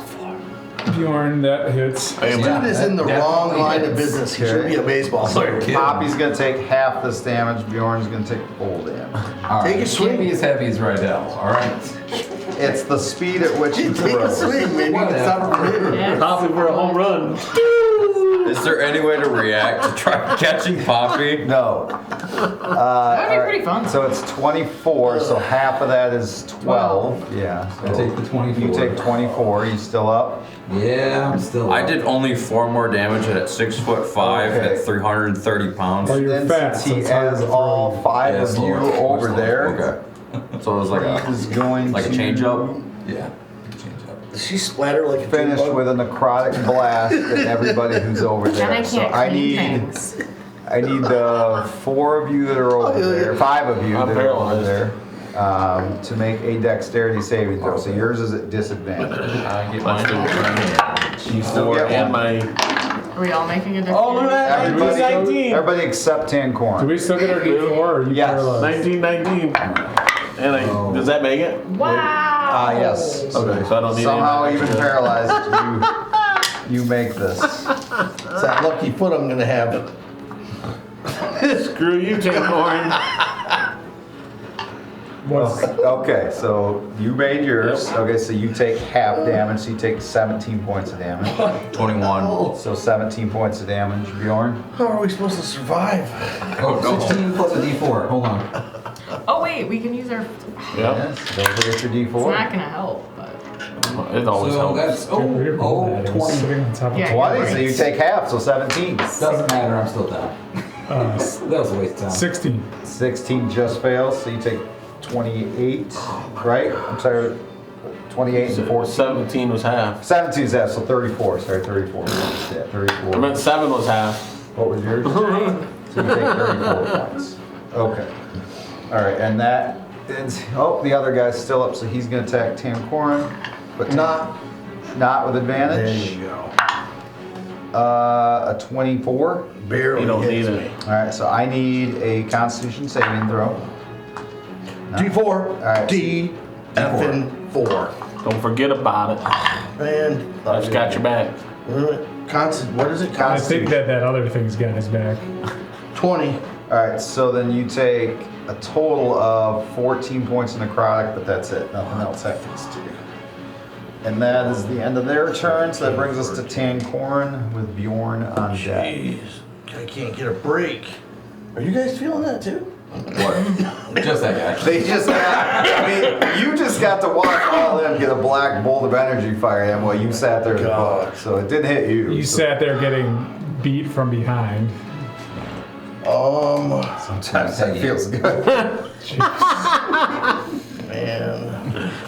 B: Bjorn, that hits.
D: This dude is in the wrong line of business. He should be a baseball player.
A: Poppy's going to take half this damage. Bjorn's going to take full damage.
K: All
D: Take a
K: Can't
D: swing.
K: be as heavy as Rydell, all right?
A: It's the speed at which he
D: Take a
A: throws.
D: swing, maybe you can stop from hitting.
F: Yes.
C: Poppy for a home run.
E: Is there any way to react to try catching Poppy?
A: No.
F: That would be pretty fun.
A: So it's 24, so half of that is 12. Yeah.
K: I
A: So
K: take the 24.
A: you take 24. You still up?
K: Yeah, I'm still.
E: I did only 4 more damage at 6'5"
A: Okay.
E: at 330 pounds.
B: Oh, you're
A: Then
B: fat,
A: since
B: so
A: he
B: it's harder
A: has
B: to throw
A: all
B: you.
A: 5
K: Yeah,
A: of
K: slower,
A: you
K: much
A: over
K: slower.
A: there,
E: Okay. So it was like
A: he's
E: a
A: going
E: like a
A: to
E: change up.
K: Yeah. Change up.
D: Does she splatter like a
A: finish
D: jitterbug?
A: with a necrotic blast at everybody who's over
F: And I
A: there. So
F: can't
A: I
F: clean
A: need
F: things.
A: I need the 4 of you that are over there, 5 of you
C: I'm
A: that are over
C: paralyzed.
A: there, to make a dexterity saving throw. So yours is at disadvantage.
E: I get
C: Let's do
E: mine.
C: it.
A: You still get
C: And
A: one.
C: my...
F: Are we all making a
C: Oh, look at
F: difference?
C: that!
A: Everybody,
C: 19!
A: everybody except
B: Do
A: Tancorn.
B: we still get our D4 or are you
A: Yes.
B: paralyzed?
C: 1919. And I... Does that make it?
F: Wow!
A: Yes.
C: Okay, so I don't need
A: Somehow,
C: any
A: even
C: extra.
A: paralyzed, you make this.
D: It's that lucky foot I'm gonna have.
C: Screw you, Tinkhorn.
B: What's,
A: Okay, so you made yours. Okay, so you take half damage. So you take 17 points of damage.
E: 21.
A: So 17 points of damage, Bjorn.
D: How are we supposed to survive?
K: Oh, 16 plus a D4. Hold on.
F: Oh wait, we can use our.
C: Yep.
A: Yes. Don't forget your
F: It's not
A: D4.
F: gonna help, but
C: It always
K: So
C: helps.
K: that's
B: Weird
K: oh,
B: that it was
K: 20.
B: sitting on top of
F: Yeah.
A: 20. So you take half. So 17.
K: Doesn't matter. I'm still down. That was a waste of time.
B: 16.
A: 16 just fails. So you take 28. Right? I'm sorry. 28 and 14.
C: 17 was half.
A: 17 is half. So 34. Sorry, 34. Yeah, 34.
C: I meant 7 was half.
A: What was yours? So you take 34 points. Okay. All right, and that is, oh, the other guy's still up, so he's gonna attack Tancorn, but not with advantage.
D: There you go.
A: A 24.
D: Barely
C: You don't
D: hits
C: need
D: me.
C: it.
A: All right, so I need a Constitution saving throw.
D: D4.
A: right.
D: D. Effing 4.
C: Don't forget about it.
D: Man.
C: I just got your back.
D: Constant. What is it?
B: I think that other thing's got his back.
D: 20.
A: All right, so then you take a total of 14 points of necrotic, but that's it. Nothing else happens to you. And that is the end of their turn, so that brings us to Tancorn with Bjorn on deck.
D: Jeez. I can't get a break. Are you guys feeling that too?
E: What?
K: Just that guy.
A: They just got, I mean, you just got to watch all of them get a black bolt of energy fired at them while you sat there in the book. So it didn't hit you.
B: You
A: so
B: sat there getting beat from behind.
A: sometimes that feels good.
D: Man.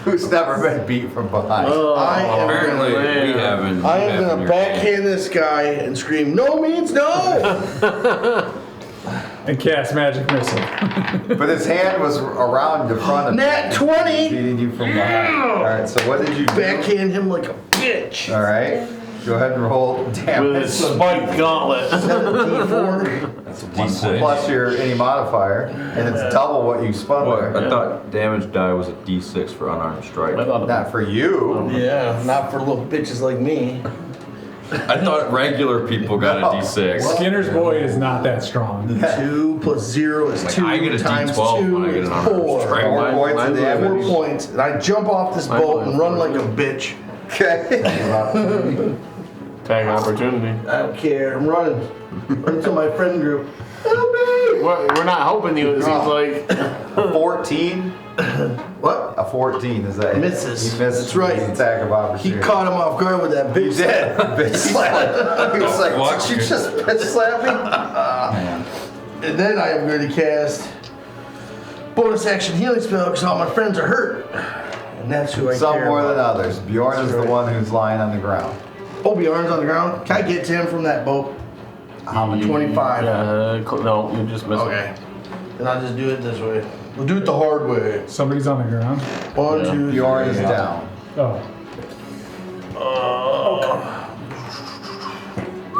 A: Who's never been beat from behind?
E: Apparently, we haven't.
D: I am gonna backhand this guy and scream, "No means no!"
B: And cast magic missile.
A: But his hand was around the front of
D: Nat 20!
A: beating you from behind. Alright, so what did you do?
D: Backhand him like a bitch.
A: Alright. Go ahead and roll
C: With
A: damage.
C: his spiked gauntlet.
D: D4.
E: D6.
A: Plus your any modifier, and it's double what you spun
E: What?
A: there.
E: I thought damage die was a D6 for unarmed strike.
C: I thought
A: Not for you.
D: Yeah, not for little bitches like me.
E: I thought regular people got a D6.
B: Skinner's boy is not that strong.
D: 2 plus 0 is
E: Like,
D: 2
E: I get a
D: times
E: D12
D: 2
E: when I get
D: is
E: an unarmed
D: 4.
E: strike.
A: 4 points of
C: mine's
A: damage.
D: 4 points. And I jump off this boat and run like a bitch.
A: Okay.
C: Tag opportunity.
D: I don't care. I'm running. Run to my friend group. Help me!
C: We're not helping you, it seems like.
A: A 14?
D: What?
A: A 14, is that?
D: Misses.
A: He missed
D: That's right.
A: his attack of
D: He
A: opportunity.
D: caught him off guard with that
A: He
D: bitch.
A: did. Bitch slap. He was like,
E: Watch
A: did you
E: it.
A: just bitch slap me?
G: Man.
D: And then I am going to cast bonus action healing spell because all my friends are hurt. And that's who I
A: Some
D: care
A: more than
D: about.
A: others. Bjorn is the one who's lying on the ground.
D: Oh, Bjorn's on the ground. Can I get to him from that boat? I'm a 25.
C: No, you just missed
D: Okay. Then I'll just do it this way. We'll do it the hard way.
B: Somebody's on the ground.
D: 1, 2, 3.
A: Bjorn is down.
B: Oh.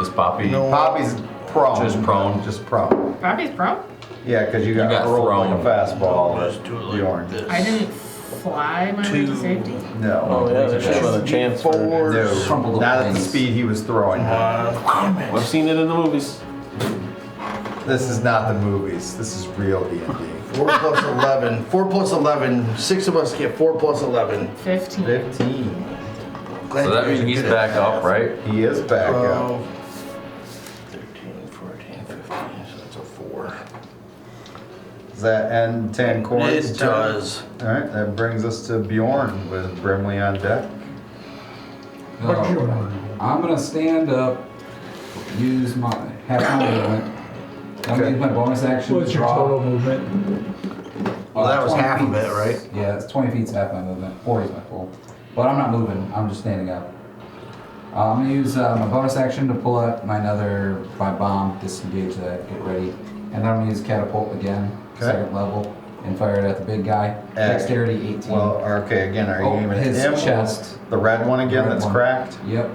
E: Is Poppy
D: No.
A: Poppy's prone.
E: Just prone?
A: Just prone.
F: Poppy's pro?
A: Yeah, because you got rolled like a fastball.
D: Let's do it like
A: Bjorn.
D: this.
F: I didn't fly my way to safety.
A: No.
C: Oh, yeah, there's still a chance for
A: No.
G: Crumpled up
A: Not at the
G: things.
A: speed he was throwing.
D: Damn it.
C: I've seen it in the movies.
A: This is not the movies. This is real D&D.
D: 4 plus 11. 4 plus 11. 6 of us get 4 plus 11.
F: 15.
A: 15.
E: So that means he's back up, right?
A: He is back up.
D: 12, 13, 14, 15. So that's a 4.
A: Does that end 10 coins?
D: It does.
A: Alright, that brings us to Bjorn with Brimley on deck.
G: I'm gonna stand up, use my half my movement. I'm gonna use my bonus action
B: What's
G: to
B: your
G: draw.
B: total movement?
D: Well, that was
G: 20
D: half of
G: feet.
D: it, right?
G: Yeah, it's 20 feet's half my movement. 40 is my full. But I'm not moving. I'm just standing up. I'm gonna use my bonus action to pull out my bomb, disengage that, get ready, and then I'm gonna use catapult again,
A: Okay.
G: 2nd level, and fire it at the big guy. Dexterity 18.
A: Well, okay, again, are you
G: Oh,
A: aiming at
G: his
A: him? or
G: chest.
A: The red one again
G: Red
A: that's
G: one.
A: cracked?
G: Yep.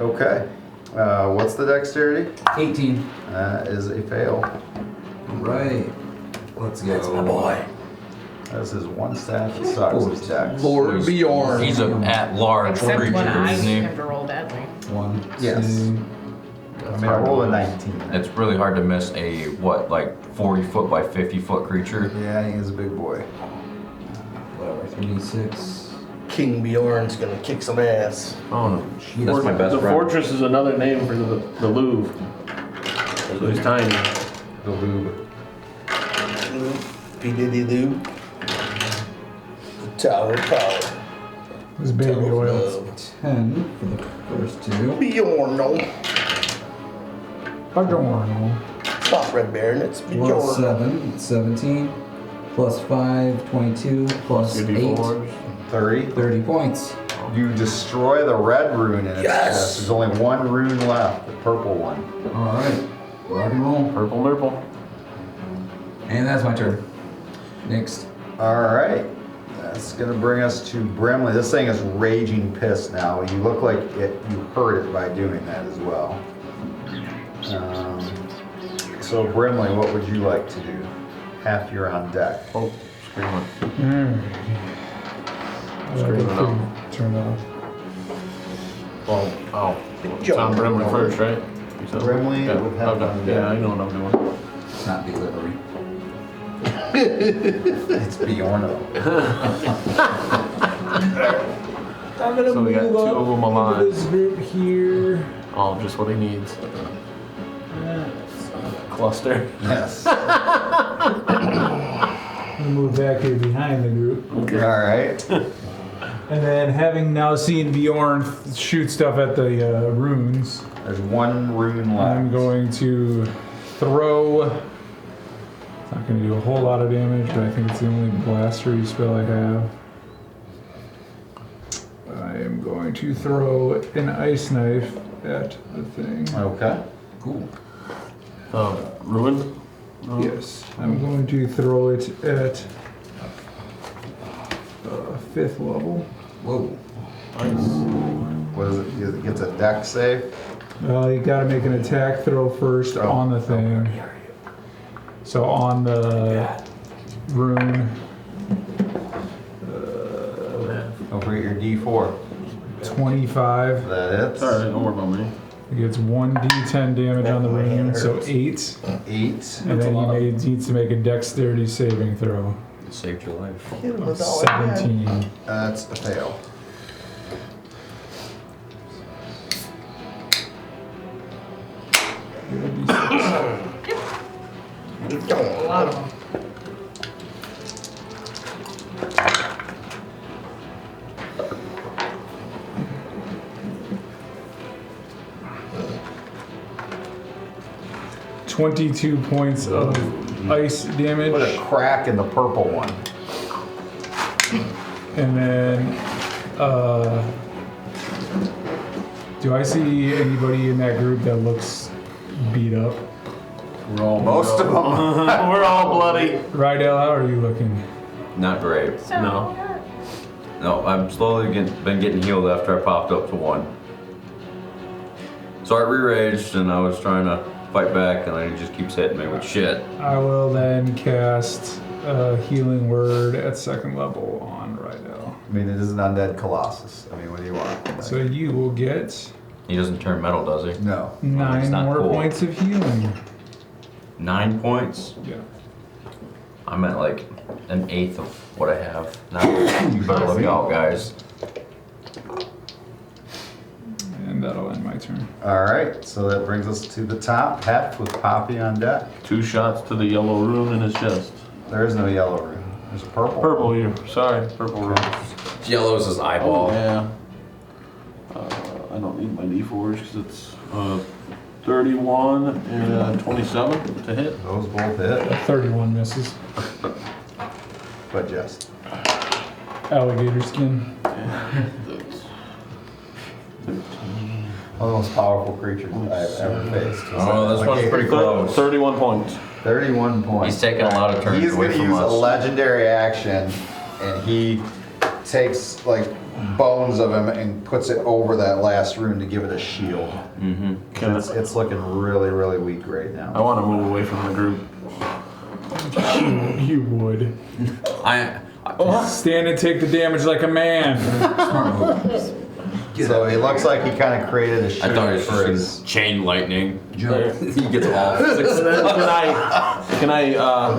A: Okay. What's the dexterity?
G: 18.
A: That is a fail.
G: Right. Let's go.
D: That's my boy.
A: That's his one stat that sucks, his dex.
D: Lord Bjorn.
E: He's an at-large
F: Except
E: creature,
F: when I
E: isn't he?
F: have to roll badly.
G: 1,
A: Yes.
G: 2.
A: I mean, I rolled a 19.
E: It's really hard to miss a, what, like 40 foot by 50 foot creature?
A: Yeah, he is a big boy.
G: Whatever. 3d6.
D: King Bjorn's gonna kick some ass.
C: Oh, no.
E: That's my best
C: The
E: friend.
C: fortress is another name for the Louvre. So he's tiny.
A: The lube.
D: P. Diddy Lou. Tower of Power.
B: This baby
D: Tower of
B: oil.
D: Love.
G: 10 for the first 2.
D: Bjorn, no.
B: I don't want to know.
D: It's not Red Baron, it's
G: Plus
D: Bjorn.
G: 7, it's 17. Plus 5, 22. Plus
C: Your
G: 8,
C: D4s.
A: 30.
G: 30 points.
A: You destroy the red rune in its
D: Yes!
A: chest. There's only one rune left, the purple one.
G: Alright. Rock and roll.
C: Purple Nurple.
G: And that's my turn. Next.
A: Alright. That's gonna bring us to Brimley. This thing is raging pissed now. You look like you hurt it by doing that as well. So Brimley, what would you like to do? Half you're on deck.
C: Oh, screaming.
B: Screaming Turn off.
C: Well, oh. It's on Brimley first, right? You said-
A: Brimley
C: Yeah,
A: would have
C: okay.
A: on
C: Yeah,
A: deck.
C: I know what I'm doing.
G: It's not delivery.
A: It's Bjorno.
B: I'm gonna
C: So we got
B: move
C: 2
B: up
C: of them
B: into
C: alive.
B: this group here.
C: Oh, just what he needs. cluster.
A: Yes.
B: I'm gonna move back here behind the group.
A: All right.
B: And then, having now seen Bjorn shoot stuff at the runes,
A: There's one rune left.
B: I'm going to throw. It's not going to do a whole lot of damage, but I think it's the only blastery spell I have. I am going to throw an ice knife at the thing.
A: Okay.
G: Cool.
C: Ruin?
B: Yes, I'm going to throw it at 5th level.
G: Whoa.
A: What is it? It gets a dex save?
B: Well, you got to make an attack throw first on the thing. So on the rune.
A: Don't forget your D4.
B: 25.
A: That it?
C: Alright, don't worry about me.
B: It gets 1d10 damage on the rune, so 8.
A: 8.
B: And then he needs to make a dexterity saving throw.
E: It saved your life.
B: 17.
A: That's a fail.
B: Give it a d6.
F: A lot of them.
B: $22 points of ice damage.
A: Put a crack in the purple one.
B: And then, do I see anybody in that group that looks beat up?
C: We're all
A: Most of them.
C: We're all bloody.
B: Rydell, how are you looking?
E: Not great.
I: So,
C: No.
E: No, I'm slowly been getting healed after I popped up to 1. So I re-raged and I was trying to fight back and then he just keeps hitting me with shit.
B: I will then cast a healing word at 2nd level on Rydell.
A: I mean, it is an undead colossus. I mean, what do you want?
B: So you will get
E: He doesn't turn metal, does he?
A: No.
B: 9
E: not
B: more
E: cool.
B: points of healing.
E: 9 points?
B: Yeah.
E: I'm at like an 1/8 of what I have. Now you better look out, guys.
B: And that'll end my turn.
A: All right, so that brings us to the top. Heft with Poppy on deck.
C: 2 shots to the yellow rune in his chest.
A: There is no yellow rune. There's a purple.
C: Purple here. Sorry, purple rune.
E: Yellow's his eyeball.
C: Yeah. I don't need my D4s because it's 31 and 27 to hit.
A: Those both hit,
B: 31 misses.
A: but just.
B: Alligator skin.
C: That's 13.
A: One of the most powerful creatures I've ever faced.
E: Oh, this one's pretty close.
C: 31 points.
A: 31 points.
E: He's taking a lot of turns
A: He's
E: away
A: going to
E: from
A: use a
E: us.
A: legendary action, and he takes like bones of him and puts it over that last rune to give it a shield.
E: Mm-hmm.
A: It's looking really, really weak right now.
C: I want to move away from the group.
B: You would.
E: I
B: Stand and take the damage like a man.
G: Smart move.
A: So it looks like he kind of created a shield
E: thought it was
A: for
E: just chain lightning.
G: Jump.
E: He gets all 6.
C: And then can I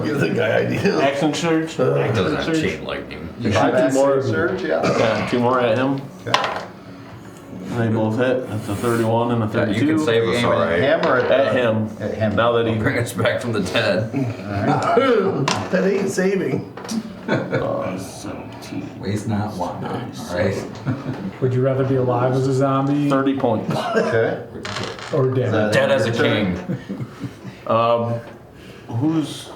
D: Give the guy ideas.
C: action surge?
E: He doesn't
C: Action
E: have
C: surge?
E: chain lightning.
A: his
C: Two more.
A: surge, yeah.
C: Yeah, 2 more at him.
A: Okay.
C: They both hit. That's a 31 and a 32.
E: You can save us,
A: Aim
E: all
A: at
E: right.
A: him or
C: At him.
A: At him.
C: Now that he
E: Bring us back from the dead.
D: That ain't saving.
C: 17.
G: Waste not, want not. Alright.
B: Would you rather be alive as a zombie
C: 30 points.
A: Okay.
B: or dead?
A: that-
E: Dead as a king.
C: Who's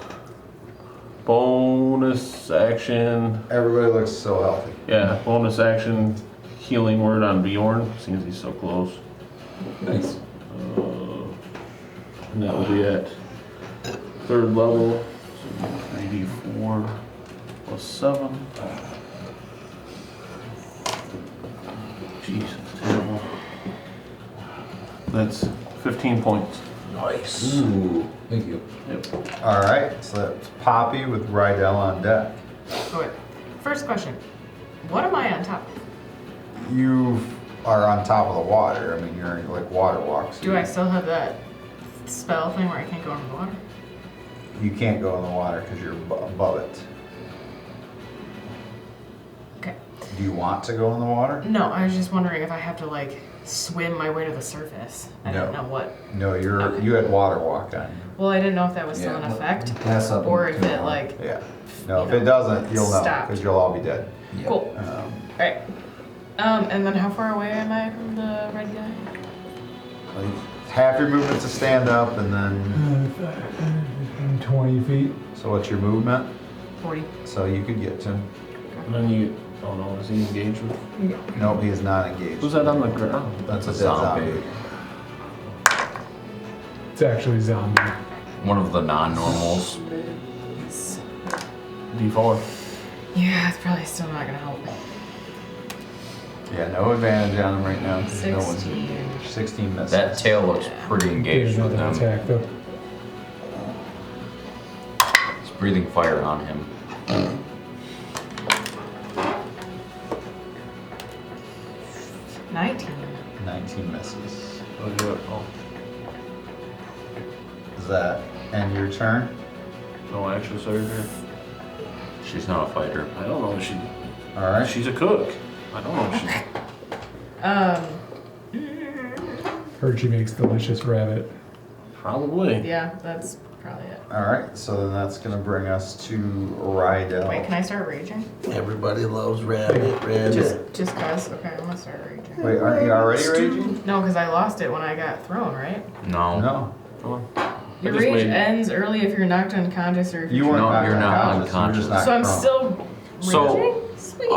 C: bonus action?
A: Everybody looks so healthy.
C: Yeah, bonus action healing word on Bjorn, seeing as he's so close.
G: Nice.
C: And that will be at 3rd level. So 3d4 plus 7. Jesus, terrible. That's 15 points.
A: Nice.
G: Ooh. Thank you.
C: Yep.
A: All right, so that's Poppy with Rydell on deck.
F: Okay. First question. What am I on top of?
A: You are on top of the water. I mean, you're like water walks.
F: Do I still have that spell thing where I can't go into the water?
A: You can't go in the water because you're above it.
F: Okay.
A: Do you want to go in the water?
F: No, I was just wondering if I have to like swim my way to the surface. I didn't know what.
A: No, you had water walk on you.
F: Well, I didn't know if that was still in effect,
G: Pass up
F: or
G: and
F: if
G: do
F: it
G: one.
F: like.
A: Yeah. No, if
F: You
A: it
F: know,
A: doesn't, you'll know,
F: stopped.
A: because you'll all be dead.
G: Yep.
F: Cool. All right. And then how far away am I from the red guy?
A: Like, half your movement to stand up, and then,
B: 20 feet.
A: so what's your movement?
F: 40.
A: So you could get to him.
C: And then you, oh no, is he engaged with?
A: Nope, he is not engaged.
C: Who's that on the ground?
A: That's a dead
E: Zombie.
A: zombie.
B: It's actually zombie.
E: One of the non-normals.
C: D4.
F: Yeah, it's probably still not gonna help.
A: Yeah, no advantage on him right now. 'Cause no one's
F: 16.
A: engaged. 16 misses.
E: That tail looks pretty
B: Get
E: engaged with
B: another
E: him.
B: attack though.
E: He's breathing fire on him.
F: 19.
A: 19 misses.
C: Oh, yeah. Oh,
A: Does that end your turn?
C: no action surgery.
E: She's not a fighter.
C: I don't know if she.
A: All right.
C: She's a cook. I don't know if she.
B: Heard she makes delicious rabbit.
C: Probably.
F: Yeah, that's probably it.
A: All right. So then that's gonna bring us to Rydell.
F: Wait, can I start raging?
D: Everybody loves rabbit.
F: Just cause? Okay, I'm gonna start raging.
A: Wait, aren't you already raging?
F: No, because I lost it when I got thrown, right?
E: No.
A: No.
C: Come on.
F: Your
C: I just
F: rage
C: made-
F: ends early if you're knocked unconscious or if
A: You weren't
E: No,
A: knocked
E: you're not
A: unconscious. You were just knocked
E: unconscious.
F: So I'm
A: prone.
F: still raging?
E: So,
F: Sweet.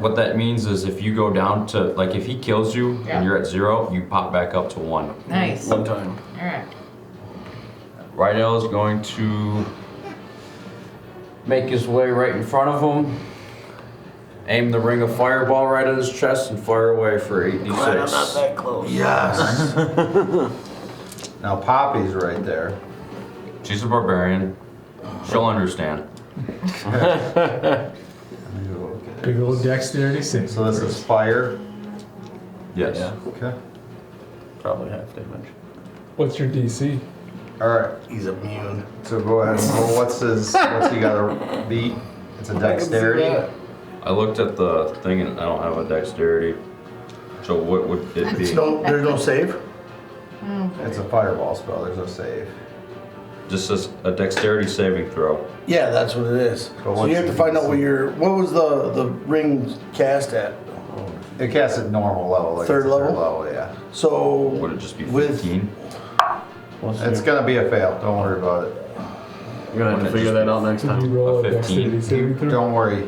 E: what that means is if you go down to, like if he kills you
F: Yeah.
E: and you're at 0, you pop back up to 1.
F: Nice.
C: One time.
F: Alright.
E: Rydell is going to make his way right in front of him, aim the ring of fireball right at his chest, and fire away for 8d6.
C: close.
D: Yes.
A: Now Poppy's right there.
E: She's a barbarian. She'll understand.
A: Let me go look at it.
B: Big old dexterity 6.
A: So this is fire.
E: Yes.
C: Yeah.
A: Okay.
C: Probably half damage.
B: What's your DC?
A: All right.
D: He's immune.
A: So go ahead and roll. What's he got to beat? It's a dexterity.
E: I looked at the thing and I don't have a dexterity. So what would it be?
D: There's no save?
F: Oh,
A: It's a fireball spell. There's no save.
E: Just says a dexterity saving throw.
D: Yeah, that's what it is.
A: So
D: So you have to
A: what's
D: find
A: the
D: out what was the ring cast at?
A: It casts at normal level. Like
D: Third
A: it's a
D: level?
A: Yeah.
D: So
E: Would it just be
D: with
E: 15?
A: It's gonna be a fail. Don't worry about it.
C: You're gonna have to figure that out next
B: Can you
C: time.
B: roll
E: A
B: a
E: 15.
B: dexterity saving throw?
A: Don't worry.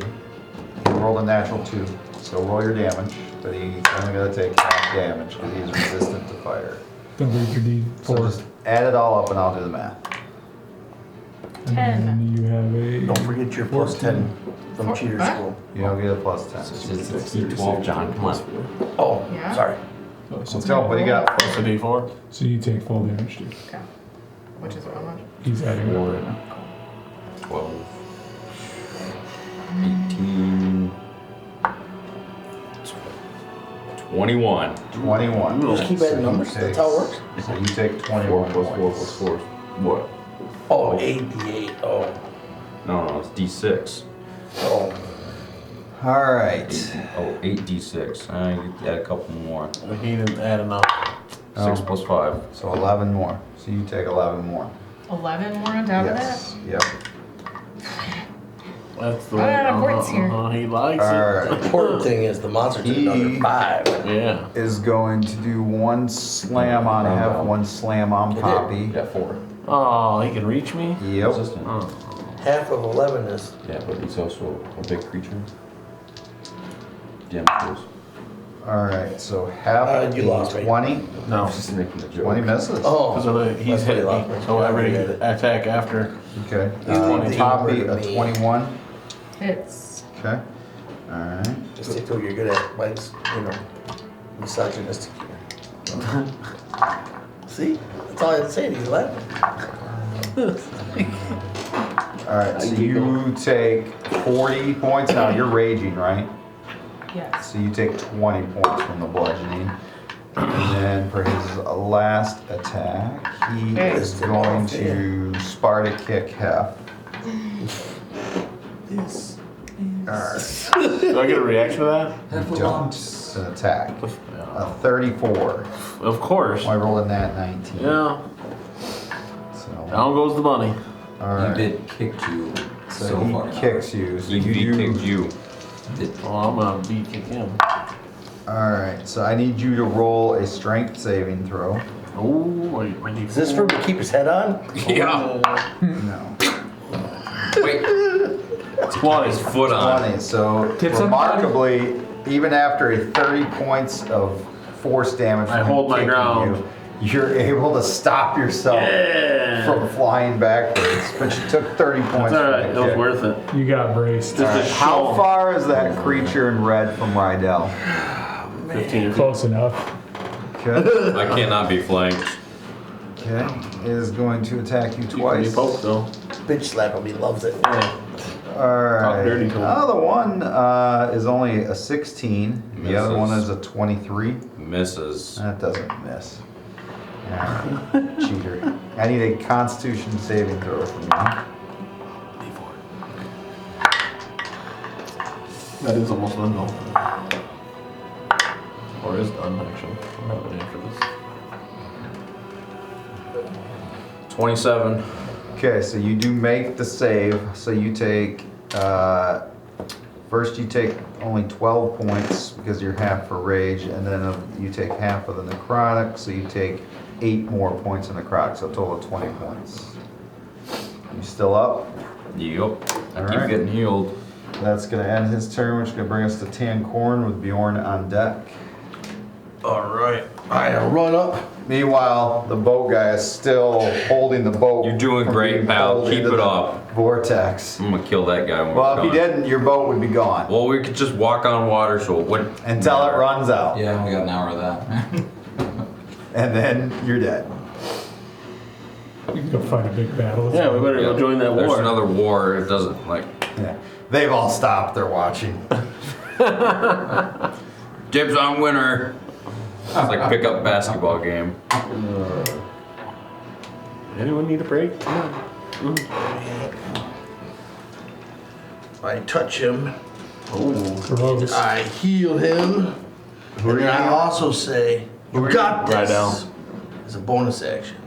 A: He rolled a natural 2. So roll your damage, but he's only gonna take half damage because he's resistant to fire.
B: Don't read your
A: So
B: D4.
A: just add it all up and I'll do the math.
B: And then you have a.
D: don't forget your plus 10 from cheater
F: Huh?
D: school.
A: You don't get a plus 10.
E: It's D12, John. Come on.
D: Oh,
F: Yeah?
D: sorry.
A: Let's go. What do you got?
C: Plus a D4.
B: So you take full damage, dude.
F: Okay. Which is how much?
B: He's adding it up right now.
E: 12, 18, 21.
A: 21.
D: Just keep adding numbers. That's how it works.
A: So you take
E: 4
A: 21
E: plus 4
A: points.
E: plus 4. What?
D: Oh, 88. Oh.
E: No, it's D6.
D: Oh.
A: All right.
E: 8d6. I add a couple more.
C: He didn't add enough.
E: 6 plus 5.
A: So 11 more. So you take 11 more.
F: 11 more on top
A: Yes. Yep.
C: That's the
F: I
C: way.
F: don't have points here.
C: He likes
A: All
C: it.
A: right.
D: Important thing is the monster took another 5.
C: Yeah.
A: Is going to do one slam on Hef, one slam on Poppy.
E: Yeah, 4.
C: Oh, he can reach me?
A: Yep.
E: Resistant.
C: Oh.
D: Half of 11 is.
E: Yeah, but he's also a big creature. Damage.
A: All right. So half
D: You lost me.
A: 20.
C: No.
E: Just making a joke.
A: 20 misses.
D: Oh.
C: Because he's
D: That's
C: hit
D: why
C: me.
D: you lost me.
C: So every
D: I get it.
C: attack after.
A: Okay.
D: You need to
A: Poppy
D: murder
A: a
D: me.
A: 21.
F: Hits.
A: Okay. All right.
D: Just stick to what you're good at. Mike's, misogynistic. See? That's all I had to say. He's laughing.
A: All right. So you take 40 points. Now you're raging, right?
F: Yes.
A: So you take 20 points from the bludgeoning. And then for his last attack, he
F: Okay.
A: is going to Sparta kick Hef.
D: This
C: Do I get a reaction to that?
A: You don't. It's an attack. A 34.
C: Of course.
A: I rolled a nat 19.
C: Yeah.
A: So,
C: Down goes the bunny.
A: all
G: He
A: right.
G: did kick you
A: So
G: so
A: he
G: far.
A: kicks you. So
E: He kicked you.
C: Well, I'm gonna kick him.
A: All right. So I need you to roll a strength saving throw.
C: Oh, wait.
D: Is this for him to keep his head on?
E: Yeah.
A: No.
E: Wait.
C: 20.
E: His foot on.
A: 20. So
B: Get some
A: remarkably, even after a 30 points of force damage,
C: I
A: from
C: hold my
A: kicking
C: ground.
A: you're able to stop yourself from flying backwards. But you took 30 points.
C: That's alright.
A: from
C: It
A: the
C: was
A: kick.
C: worth it.
B: You got braced.
C: Just to
A: How
C: show
A: far is that creature in red from Rydell?
C: 15
B: Close enough.
A: Okay.
E: I cannot be flanked.
A: Okay. Is going to attack you
C: You
A: twice.
C: poke though.
D: Bitch slap him, he loves it.
A: Alright.
C: dirty to him.
A: Oh, the one is only a 16. The other one is a 23.
E: Misses.
A: That doesn't miss. Alright. Cheater. I need a constitution saving throw from you.
C: That is almost done though. Or is done actually. I'm not ready for this.
E: 27.
A: Okay, so you do make the save. So you take, first you take only 12 points because you're half for rage, and then you take half of the necrotic, so you take 8 more points of necrotic, so a total of 20 points. You still up?
E: Yep. I
A: All
E: keep
A: right.
E: getting healed.
A: That's gonna end his turn, which is gonna bring us to Tancorn with Bjorn on deck.
D: Alright. I'll run up.
A: Meanwhile, the boat guy is still holding the boat.
E: You're doing
A: from
E: great,
A: being
E: pal.
A: pulled
E: Keep
A: into
E: it
A: the
E: up.
A: Vortex.
E: I'm gonna kill that guy when
A: Well,
E: we're
A: if you
E: done.
A: didn't, your boat would be gone
E: Well, we could just walk on water, so it wouldn't.
A: until it runs out,
G: Yeah, we got an hour of that.
A: and then you're dead.
B: You can go fight a big battle.
C: Yeah, we better go join that
E: There's
C: war.
E: another war. It doesn't like.
A: Yeah. They've all stopped. They're watching.
E: Dibs on winner. It's like pickup basketball game.
C: Anyone need a break?
D: I touch him.
B: Gross.
D: I heal him. And then I also say, you got
C: Right
D: this.
C: down.
D: As a bonus action.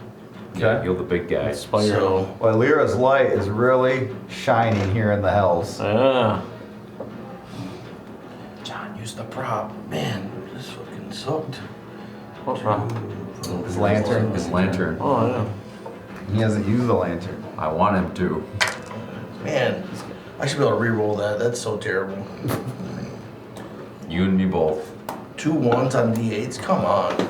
E: Yeah, heal the big guy.
C: Spell your
D: So-
C: own.
A: Well, Lyra's light is really shining here in the hells.
C: Yeah.
D: John, use the prop. Man, this fucking sucked.
C: What's wrong?
A: His lantern.
E: His lantern.
C: Oh, yeah.
A: He hasn't used the lantern.
E: I want him to.
D: Man, I should be able to re-roll that. That's so terrible.
E: You and me both.
D: 2 1s on D8s? Come on.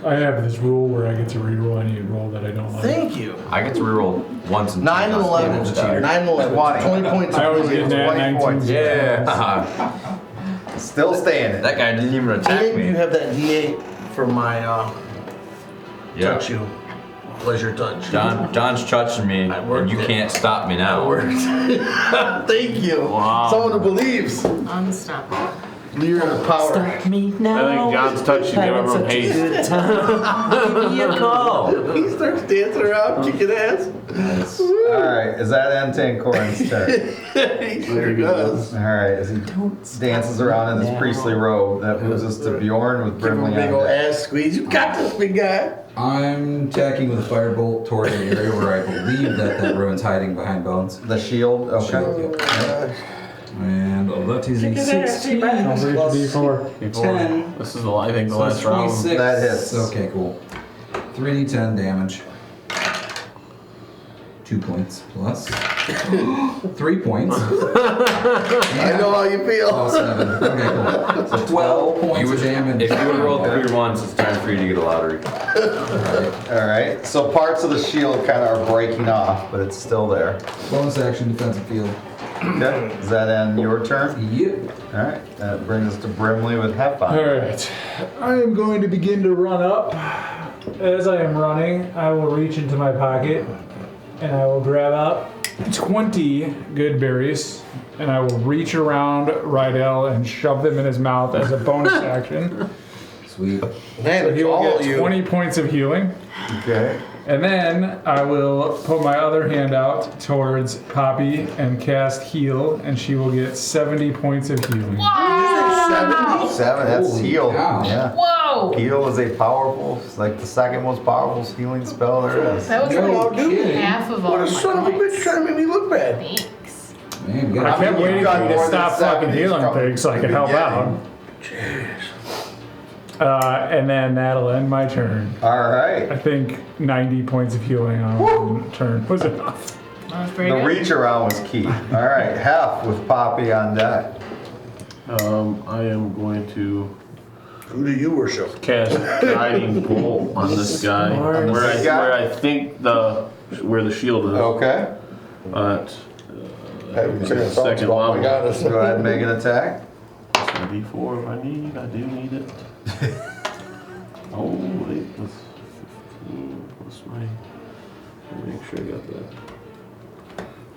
B: I have this rule where I get to reroll any roll that I don't like.
D: Thank you.
E: I get to reroll once and
D: 9 and 11.
E: Damage cheater.
D: 9 and 11. 20 points.
B: I always get that
A: 20
B: 19.
A: points.
E: Yeah.
A: Still standing.
E: That guy didn't even attack
D: And you
E: me.
D: have that D8 for my
E: Yeah.
D: touch you. Pleasure touch.
E: John's touching me,
D: I worked
E: and you
D: it.
E: can't stop me now.
D: Thank you.
C: Wow.
D: Someone who believes.
F: Unstoppable.
D: Lyra of power.
H: Stop me now.
C: I think John's touch should give
H: Having
C: everyone
H: such a
C: haste.
H: good time. Give me a call.
D: He starts dancing around, kicking ass.
A: Alright, is that end Tancorn's turn?
D: He sure does.
A: Alright, as he dances around in his priestly robe, that moves us to Bjorn with
D: Give him a
A: Brimley
D: big
A: on
D: old
A: deck.
D: ass squeeze. You got this, big guy.
G: I'm attacking with a firebolt towards the area where I believe that ruin's hiding behind bones.
A: The shield, okay.
G: Shield, yep. And that is a
D: Kick his ass,
G: 16
B: Don't breach
G: plus
B: D4.
G: 10.
C: This is, I think, the
G: So
C: last
G: it's
C: round.
G: 26.
A: That hits.
G: Okay, cool. 3d10 damage. 2 points plus 3 points.
D: I know how you feel.
G: Oh, 7. Okay, cool. So 12 points of damage.
E: If you would roll 3 ones, it's time for you to get a lottery.
G: Alright.
A: Alright, so parts of the shield kind of are breaking off, but it's still there.
G: Bonus action, defensive field.
A: Okay, does that end your turn?
G: Yep.
A: Alright, that brings us to Brimley with Hepon.
B: Alright. I am going to begin to run up. As I am running, I will reach into my pocket and I will grab out 20 good berries and I will reach around Rydell and shove them in his mouth as a bonus action.
G: Sweet.
D: Man,
B: So
D: it's
B: he will
D: all
B: get
D: you.
B: 20 points of healing.
A: Okay.
B: And then I will put my other hand out towards Poppy and cast heal, and she will get 70 points of healing.
I: Wow!
A: 7, that's
G: Holy
A: heal.
G: cow.
A: Yeah.
F: Whoa!
A: Heal is a powerful, it's like the second most powerful healing spell there is.
F: That was
G: No
F: like
G: kidding.
F: half of all
D: What a
F: my
D: son of a
F: points.
D: bitch trying to make me look bad.
F: Thanks.
G: Man, we
B: I
G: got
B: kept
A: you've
B: waiting
A: got
B: for you to
A: more than
B: stop fucking
A: 70s
B: healing
A: from
B: things so I
A: the
B: could help
A: beginning.
B: out. And then that'll end my turn.
A: All
B: I
A: right.
B: think 90 points of healing on one turn was enough.
F: That was pretty
A: The
F: good.
A: reach around was key. All right. Hef with Poppy on deck.
C: I am going to
D: Who do you worship?
C: cast Guiding Bolt on this guy.
A: On
C: Where
A: this guy?
C: I think where the shield is.
A: Okay.
C: But
D: Second
C: level.
A: Go ahead and make an attack.
C: It's a D4 if I need. I do need it. Oh, wait. That's 15 plus my. Make sure I got that.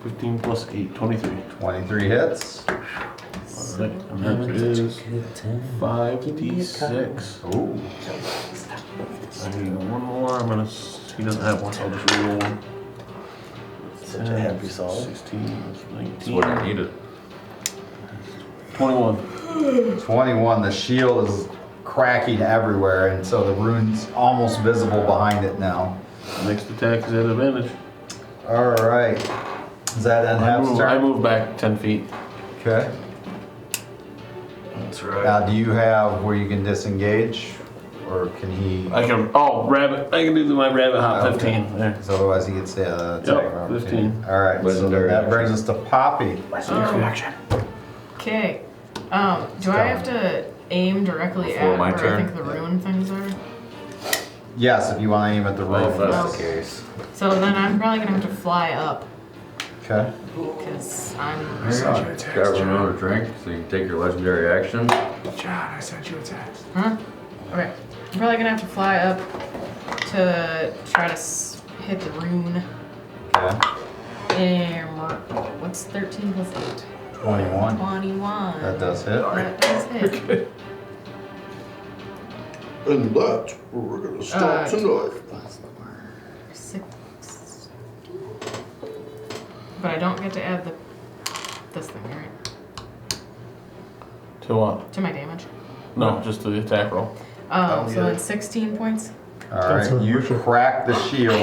C: 15 plus 8, 23.
A: 23 hits.
C: Alright, and that is 5d6.
A: Ooh.
C: I need one more. He doesn't have one, so I'll just reroll one.
D: Such a happy song.
C: 16, that's 19.
E: That's what I needed.
C: 21.
A: 21. The shield is cracking everywhere, and so the rune's almost visible behind it now.
C: Next attack is at advantage.
A: All right. Is that end Hef's
C: I
A: turn?
C: move back 10 feet.
A: Okay.
D: That's right.
A: Now, do you have where you can disengage, or can he?
C: I can, rabbit. I can do my rabbit hop 15 there.
A: Because otherwise he gets the attack.
C: Yep,
A: opportunity.
C: 15.
A: All right. So
E: Legendary
A: that
E: action.
A: brings us to Poppy.
F: Okay. Do I have to aim directly
E: Before
F: at
E: my
F: where
E: turn?
F: I think the rune things are?
A: Yes, if you want to aim at the
E: Well, if
A: rune.
E: that's
F: Okay.
E: the case.
F: So then I'm probably gonna have to fly up
A: Okay.
F: because I'm.
E: Grab another drink so you can take your legendary action.
B: John, I sent you a text.
F: Huh? Okay. I'm probably gonna have to fly up to try to hit the rune.
A: Okay.
F: And what's 13 plus 8?
A: 21.
F: 21.
A: That does hit.
F: That does hit.
D: And that's where we're gonna stop tonight.
F: 6. But I don't get to add this thing, right?
C: To what?
F: To my damage.
C: No, just the attack roll.
F: So then 16 points.
A: All
B: That's
A: right.
B: her
A: You
B: worship.
A: crack the shield,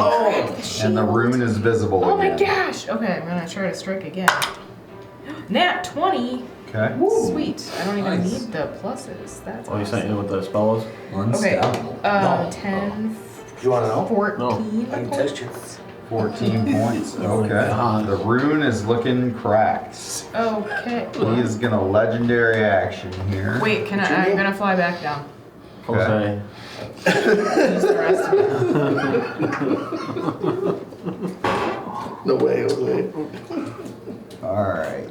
A: and the rune is visible
F: Oh my
A: again.
F: gosh! Okay, I'm gonna try to strike again. Nat 20!
A: Okay.
F: Sweet. I don't even
G: Nice.
F: need the pluses. That's
C: Oh, you sent you
F: awesome.
C: what the spell is?
F: Okay.
G: unstoppable.
F: 10,
D: You wanna know?
F: 14
D: I can test you.
A: 14 points.
C: my
A: Okay.
C: God.
A: The rune is looking cracked.
F: Okay.
A: He is gonna legendary action here.
F: Wait, I'm gonna fly back down.
C: Jose.
F: Use the rest of it.
D: No way, Jose.
A: All right.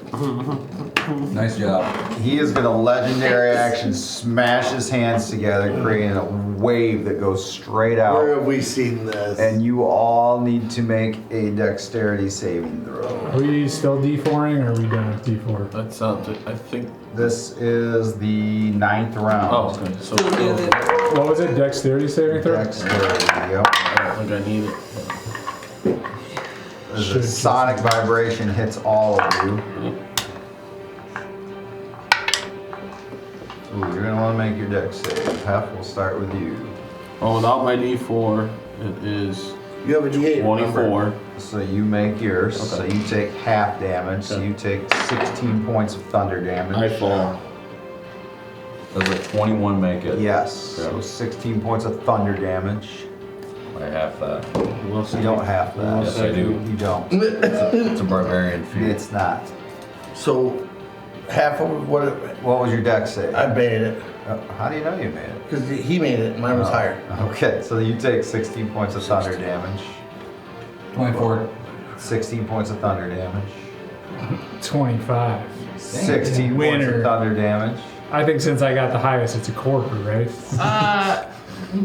G: Nice job.
A: He is gonna legendary action smash his hands together, creating a wave that goes straight
D: Where
A: out.
D: have we seen this?
A: And you all need to make a dexterity saving throw.
B: Are we still D4ing or are we done with D4?
C: That sounds, I think.
A: This is the 9th round.
C: Oh, okay. So
B: What was it? Dexterity saving throw?
A: Dexterity, yep.
C: I don't think I need it.
A: As a sonic vibration hits all of you. Ooh, you're gonna wanna make your dex save. Hef, we'll start with you.
C: Oh, without my D4, it is
D: You have a D8.
C: 24.
A: So you make yours, so
C: Okay.
A: you take half damage, so
C: Okay.
A: you take 16 points of thunder damage.
C: I fall.
E: Does a 21 make it?
A: Yes, so 16 points of thunder damage.
E: I have that.
C: We'll see.
A: You don't have that.
E: Yes, I do.
A: You don't.
E: It's a barbarian feat.
A: It's not.
D: So, half of what
A: What was your dex save?
D: I made it.
A: How do you know you made it?
D: Because he made it, mine was higher.
A: Okay, so you take 16 points of thunder damage.
G: 24.
A: 16 points of thunder damage.
B: 25.
A: 16 points
B: Winner.
A: of thunder damage.
B: I think since I got the highest, it's a quarter, right?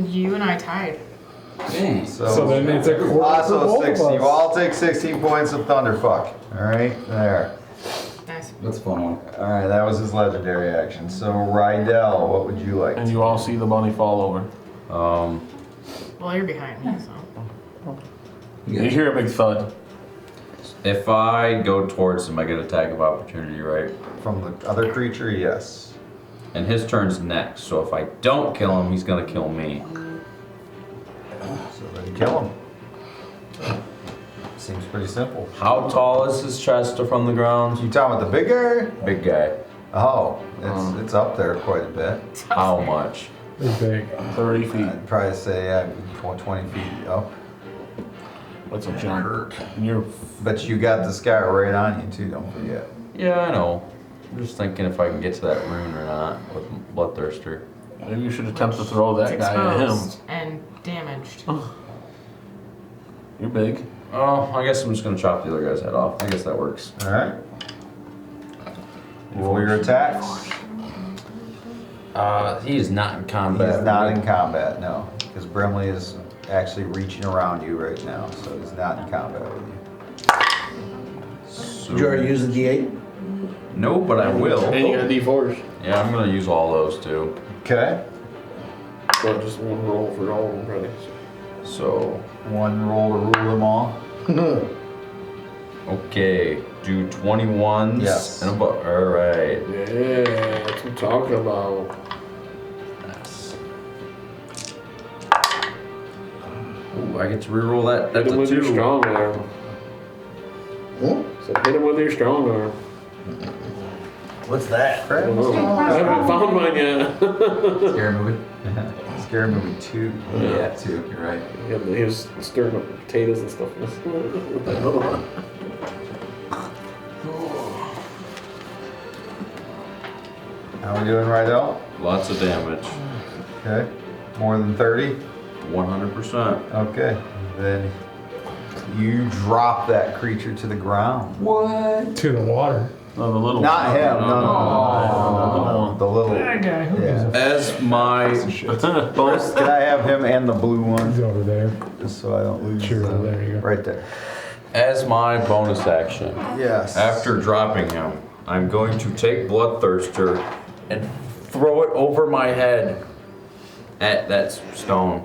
F: You and I tied.
G: Dang.
B: So then it's a quarter for
A: Also
B: both of
A: 60.
B: us.
A: You all take 16 points of thunderfuck. All right, there.
F: Nice.
G: That's a fun one.
A: All right, that was his legendary action. So Rydell, what would you like?
C: And you all see the bunny fall over.
F: Well, you're behind me, so.
C: You hear a big thud.
E: If I go towards him, I get attack of opportunity, right?
A: From the other creature, yes.
E: And his turn's next, so if I don't kill him, he's gonna kill me.
A: So then kill him. Seems pretty simple.
E: How tall is his chest from the ground?
A: You talking about the big guy?
E: Big guy.
A: Oh, it's up there quite a bit.
E: How much?
B: It's big.
C: 30 feet.
A: I'd probably say 20 feet up.
C: That's a jump. And you're
A: But you got this guy right on you too, don't forget.
E: Yeah, I know. I'm just thinking if I can get to that rune or not with Bloodthirster.
C: maybe you should attempt to throw that
F: It's
C: guy at him.
F: exposed and damaged.
C: You're big.
E: Oh, I guess I'm just gonna chop the other guy's head off. I guess that works.
A: All right. Roll your attacks.
E: He is not in combat.
A: He's not in combat, no. Because Brimley is actually reaching around you right now, so he's not in combat with you.
E: So,
D: Did you already use the D8?
E: no, but I will.
C: And you got D4s.
E: Yeah, I'm gonna use all those too.
A: Okay.
C: So just one roll for all of them, ready.
E: So,
A: One roll to rule them all.
E: okay, do 21s
A: Yes.
E: and above. Alright.
C: Yeah, that's what I'm talking about.
E: Yes. Ooh, I get to reroll that.
C: Hit
E: That's
C: him
E: a
C: with your
E: 2.
C: strong arm. So hit him with your strong arm.
D: What's that?
C: I don't know. I haven't found mine yet.
G: Scary movie.
A: Scary Movie 2.
G: Yeah, too. You're right.
C: He was stirring up potatoes and stuff.
A: How we doing, Rydell?
E: Lots of damage.
A: Okay. More than 30?
E: 100%.
A: Okay. Then you drop that creature to the ground.
B: What? To the water.
C: No, the little
A: Not
C: one.
A: him, no. The little.
B: That guy. Who
A: Yeah.
B: gives a
E: As my bonus,
A: Can I have him and the blue
B: He's
A: one?
B: over there.
A: Just so I don't lose
B: Sure,
A: them.
B: there you go.
A: Right there.
E: as my bonus action,
A: Yes.
E: after dropping him, I'm going to take Bloodthirster and throw it over my head at that stone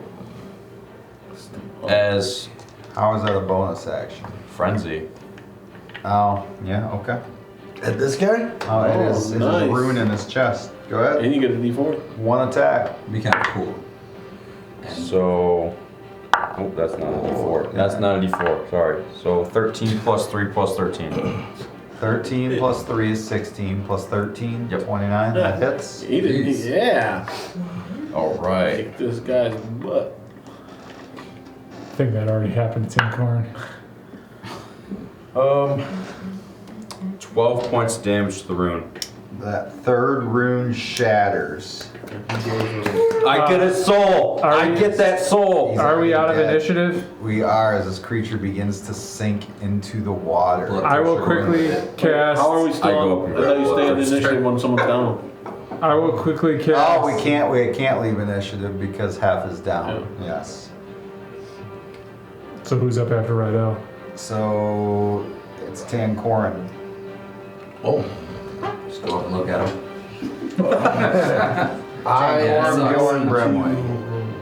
E: as
A: How is that a bonus action?
E: frenzy.
A: Oh, yeah, okay.
D: At this guy?
A: Oh, it is. It's a
C: nice.
A: rune in his chest. Go ahead.
C: And you get a D4.
A: One attack.
G: Be kind of cool.
E: So, oh, that's not a D4. That's not a D4. Sorry. So 13 plus 3 plus 13.
A: 13 plus 3 is 16 plus 13,
E: Yep.
A: 29. That hits.
C: He did, yeah.
E: All right.
C: Kick this guy's butt.
B: I think that already happened to Tim Corn.
E: 12 points of damage to the rune.
A: That third rune shatters.
E: I get a soul.
B: are
E: I
B: we-
E: get that soul.
B: Are we out of
A: Dead.
B: initiative?
A: We are, as this creature begins to sink into the water.
B: I will quickly cast.
C: How are we still
E: I go
C: on?
E: up and
C: I thought you
E: grab
C: stay on
E: Bloodthirster.
C: initiative when someone's down.
B: I will quickly cast.
A: Oh, we can't leave initiative because half is down. Yes.
B: So who's up after Rydell?
A: So it's Tancorin.
D: Oh.
G: Just go up and look at him.
A: Tancorin,
G: sucks.
A: Bjorn, Brimley.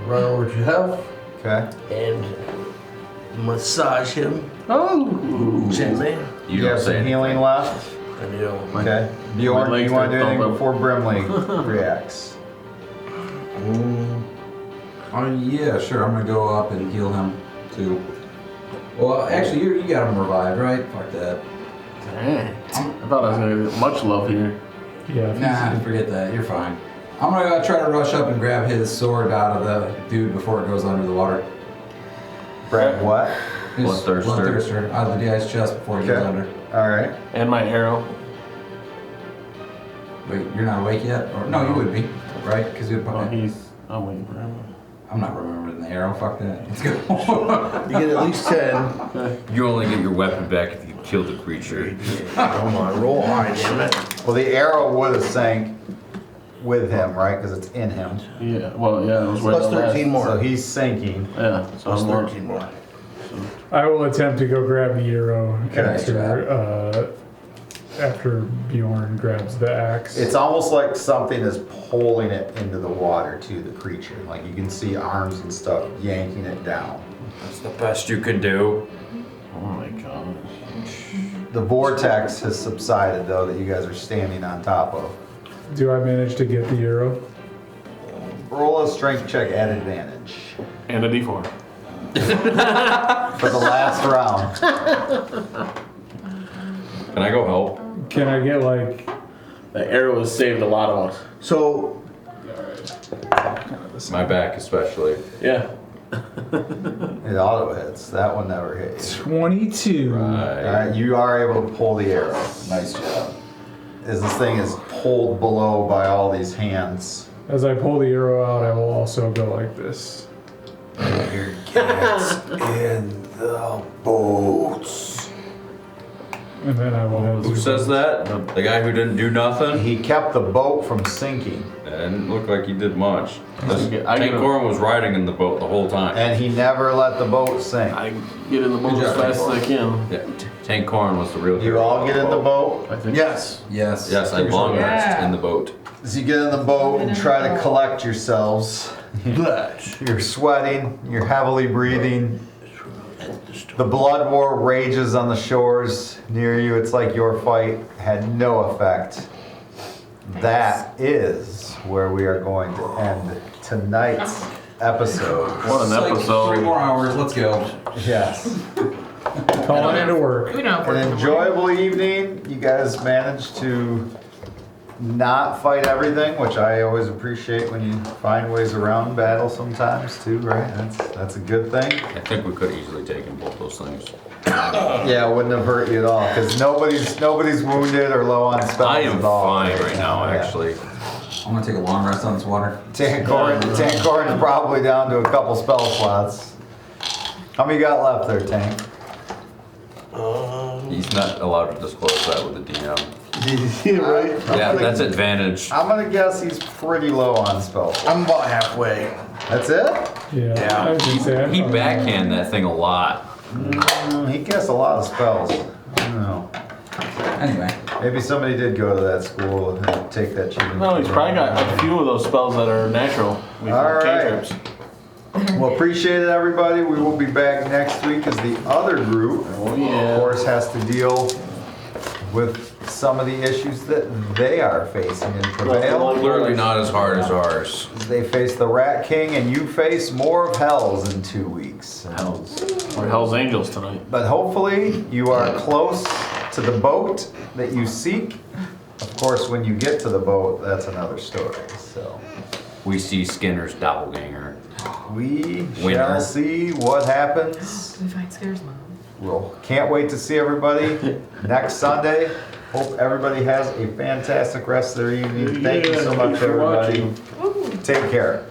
D: Run over to Jeff
A: Okay.
D: and massage him
C: Oh.
D: gently.
E: You
A: You
E: don't
A: have
E: say
A: some
E: anything.
A: healing left?
D: And you know,
A: Okay. Bjorn,
C: legs
A: you want to do
C: start
A: anything
C: thumping.
A: before Brimley reacts?
G: Yeah, sure. I'm gonna go up and heal him too. Well, actually, you got him revived, right? Fuck that.
C: Dang. I thought I was going to get much love here.
B: Yeah.
G: Nah, forget that. You're fine. I'm gonna try to rush up and grab his sword out of the dude before it goes under the water.
A: Grab what?
G: His
E: Bloodthirster.
G: Bloodthirster out of the guy's chest before he goes
A: Okay.
G: under.
A: All right.
C: And my arrow.
G: Wait, you're not awake yet? Or no, you would be, right? Because you'd
C: Oh,
G: probably.
C: I'm waiting for him.
G: I'm not remembering the arrow. Fuck that. Let's go.
D: you get at least 10.
E: You only get your weapon back if you kill the creature.
D: Come on, roll high, damn it.
A: Well, the arrow would have sank with him, right? Because it's in him.
C: Yeah, well, yeah, it was
D: Plus
C: right
D: 13 more.
A: So he's sinking.
C: Yeah, so
D: Plus
C: I'm more.
D: 13 more.
B: I will attempt to go grab the arrow
A: Okay.
B: after after Bjorn grabs the axe.
A: It's almost like something is pulling it into the water to the creature. Like you can see arms and stuff yanking it down.
E: That's the best you can do.
C: Oh my gosh.
A: The vortex has subsided though that you guys are standing on top of.
B: Do I manage to get the arrow?
A: Roll a strength check at advantage
C: And a D4.
A: for the last round.
E: Can I go help?
B: Can I get like
C: The arrow has saved a lot of us.
D: So,
E: My back especially.
C: Yeah.
A: It auto hits. That one never hit you.
B: 22?
E: Right.
A: Alright, you are able to pull the arrow.
G: Nice job.
A: As this thing is pulled below by all these hands.
B: As I pull the arrow out, I will also go like this.
A: Your cat's in the boats.
B: And then I will head
E: Who says that? The guy who didn't do nothing?
A: He kept the boat from sinking.
E: It didn't look like he did much.
C: I get
E: Tank
C: a-
E: Corin was riding in the boat the whole time.
A: And he never let the boat sink.
C: I get in the boat
G: Good
C: as
G: job,
C: fast as I can.
E: Yeah, Tank Corin was the real
A: You
E: hero.
A: all get in the boat.
C: I think.
D: yes.
G: Yes.
E: Yes, I long
F: Yeah.
E: rest in the boat.
A: As you get in the boat and try to collect yourselves,
D: Bless.
A: you're sweating, you're heavily breathing. The blood war rages on the shores near you. It's like your fight had no effect. That is where we are going to end tonight's episode.
C: What an
G: It's like
C: episode.
G: 3 more hours. Let's go.
A: Yes.
B: Calling into work.
F: We don't have
A: An
F: work.
A: enjoyable evening. You guys managed to not fight everything, which I always appreciate when you find ways around battle sometimes too, right? That's a good thing.
E: I think we could easily taken both those things.
A: Yeah, it wouldn't have hurt you at all because nobody's wounded or low on spells
E: I am
A: at all.
E: fine right now,
A: Yeah.
E: actually.
G: I'm gonna take a long rest on this water.
A: Tank Corin's probably down to a couple spell slots. How many you got left there, Tank?
E: He's not allowed to disclose that with the DM.
D: Right?
E: Yeah, that's advantage.
A: I'm gonna guess he's pretty low on spell slots.
D: I'm about halfway.
A: That's it?
B: Yeah. I was gonna say,
E: He backhand that thing a lot.
A: He gets a lot of spells. I don't know.
G: Anyway,
A: Maybe somebody did go to that school and take that cheating.
C: No, he's probably got a few of those spells that are natural. With
A: All right.
C: cantrips.
A: Well, appreciate it, everybody. We will be back next week as the other group,
C: Oh, yeah.
A: of course, has to deal with some of the issues that they are facing and prevail.
E: Clearly not as hard as ours.
A: They face the Rat King, and you face more of Hells in 2 weeks.
C: Or Hell's Angels tonight.
A: But hopefully, you are close to the boat that you seek. Of course, when you get to the boat, that's another story. So
E: We see Skinner's doppelganger.
A: we
E: Winner.
A: shall see what happens.
F: We find Scare's mom.
A: Well, can't wait to see everybody next Sunday. Hope everybody has a fantastic rest of their evening. Thank you so
C: Yeah,
A: much,
C: thanks for
A: everybody.
C: watching.
A: Take care.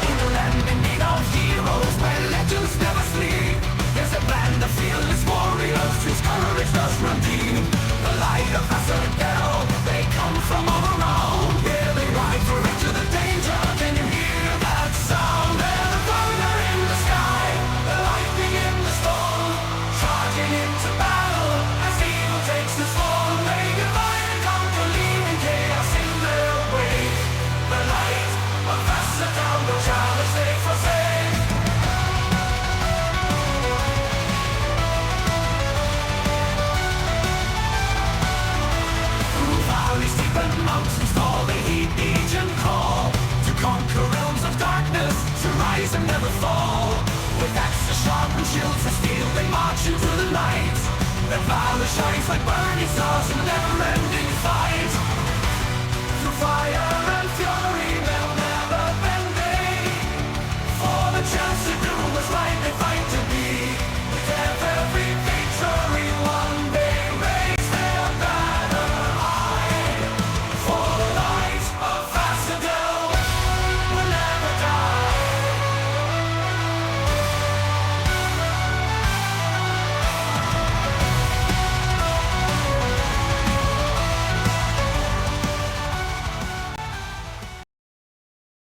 J: In a land in need of heroes, where legends never sleep, there's a band of fearless warriors whose courage does run deep. The light of Asagel, they come from all around. Yeah, they ride through into the danger. Can you hear that sound? They're the thunder in the sky, the lightning in the storm, charging into battle as evil takes its form. They divide and conquer, leaving chaos in their wake. The light of Asagel, the challenge they forsake. Through valleys deep and mountains fall, they heed the ancient call to conquer realms of darkness, to rise and never fall. With axes sharp and shields of steel, they march into the night. Their valor shines like burning stars in a never-ending fight. Through fire and fury,